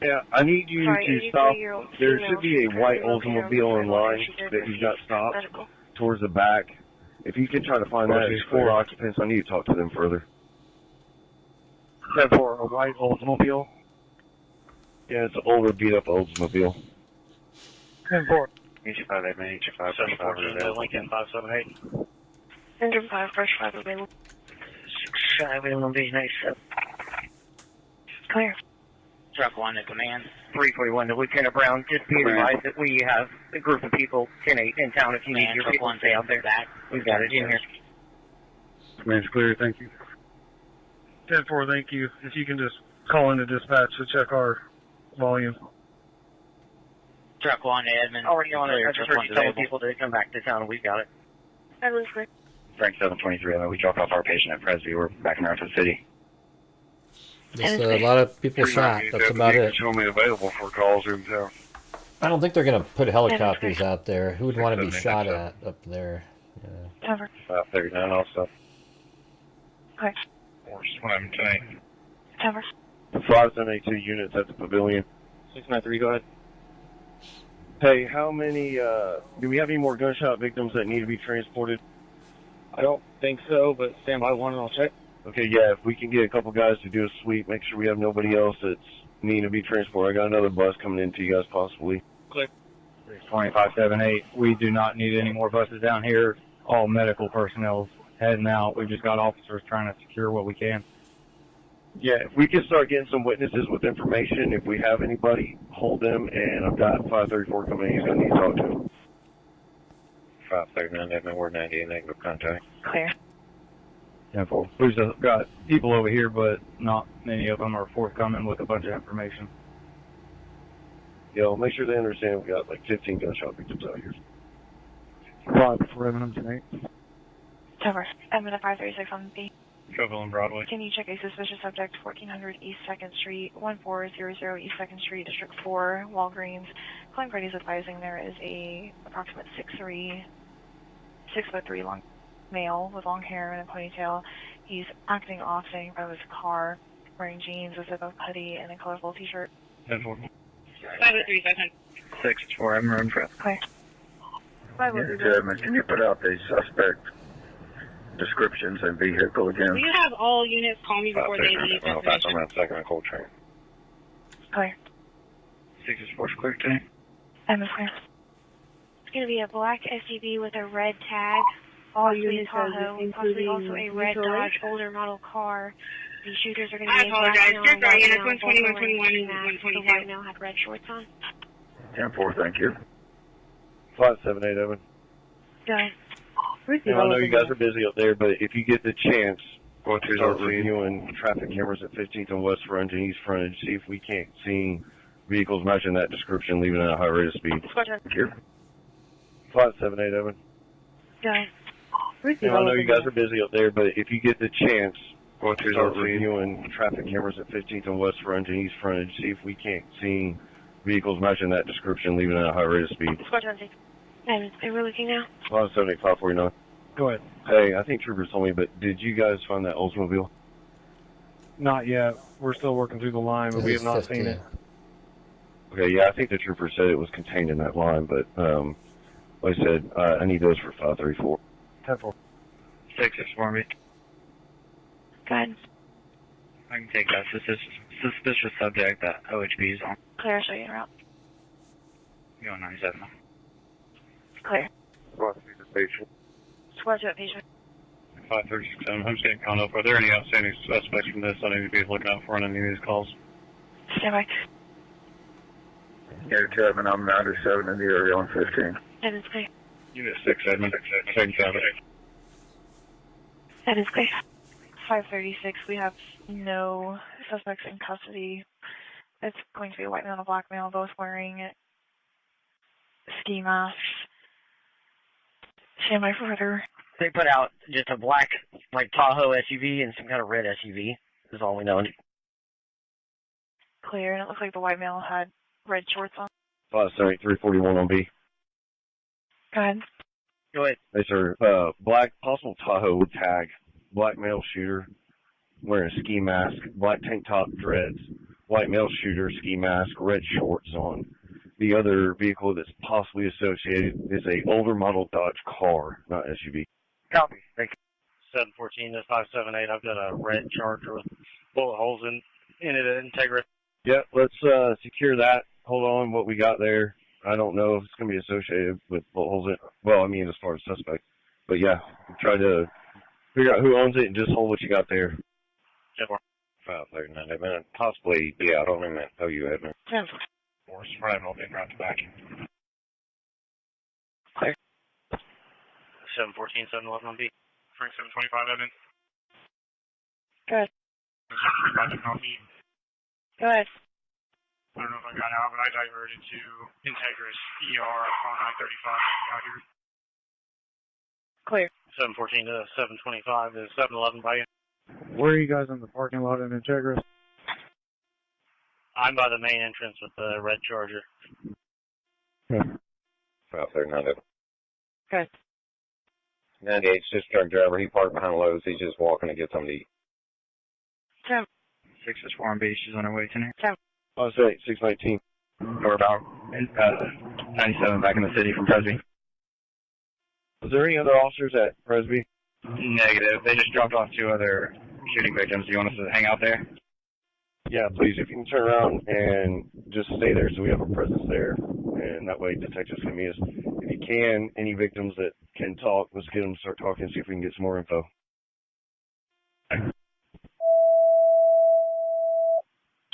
Yeah, I need you to stop. There should be a white Oldsmobile in line that you got stopped towards the back. If you can try to find that, it's 4 occupants. I need to talk to them further. 10-4, a white Oldsmobile. Yeah, it's an older, beat-up Oldsmobile. 10-4. HF5 man, HF5, 714 Lincoln 578. Engine 5, fresh 5 available. 6-5, Edmond Vision 87. Clear. Truck 1 to command. 341 to Lieutenant Brown. Just be advised that we have a group of people, 10-8, in town. If you need your people to stay out there, we've got it in here. Command's clear, thank you. 10-4, thank you. If you can just call into dispatch to check our volume. Truck 1 to Edmond. Already on it. I just heard you telling people to come back to town. We've got it. Edmond clear. Frank 723, we dropped off our patient at Presby. We're backing around to the city. Just a lot of people shot. That's about it. Show me available for calls in town. I don't think they're going to put helicopters out there. Who would want to be shot at up there? Yeah. Cover. 539 also. Clear. 4-1 tonight. Cover. 572 units at the pavilion. 693, go ahead. Hey, how many, do we have any more gunshot victims that need to be transported? I don't think so, but stand by one and I'll check. Okay, yeah, if we can get a couple guys to do a sweep, make sure we have nobody else that's needing to be transported. I got another bus coming in to you guys possibly. Click. 2578, we do not need any more buses down here. All medical personnel's heading out. We've just got officers trying to secure what we can. Yeah, if we can start getting some witnesses with information, if we have anybody, hold them, and I've got 534 coming in, he's going to need to talk to him. 539, Edmond, we're 98, negative contact. Clear. 10-4. We've just got people over here, but not many of them are forthcoming with a bunch of information. Yo, make sure they understand we got like 15 gunshot victims out here. 5 for Edmond tonight. Cover. Edmond 536 on B. Covalent Broadway. Can you check a suspicious subject, 1400 East 2nd Street, 1400 East 2nd Street, District 4, Walgreens. Crime Party is advising there is a approximate 6'3" long male with long hair and a ponytail. He's acting off, standing in front of his car, wearing jeans, a zip-up hoodie, and a colorful t-shirt. 10-4. 503, 500. 6-4, I'm running for Clear. Edmond, can you put out the suspect descriptions and vehicle again? Will you have all units call me before they leave? I'm at 2nd and Coltrane. Clear. 6-4, clear today. Edmond clear. It's going to be a black SUV with a red tag. All possibly units Tahoe, possibly also a red Dodge older model car. The shooters are going to be I apologize. black Sorry, units 120, 121, 122. The white male had red shorts on. 10-4, thank you. 578, Edmond. Go ahead. Now, I know you guys are busy up there, but if you get the chance, start reviewing traffic cameras at 15th and West Frontage and East Frontage, see if we can't see vehicles matching that description, leaving at a high rate of speed. Thank you. 578, Edmond. Go ahead. Now, I know you guys are busy up there, but if you get the chance, start reviewing traffic cameras at 15th and West Frontage and East Frontage, see if we can't see vehicles matching that description, leaving at a high rate of speed. And we're looking now. 578, 549. Go ahead. Hey, I think troopers told me, but did you guys find that Oldsmobile? Not yet. We're still working through the line, but we have not seen it. Okay, yeah, I think the trooper said it was contained in that line, but like I said, I need those for 534. 10-4. 6 for me. Go ahead. I can take that suspicious subject that OHB is on. Clear, show you en route. Go on 97. Clear. Squad to patient. Squad to patient. 536. I'm just getting caught up. Are there any outstanding suspects from this I need to be looking out for on any of these calls? Stand by. Yeah, Kevin, I'm 97 in the area on 15. Edmond's clear. Unit 6, Edmond. Same traffic. Edmond's clear. 536. We have no suspects in custody. It's going to be a white male and a black male, both wearing ski masks. Stand by for further. They put out just a black, like, Tahoe SUV and some kind of red SUV, is all we know. Clear, and it looks like the white male had red shorts on. 578-341 on B. Go ahead. Go ahead. They sir, black, possible Tahoe with tag, black male shooter, wearing a ski mask, black tank top, dreads, white male shooter, ski mask, red shorts on. The other vehicle that's possibly associated is a older model Dodge car, not SUV. Copy. Thank you. 714 to 578. I've got a red Charger with bullet holes in it at Integra. Yeah, let's secure that. Hold on, what we got there. I don't know if it's going to be associated with bullet holes in it. Well, I mean, as far as suspect. But yeah, try to figure out who owns it and just hold what you got there. 539, Edmond. Possibly, yeah, I don't even know you, Edmond. 10. Force, Paranormal, being brought to back. Clear. 714, 711 on B. Frank 725, Edmond. Go ahead. Go ahead. I don't know if I got out, but I diverted to Integra's ER on I-35 out here. Clear. 714 to 725 is 711 by you. Where are you guys in the parking lot in Integra? I'm by the main entrance with the red Charger. 539, Edmond. Good. 98, just truck driver. He parked behind Lowe's. He's just walking to get something to eat. 10. 6 is 4 on B. She's on her way to me. 10. 619. We're about 97 back in the city from Presby. Was there any other officers at Presby? Negative. They just dropped off 2 other shooting victims. Do you want us to hang out there? Yeah, please, if you can turn around and just stay there so we have a presence there. And that way detectives can meet us. If you can, any victims that can talk, let's get them to start talking and see if we can get some more info.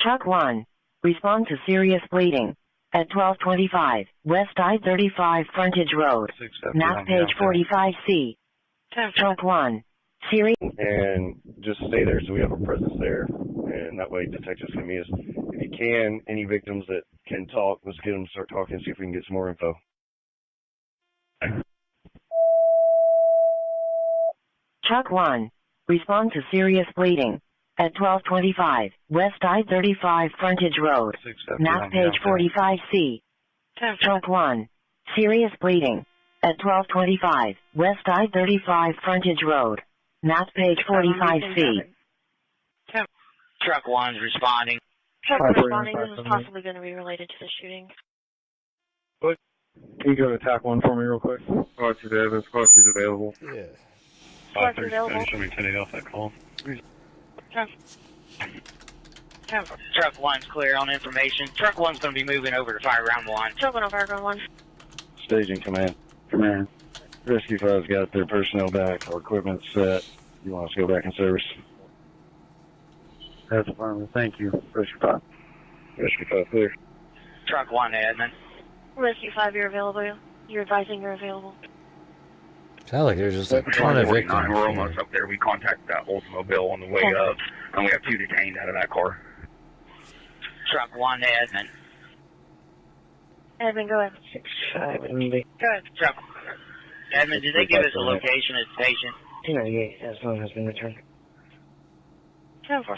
Truck 1. Respond to serious bleeding. At 1225 West I-35 Frontage Road. Map page 45C. Truck 1. Serious. And just stay there so we have a presence there. And that way detectives can meet us. If you can, any victims that can talk, let's get them to start talking and see if we can get some more info. Truck 1. Respond to serious bleeding. At 1225 West I-35 Frontage Road. Map page 45C. Truck 1. Serious bleeding. At 1225 West I-35 Frontage Road. Map page 45C. Truck 1's responding. Truck responding. This is possibly going to be related to the shooting. Can you go to TAC 1 for me real quick? Squad 2 Davis. Squad 2's available. Yeah. Squad 2 available. Show me 10 off that call. Truck 1's clear on information. Truck 1's going to be moving over to fire round 1. Truck 1 on fire round 1. Staging command. Command. Rescue 5's got their personnel back. Our equipment's set. You want us to go back in service? That's affirmative. Thank you. Rescue 5. Rescue 5 clear. Truck 1, Edmond. Rescue 5, you're available. You're advising you're available. Sounds like there's just a ton of victims. We're almost up there. We contacted that Oldsmobile on the way up, and we have 2 detained out of that car. Truck 1, Edmond. Edmond, go ahead. 6-5, Go ahead. Truck. Edmond, did they give us a location of the patient? 298, as long has been returned. 10-4.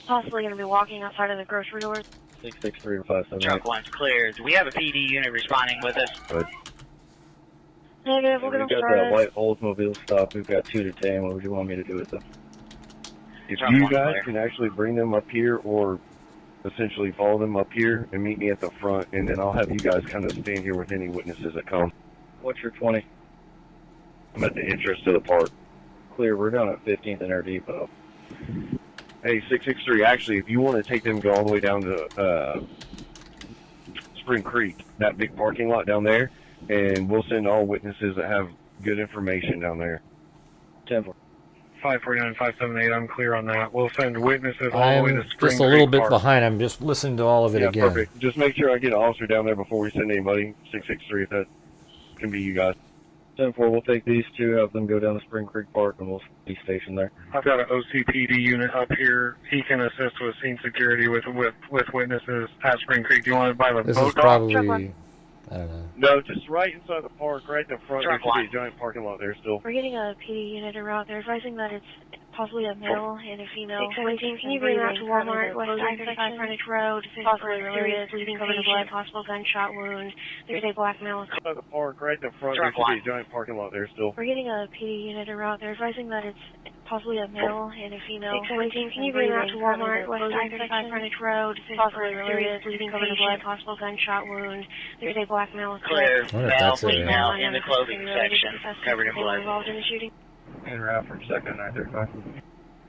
Possibly going to be walking outside of the grocery doors. 663 578. Truck 1's clear. Do we have a PD unit responding with us? Good. Negative, we'll get them We've got started. that white Oldsmobile stop. We've got 2 detained. What would you want me to do with them? If Truck you 1 guys clear. can actually bring them up here or essentially follow them up here and meet me at the front, and then I'll have you guys kind of stand here with any witnesses that come. What's your 20? I'm at the entrance to the park. Clear. We're down at 15th and Air Depot. Hey, 663, actually, if you want to take them, go all the way down to Spring Creek, that big parking lot down there, and we'll send all witnesses that have good information down there. 10-4. 549 and 578, I'm clear on that. We'll send witnesses all the way I'm to Spring just a little Creek bit Park. behind. I'm just listening to all of it Yeah, again. perfect. Just make sure I get an officer down there before we send anybody. 663, if that can be you guys. 10-4, we'll take these two, have them go down to Spring Creek Park, and we'll be stationed there. I've got an OCPD unit up here. He can assist with scene security with witnesses at Spring Creek. Do you want it by the This boat is dock? probably, I don't know. No, just right inside the park, right in the front. There Truck should be line. a giant parking lot there still. We're getting a PD unit en route. They're advising that it's possibly a male and a female. 617, Can you bring that to Walmart, West I-35 frontage road? Possibly serious bleeding from the blood, possible gunshot wound. There's a black male. Inside the park, right in the front. There should be a giant parking lot there still. We're getting a PD unit en route. They're advising that it's possibly a male and a female. 617, can you bring that to Walmart, West I-35 frontage road? Possibly serious bleeding from the blood, possible gunshot wound. There's a black male. Clear. I wonder if that's a- Now in the clothing section, covered in They were blood. involved in the shooting. En route from 2nd 935.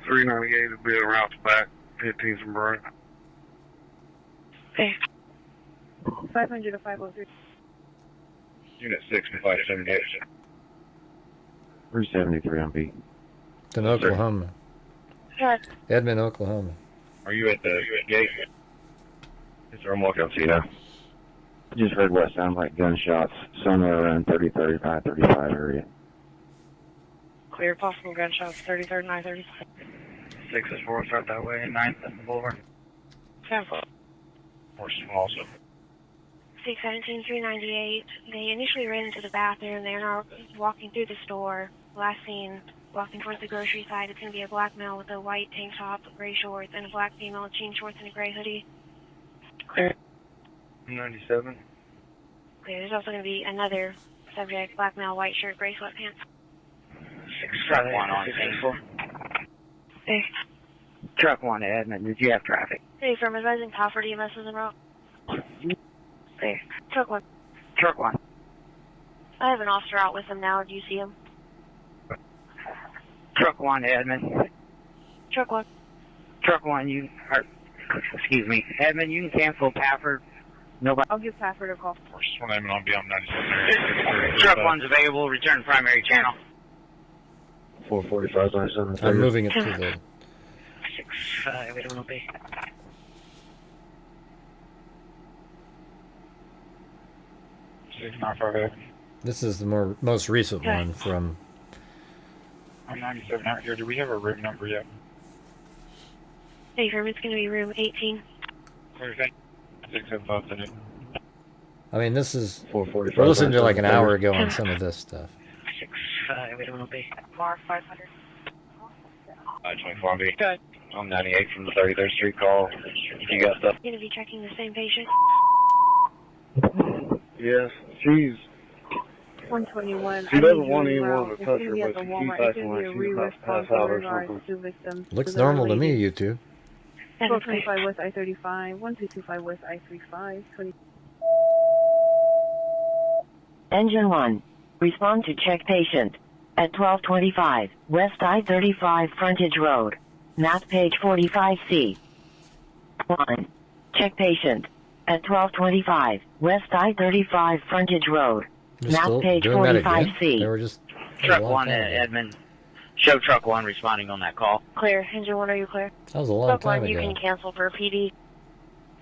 398 will be en route to back 15 from Burn. 500 to 503. Unit 6 to 578. 373 on beat. In Oklahoma. Yes. Edmond, Oklahoma. Are you at the gate? Yes, sir, I'm walking up to you now. Just heard what sounded like gunshots somewhere around 30, 35, 35 area. Clear possible gunshots, 33rd, 935. 6 is 4, start that way, 9th at the boulevard. 10-4. Or small, so. 617, 398. They initially ran into the bathroom. They're now walking through the store. Last seen walking towards the grocery side. It's going to be a black male with a white tank top, gray shorts, and a black female with jean shorts and a gray hoodie. Clear. 97. Clear. There's also going to be another subject, black male, white shirt, gray sweatpants. 6 truck 1 on scene. Hey. Truck 1 to Edmond. Did you have traffic? Hey, from advising Palford EMS is en route. There. Truck 1. Truck 1. I have an officer out with him now. Do you see him? Truck 1 to Edmond. Truck 1. Truck 1, you are, excuse me, Edmond, you can cancel Pafford. Nobody. I'll give Pafford a call. One Edmond on beyond 97. Truck 1's available. Return primary channel. 445, 97. I'm moving it to the... 6-5, it will be. This is the most recent one from... I'm 97 out here. Do we have a room number yet? Hey, it's going to be room 18. What do you think? 675 today. I mean, this is... 445. We're listening to like an hour ago on some of this stuff. 6-5, it will be. Mark 500. 24 on B. Okay. I'm 98 from the 33rd Street call. You got stuff? You're going to be checking the same patient? Yes, she's... 121. She doesn't want anyone to It's touch going to her, be at but the she Walmart. keeps It's acting going like to be a she's about to pass response out in or regards something. to victims. Looks to the normal to me, related- you two. 1225 West I-35, 1225 West I-35, 20. Engine 1. Respond to check patient. At 1225 West I-35 Frontage Road. Math page 45C. 1. Check patient. At 1225 West I-35 Frontage Road. You're Math still page doing that again? 45C. They were just... Truck 1 to Edmond. Show Truck 1 responding on that call. Clear. Engine 1, are you clear? That was a long Truck time 1, you ago. can cancel for a PD.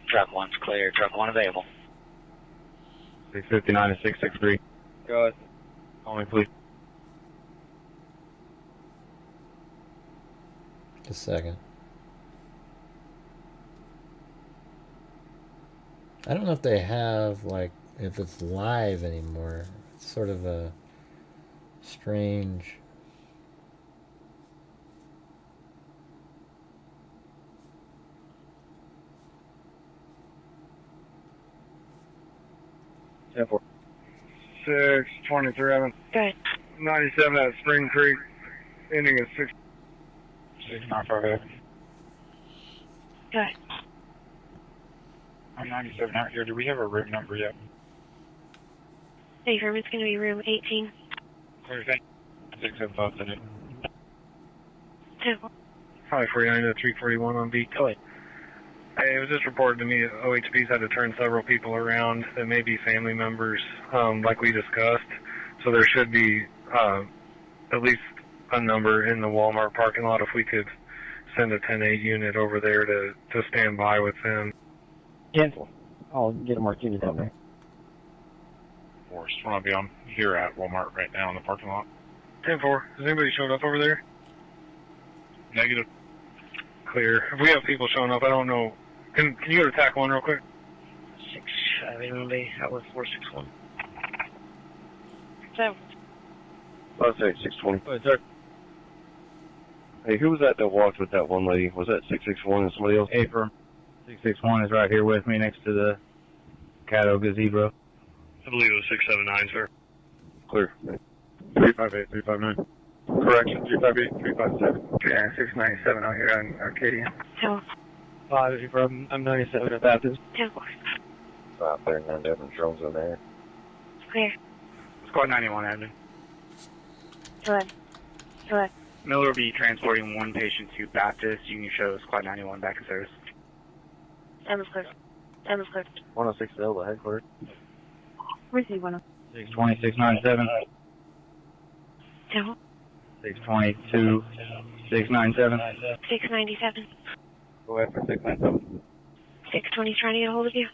Truck 1's clear. Truck 1 available. 659 to 663. Go ahead. Call me, please. Just a second. I don't know if they have, like, if it's live anymore. It's sort of a strange... Ten four. 623 Evan. Good. 97 at Spring Creek. Ending at 6. 695. Good. I'm 97 out here. Do we have a room number yet? Hey, it's going to be room 18. What do you think? 675 today. 2. 549 to 341 on B. Go ahead. Hey, it was just reported to me that OHP's had to turn several people around that may be family members, like we discussed. So there should be at least a number in the Walmart parking lot if we could send a 10-8 unit over there to stand by with them. Cancel. I'll get a Martinez down there. Force. We're going to be on here at Walmart right now in the parking lot. 10-4. Has anybody showed up over there? Negative. Clear. If we have people showing up, I don't know. Can you go to TAC 1 real quick? 6, I think they that was 461. I'll say 620. Hey, who was that walked with that one lady? Was that 661 and somebody else? Affirm. 661 is right here with me next to the Cairo gazebo. I believe it was 679, sir. Clear. 358, 359. Correction, 358, 357. Yeah, 697 out here on Arcadia. 5 from I'm 97 at Baptist. 5 there, 9 different drones in there. Clear. Squad 91, admin. Go ahead. Miller will be transporting one patient to Baptist. You can show Squad 91 back in service. Emma's clear. 106 Delta headquarters. Receive 1. 620, 697. 622, 697. 697. Go ahead for 697. 620's trying to get a hold of you.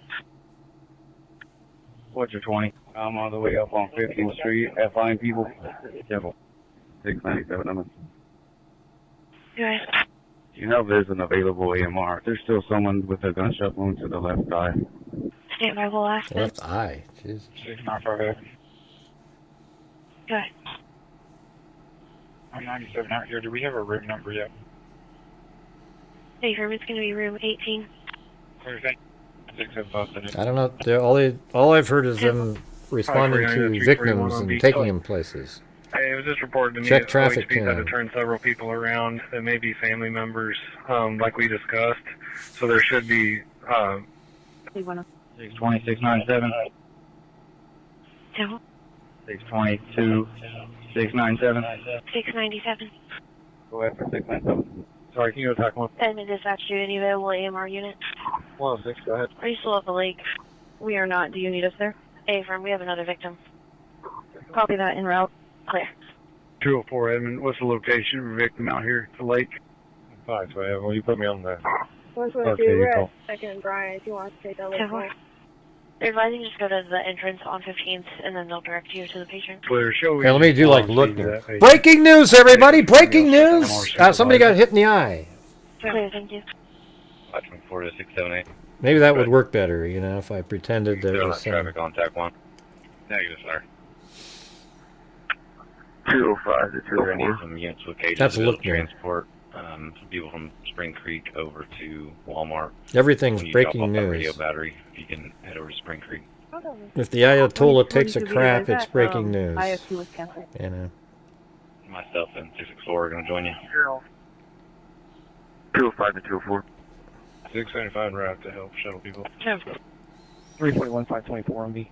What's your 20? I'm all the way up on 15th Street, FIing people. Careful. 697, I'm Go ahead. You know there's an available AMR. There's still someone with a gunshot wound to the left eye. Stand by, we'll ask them. Left eye. Jesus. 695. Go ahead. I'm 97 out here. Do we have a room number yet? Hey, firm, it's going to be room 18. Perfect. 675. I don't know. All I've heard is them responding to victims and taking them places. Hey, it was just reported to me Check that traffic OHP had to cam. turn several people around that may be family members, like we discussed. So there should be... 620, 697. 622, 697. 697. Go ahead for 697. Sorry, can you go TAC 1? Edmond dispatch to any available AMR unit. 106, go ahead. Are you still at the lake? We are not. Do you need us there? Hey, firm, we have another victim. Copy that, en route. Clear. 204 Edmond, what's the location of a victim out here at the lake? 5, so well, you put me on the... 122, Okay, you we're call. at Second and Brian, if you want to take that lake. They're advising you just go to the entrance on 15th, and then they'll direct you to the patient. Clear. Show Here, let me do like look. that page. Breaking news, everybody! Breaking news! Somebody got hit in the eye. Clear, thank you. 524 to 678. Maybe that would work better, you know, if I pretended that it Still was on some... traffic on TAC 1. Negative, sir. 205 to We're going to need 204. some units with cages That's to be able to looking. transport some people from Spring Creek over to Walmart. Everything's When you drop breaking off that news. radio battery, if you can head over to Spring Creek. If the Ayatollah takes a 22 crap, guys, it's that, breaking news. ISP was canceled. You know. Myself and 264 are going to join you. 205 to 204. 675 route to help shuttle people. 341, 524 MB.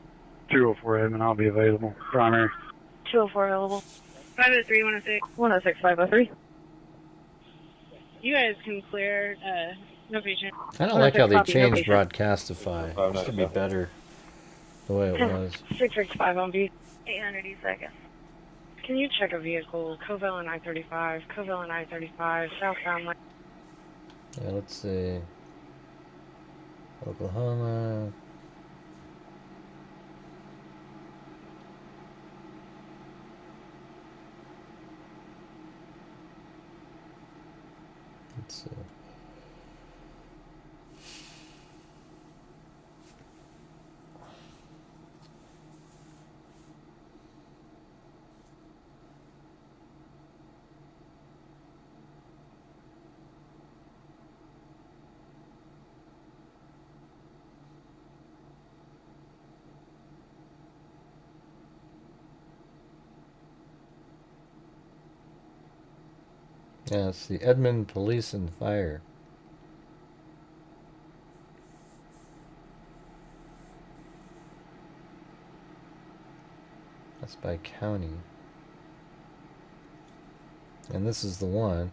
204 Edmond, I'll be available. Primary. 204 available. 503, 106. 106, 503. You guys can clear, no patient. I don't like how they changed Broadcastify. It used to be better the way it was. 665 on B. 800 each second. Can you check a vehicle? Covell and I-35, Covell and I-35, southbound lane. Yeah, let's see. Oklahoma. Let's see. Yeah, it's the Edmond Police and Fire. That's by county. And this is the one.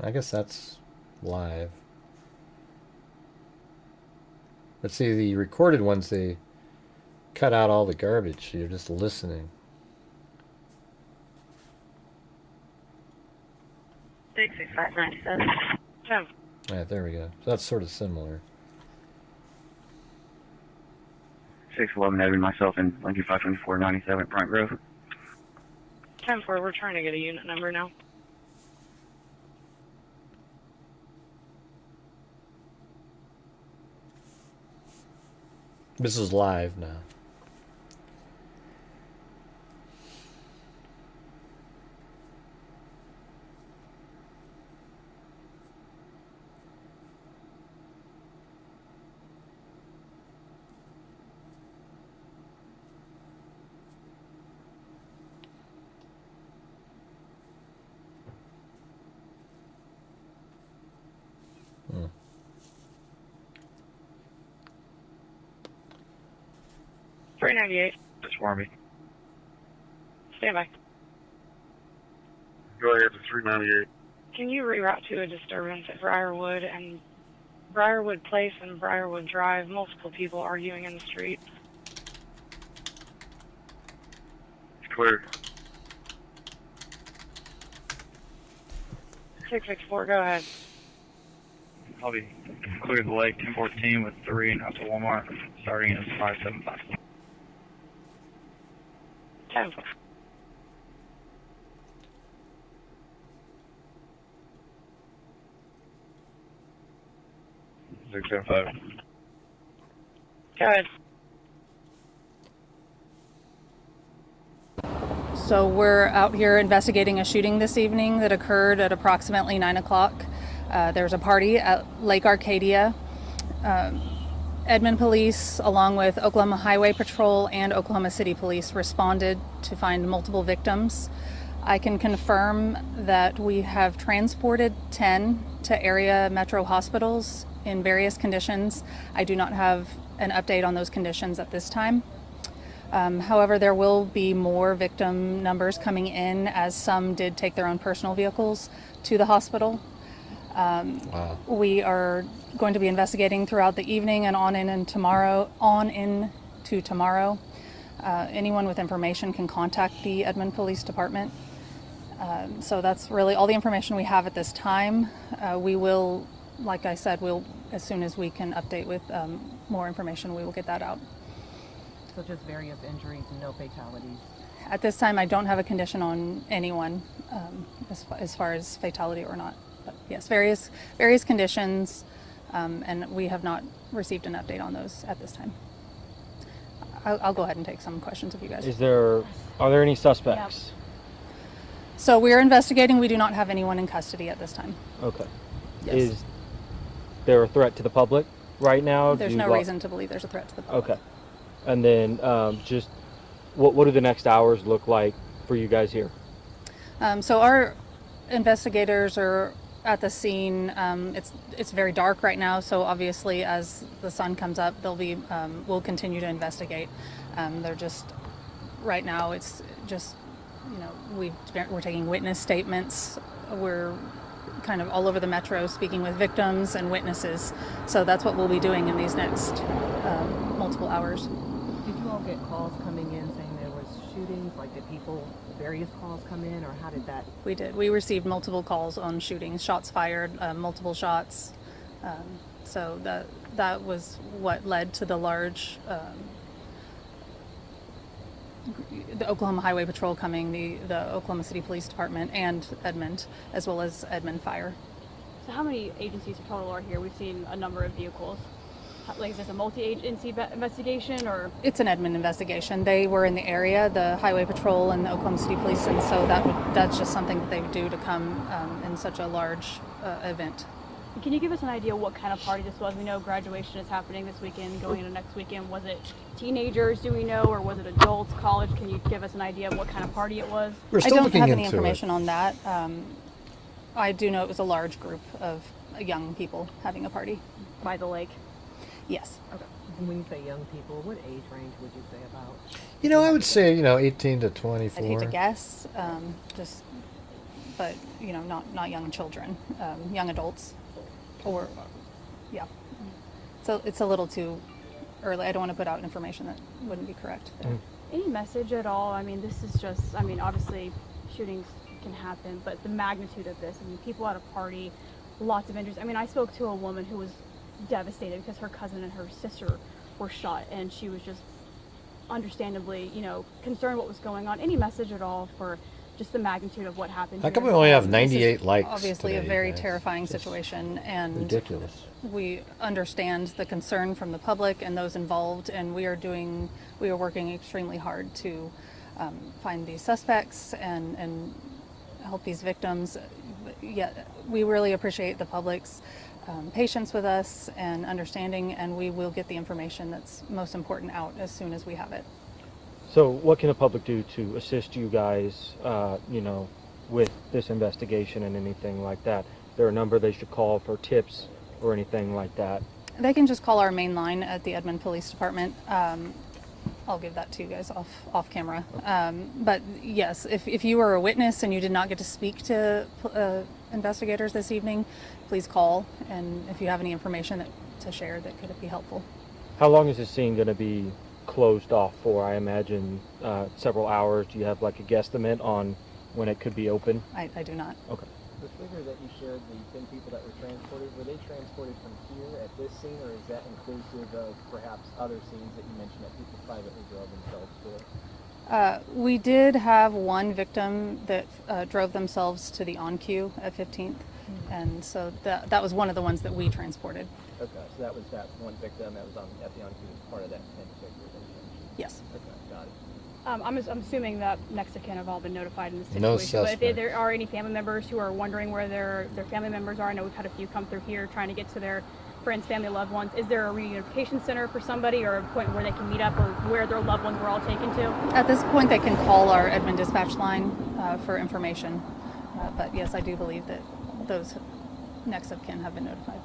I guess that's live. But see, the recorded ones, they cut out all the garbage. You're just listening. 66597. All right, there we go. So that's sort of similar. 611 Edmond, myself, and Lincoln 52497 Front Grove. 10-4, we're trying to get a unit number now. This is live now. Hmm. 398. That's for me. Stand by. Go ahead to 398. Can you reroute to a disturbance at Briarwood and Briarwood Place and Briarwood Drive? Multiple people arguing in the street. It's clear. 664, go ahead. I'll be clear the lake 1014 with 3 and out to Walmart starting at 575. 10-4. Six seven five. Go ahead. So we're out here investigating a shooting this evening that occurred at approximately 9 o'clock. There's a party at Lake Arcadia. Edmond Police, along with Oklahoma Highway Patrol and Oklahoma City Police, responded to find multiple victims. I can confirm that we have transported 10 to area metro hospitals in various conditions. I do not have an update on those conditions at this time. However, there will be more victim numbers coming in, as some did take their own personal vehicles to the hospital. Wow. We are going to be investigating throughout the evening and on into tomorrow. Anyone with information can contact the Edmond Police Department. So that's really all the information we have at this time. We will, like I said, as soon as we can update with more information, we will get that out. So just various injuries and no fatalities? At this time, I don't have a condition on anyone as far as fatality or not. But yes, various conditions, and we have not received an update on those at this time. I'll go ahead and take some questions if you guys. Are there any suspects? Yep. So we are investigating. We do not have anyone in custody at this time. Okay. Yes. Is there a threat to the public right now? There's no reason to believe there's a threat to the public. Okay. And then just what do the next hours look like for you guys here? So our investigators are at the scene. It's very dark right now, so obviously as the sun comes up, we'll continue to investigate. They're just right now. It's just we're taking witness statements. We're kind of all over the metro speaking with victims and witnesses. So that's what we'll be doing in these next multiple hours. Did you all get calls coming in saying there was shootings? Like, did various calls come in, or how did that? We did. We received multiple calls on shootings, shots fired, multiple shots. So that was what led to the large, the Oklahoma Highway Patrol coming, the Oklahoma City Police Department, and Edmond, as well as Edmond Fire. So how many agencies total are here? We've seen a number of vehicles. Like, is this a multi-agency investigation, or? It's an Edmond investigation. They were in the area, the Highway Patrol and the Oklahoma City Police, and so that's just something that they would do to come in such a large event. Can you give us an idea what kind of party this was? We know graduation is happening this weekend, going into next weekend. Was it teenagers, do we know, or was it adults, college? Can you give us an idea of what kind of party it was? I don't have any information on that. I do know it was a large group of young people having a party. By the lake? Yes. Okay. When you say young people, what age range would you say about? I would say 18 to 24. I'd hate to guess, but not young children, young adults, or yeah. So it's a little too early. I don't want to put out information that wouldn't be correct. Any message at all? I mean, this is just. I mean, obviously, shootings can happen, but the magnitude of this, I mean, people at a party, lots of injuries. I mean, I spoke to a woman who was devastated because her cousin and her sister were shot, and she was just understandably, you know, concerned what was going on. Any message at all for just the magnitude of what happened? How here? come we only have 98 likes Obviously today, a very guys? terrifying situation, and Ridiculous. we understand the concern from the public and those involved, and we are working extremely hard to find these suspects and help these victims. Yeah, we really appreciate the public's patience with us and understanding, and we will get the information that's most important out as soon as we have it. So what can the public do to assist you guys, you know, with this investigation and anything like that? Is there a number they should call for tips or anything like that? They can just call our main line at the Edmond Police Department. I'll give that to you guys off camera. But yes, if you were a witness and you did not get to speak to investigators this evening, please call. And if you have any information to share that could be helpful. How long is this scene going to be closed off for? I imagine several hours. Do you have like a guesstimate on when it could be open? I do not. Okay. The figure that you shared, the 10 people that were transported, were they transported from here at this scene, or is that inclusive of perhaps other scenes that you mentioned that people privately drove themselves to? We did have one victim that drove themselves to the on-queue at 15th, and so that was one of the ones that we transported. Okay, so that was that one victim that was at the on-queue as part of that 10 figure that you mentioned? Yes. Okay, got it. I'm assuming that next of kin have all been notified in this situation. No But suspect. if there are any family members who are wondering where their family members are, I know we've had a few come through here trying to get to their friends, family, loved ones. Is there a reunification center for somebody, or a point where they can meet up, or where their loved ones were all taken to? At this point, they can call our Edmond dispatch line for information. But yes, I do believe that those next of kin have been notified.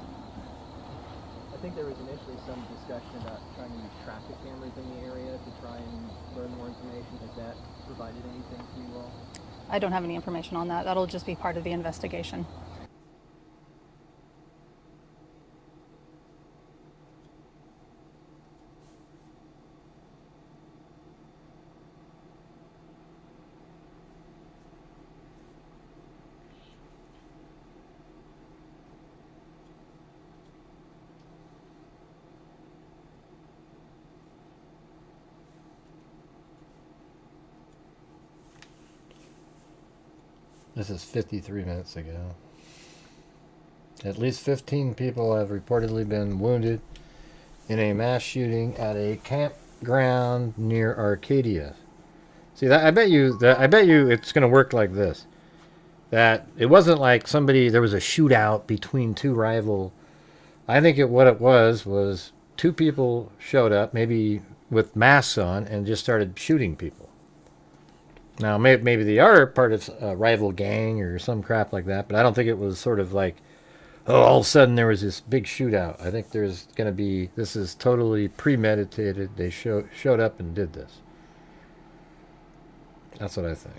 I think there was initially some discussion about trying to use traffic cameras in the area to try and learn more information. Has that provided anything to you all? I don't have any information on that. That'll just be part of the investigation. This is 53 minutes ago. At least 15 people have reportedly been wounded in a mass shooting at a campground near Arcadia. See, that I bet you it's going to work like this. That it wasn't like there was a shootout between two rival. I think what it was two people showed up, maybe with masks on, and just started shooting people. Now, maybe they are part of a rival gang or some crap like that, but I don't think it was sort of like, oh, all of a sudden there was this big shootout. I think there's going to be, this is totally premeditated. They showed up and did this. That's what I think.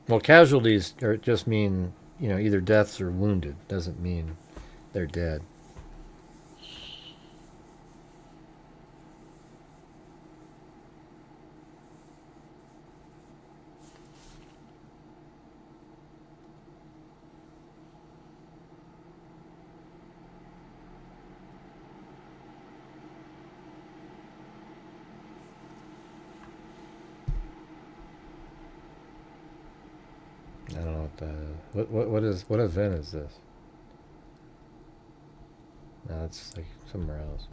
Well, casualties just mean, either deaths or wounded. Doesn't mean they're dead. I don't know what that is. What event is this? No, it's like somewhere else.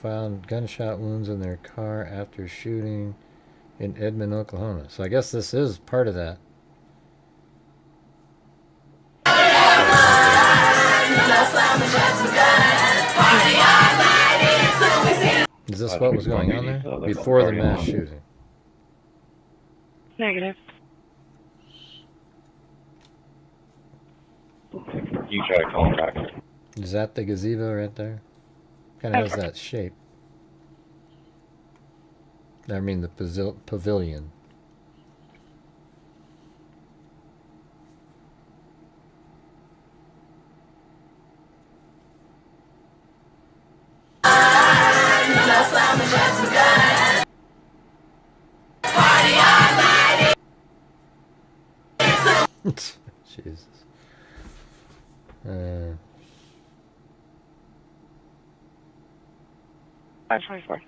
Found gunshot wounds in their car after shooting in Edmond, Oklahoma. So I guess this is part of that. Just like Is this what was going on there? Before the mass shooting? Negative. You try to call back. Is that the gazebo right there? Kind of has that shape. I mean the pavilion. Jesus. 524.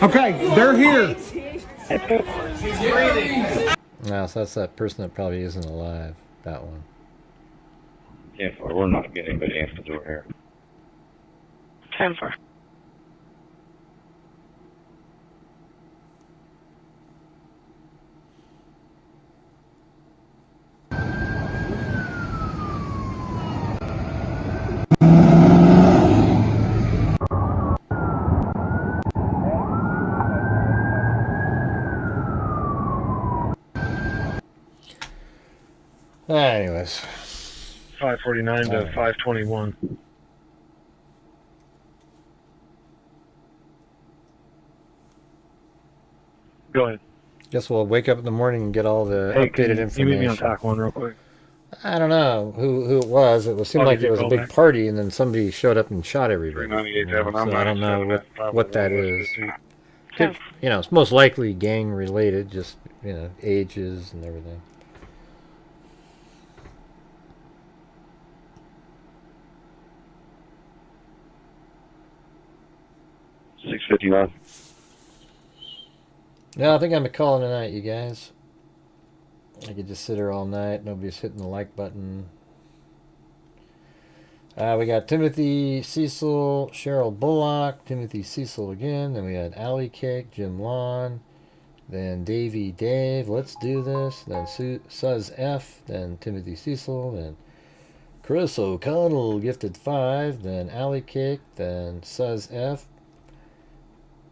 Okay, they're here. No, so that's that person that probably isn't alive. That one. Yeah, we're not getting anybody answer the door here. 10-4. Anyways. 549 to 521. Go ahead. Guess we'll wake up in the morning and get all the updated information. You meet me on TAC 1 real quick. I don't know who it was. It seemed like it was a big party, and then somebody showed up and shot everybody. So I don't know what that is. Could, it's most likely gang related, just ages and everything. $6.59. No, I think I'm calling tonight, you guys. I could just sit here all night. Nobody's hitting the like button. We got Timothy Cecil, Cheryl Bullock, Timothy Cecil again. Then we had Allie Cake, Jim Lawn. Then Davey Dave, Let's Do This. Then Suz F. Then Timothy Cecil. Then Chris O'Connell, gifted 5. Then Allie Cake. Then Suz F.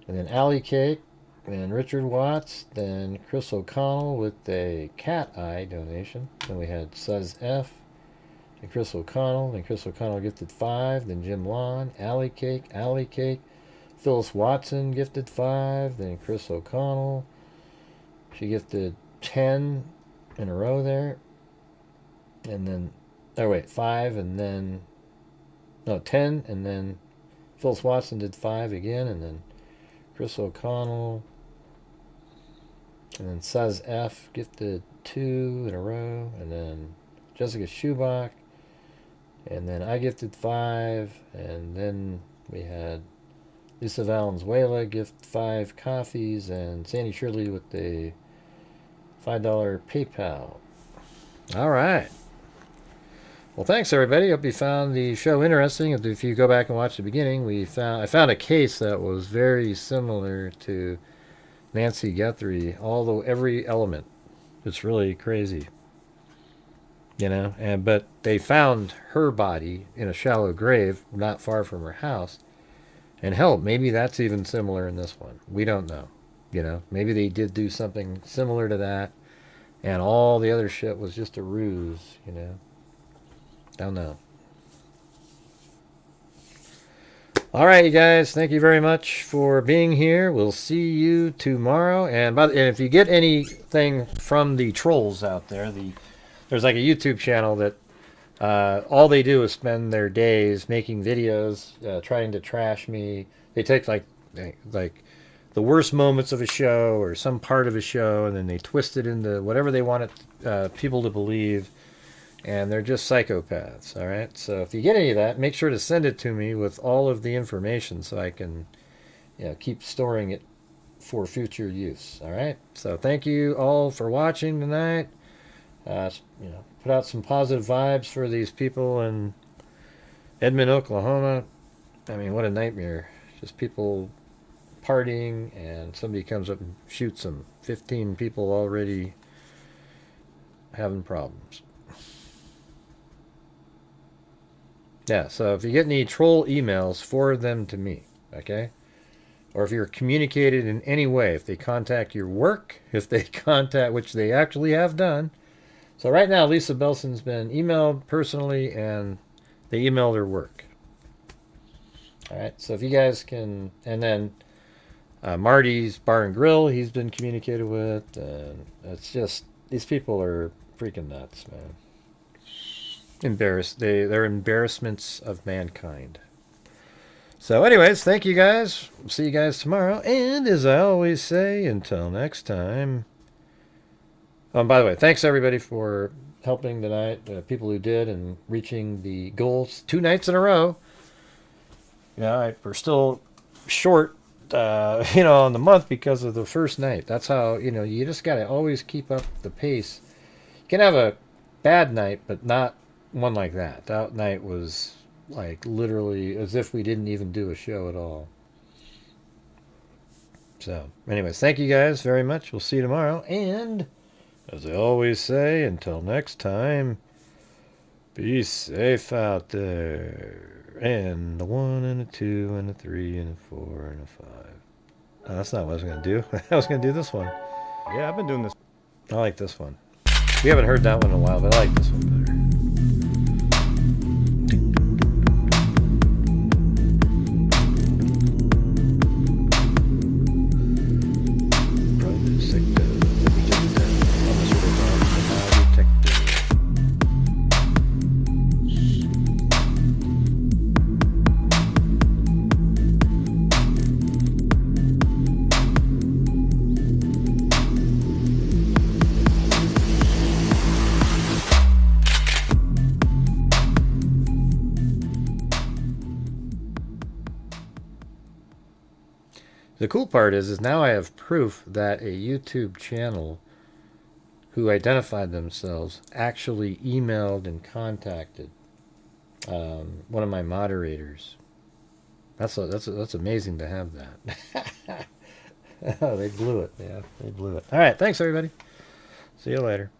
And then Allie Cake. Then Richard Watts, then Chris O'Connell with a cat eye donation. Then we had Suz F, then Chris O'Connell, then Chris O'Connell gifted 5, then Jim Lawn, Allie Cake, Phyllis Watson gifted 5, then Chris O'Connell. She gifted 10 in a row there. And then, 5, and then, 10, and then Phyllis Watson did 5 again, and then Chris O'Connell. And then Suz F gifted 2 in a row. And then Jessica Schubach. And then I gifted 5. And then we had Lisa Valenzuela gift 5 coffees. And Sandy Shirley with the $5 PayPal. All right. Well, thanks everybody. Hope you found the show interesting. If you go back and watch the beginning, I found a case that was very similar to Nancy Guthrie, although every element. It's really crazy. But they found her body in a shallow grave not far from her house. And hell, maybe that's even similar in this one. We don't know. Maybe they did do something similar to that, and all the other shit was just a ruse, Don't know. All right, you guys. Thank you very much for being here. We'll see you tomorrow. And if you get anything from the trolls out there, there's like a YouTube channel that all they do is spend their days making videos, trying to trash me. They take like the worst moments of a show or some part of a show, and then they twist it into whatever they want people to believe. And they're just psychopaths, all right? So if you get any of that, make sure to send it to me with all of the information so I can keep storing it for future use, all right? So thank you all for watching tonight. Put out some positive vibes for these people in Edmond, Oklahoma. I mean, what a nightmare. Just people partying, and somebody comes up and shoots them. 15 people already having problems. Yeah, so if you get any troll emails, forward them to me. Okay? Or if you're communicated in any way, if they contact your work, if they contact, which they actually have done. So right now, Lisa Belson's been emailed personally, and they emailed her work. All right, so if you guys can, and then Marty's Bar and Grill, he's been communicated with, and it's just, these people are freaking nuts, man. They're embarrassments of mankind. So anyways, thank you guys. We'll see you guys tomorrow. And as I always say, until next time. Oh, by the way, thanks everybody for helping tonight. People who did and reaching the goals 2 nights in a row. Yeah, we're still short, on the month because of the first night. That's how, you just got to always keep up the pace. You can have a bad night, but not one like that. That night was like literally as if we didn't even do a show at all. So, anyways, thank you guys very much. We'll see you tomorrow. And as I always say, until next time, be safe out there. And a 1 and a 2 and a 3 and a 4 and a 5. Oh, that's not what I was going to do. I was going to do this one. Yeah, I've been doing this. I like this one. We haven't heard that one in a while, but I like this one better. The cool part is now I have proof that a YouTube channel who identified themselves actually emailed and contacted one of my moderators. That's amazing to have that. Oh, they blew it. Yeah, they blew it. All right, thanks everybody. See you later.